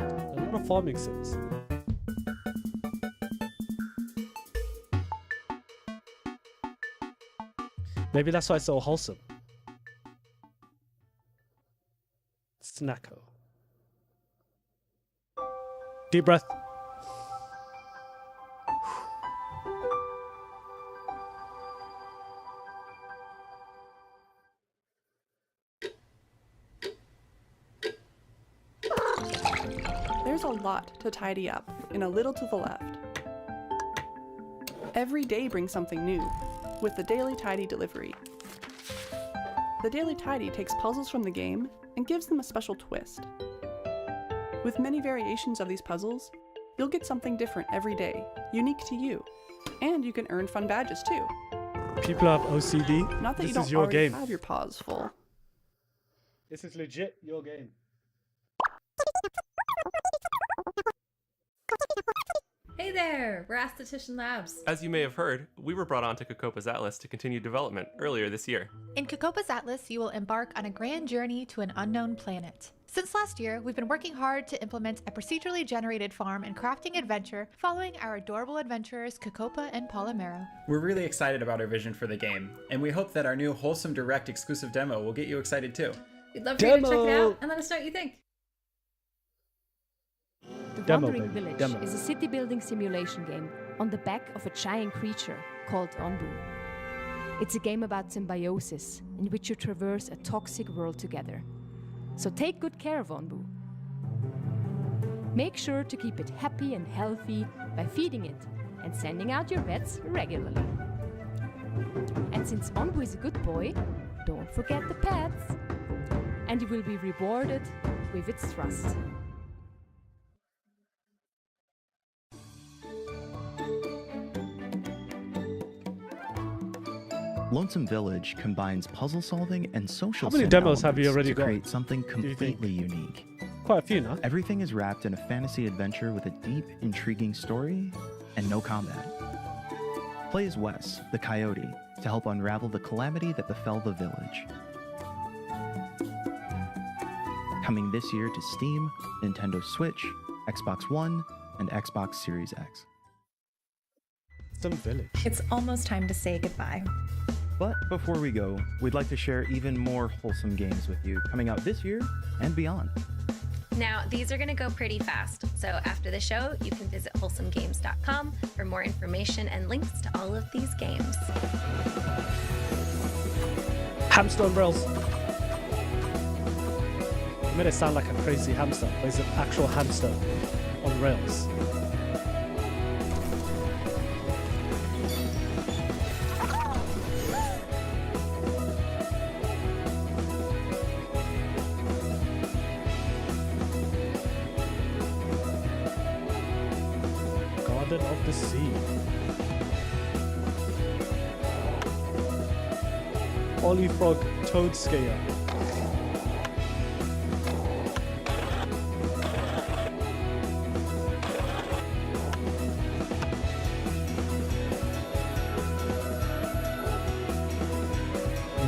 A lot of farming sims. Maybe that's why it's so wholesome. Snacko. Deep breath. There's a lot to tidy up and a little to the left. Every day brings something new with the Daily Tidy delivery. The Daily Tidy takes puzzles from the game and gives them a special twist. With many variations of these puzzles, you'll get something different every day, unique to you. And you can earn fun badges too. People have OCD. Not that This you don't is your already game. have your paws full. This is legit your game. Hey there, we're Aesthetician Labs. As you may have heard, we were brought onto Kokopa's Atlas to continue development earlier this year. In Kokopa's Atlas, you will embark on a grand journey to an unknown planet. Since last year, we've been working hard to implement a procedurally generated farm and crafting adventure following our adorable adventurers Kokopa and Polymero. We're really excited about our vision for the game, and we hope that our new Wholesome Direct exclusive demo will get you excited too. We'd love for you to check it out and let us know what you think. The Demo, Wandering baby, Village demo. is a city building simulation game on the back of a giant creature called Onbu. It's a game about symbiosis, in which you traverse a toxic world together. So take good care of Onbu. Make sure to keep it happy and healthy by feeding it and sending out your pets regularly. And since Onbu is a good boy, don't forget the pets. And you will be rewarded with its trust. Lonesome Village combines puzzle solving and social How many sim demos have you elements already to got, create something do you think? completely unique. Quite a few, no? Everything is wrapped in a fantasy adventure with a deep, intriguing story and no combat. Play as Wes, the coyote, to help unravel the calamity that befell the village. Coming this year to Steam, Nintendo Switch, Xbox One, and Xbox Series X. Some village. It's almost time to say goodbye. But before we go, we'd like to share even more wholesome games with you coming out this year and beyond. Now, these are going to go pretty fast, so after the show, you can visit wholesomegames.com for more information and links to all of these games. Hamster on rails. I made it sound like a crazy hamster, but it's an actual hamster on rails. Garden of the Sea. Polyfrog Toad Scare.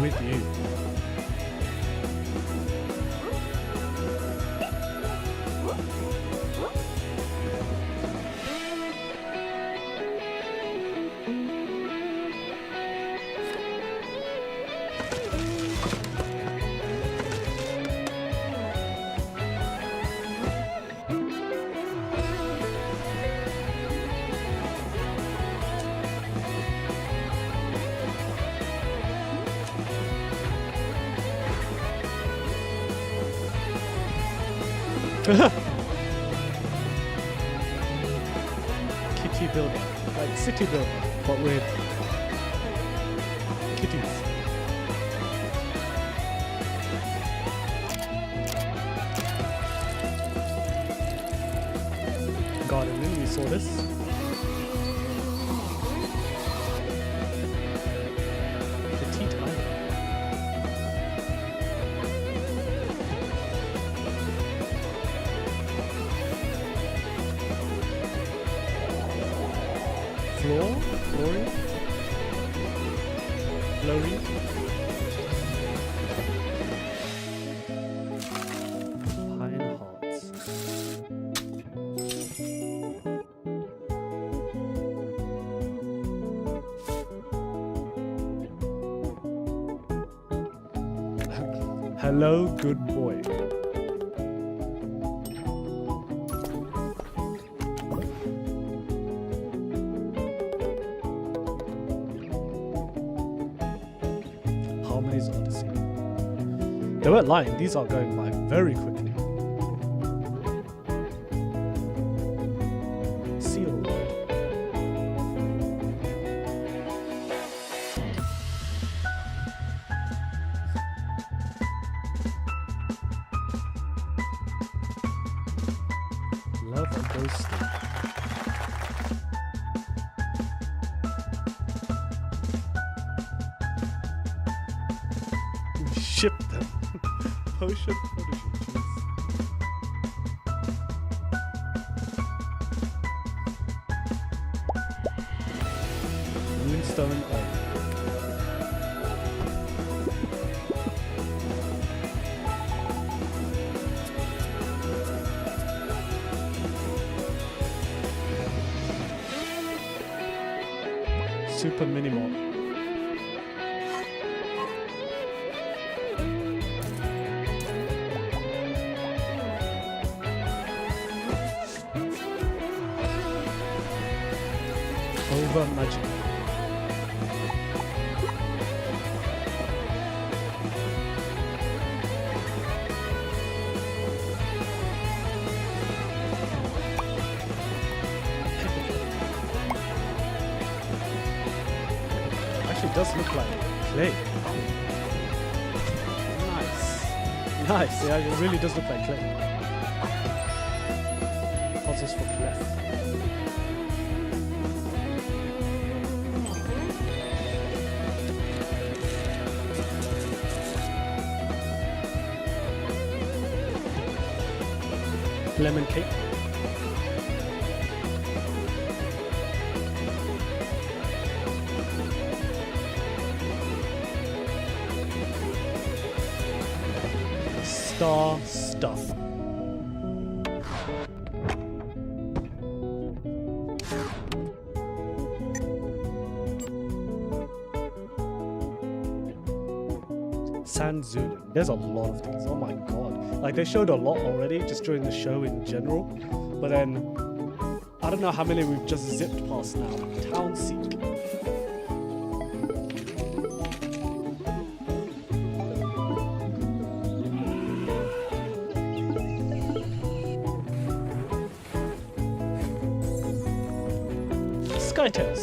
With you. Kitty builder, like city builder, but with kitties. Gardening, we saw this. Petite Island. Flooring? Flurry? Pine Hearts. Hello, good boy. Harmony's Odyssey. They weren't lying, these are going by very quickly. Seal. Love a ghosting. Ship them. Potion prodigy. Moonstone Island. Super Minimum. Over Magic. does look like clay. Nice, yeah, it really does look like clay. Puzzles for Clef. Lemon cake. Star stuff. San Zulu. There's a lot of things. Oh my god. Like, they showed a lot already just during the show in general. But then, I don't know how many we've just zipped past now. Town Seek. Skytales.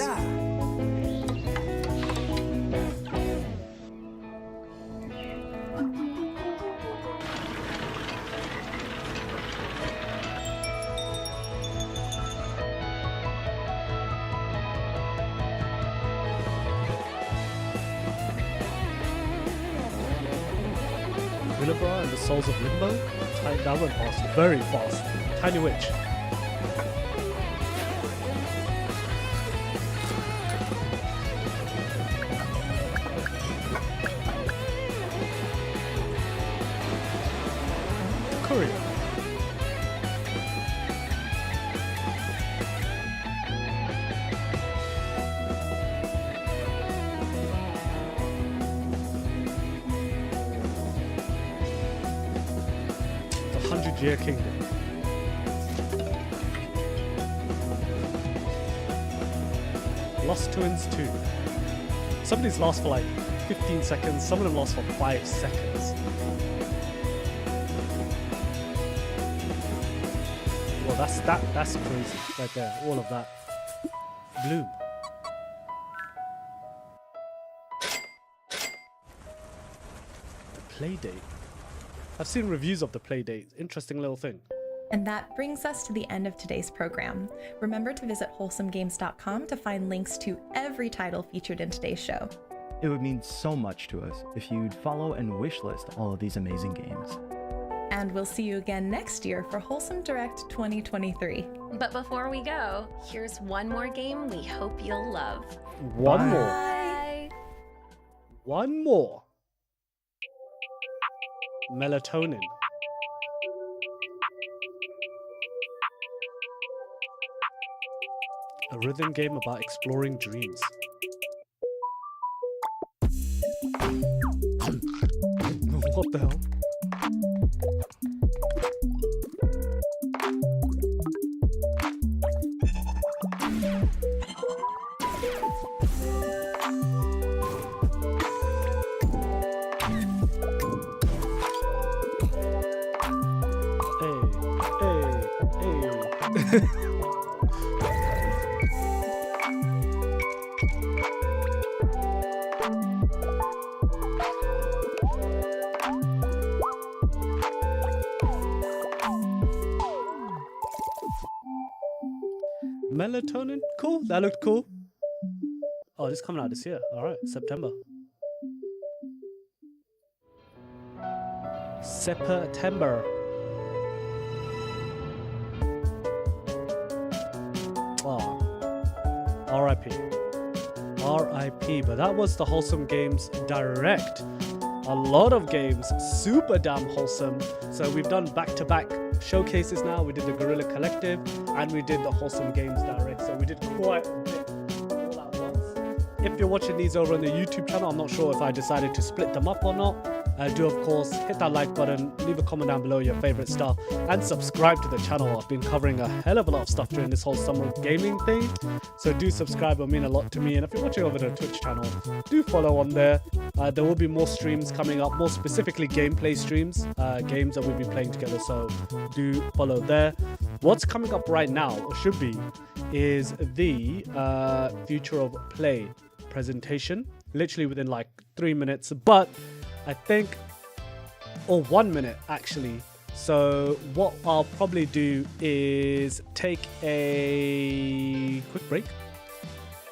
Willibra and the Souls of Limbo. That went fast, very fast. Tiny Witch. Courier. The 100-Year Kingdom. Lost Twins 2. Some of these last for like 15 seconds, some of them last for 5 seconds. Well, that's crazy right there, all of that. Bloom. The Playdate. I've seen reviews of the Playdate. Interesting little thing. And that brings us to the end of today's program. Remember to visit wholesomegames.com to find links to every title featured in today's show. It would mean so much to us if you'd follow and wishlist all of these amazing games. And we'll see you again next year for Wholesome Direct 2023. But before we go, here's one more game we hope you'll love. One more. Bye. One more. Melatonin. A rhythm game about exploring dreams. What the hell? Hey. Melatonin? Cool. That looked cool. Oh, this is coming out this year. Alright, September. September. Oh. R.I.P. R.I.P. But that was the Wholesome Games Direct. A lot of games, super damn wholesome. So we've done back-to-back showcases now. We did the Guerrilla Collective and we did the Wholesome Games Direct. So we did quite a bit all at once. If you're watching these over on the YouTube channel, I'm not sure if I decided to split them up or not. Do of course hit that like button, leave a comment down below your favorite stuff, and subscribe to the channel. I've been covering a hell of a lot of stuff during this whole summer gaming thing, so do subscribe, it'll mean a lot to me. And if you're watching over the Twitch channel, do follow on there. There will be more streams coming up, more specifically gameplay streams, games that we'll be playing together, so do follow there. What's coming up right now, or should be, is the Future of Play presentation. literally within like 3 minutes, but I think, or 1 minute actually. So what I'll probably do is take a quick break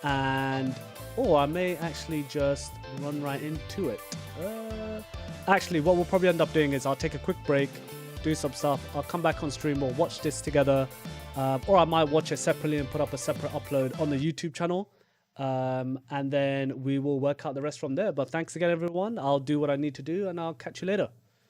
and, I may actually just run right into it. Actually, what we'll probably end up doing is I'll take a quick break, do some stuff. I'll come back on stream. We'll watch this together. Or I might watch it separately and put up a separate upload on the YouTube channel. And then we will work out the rest from there. But thanks again, everyone. I'll do what I need to do and I'll catch you later.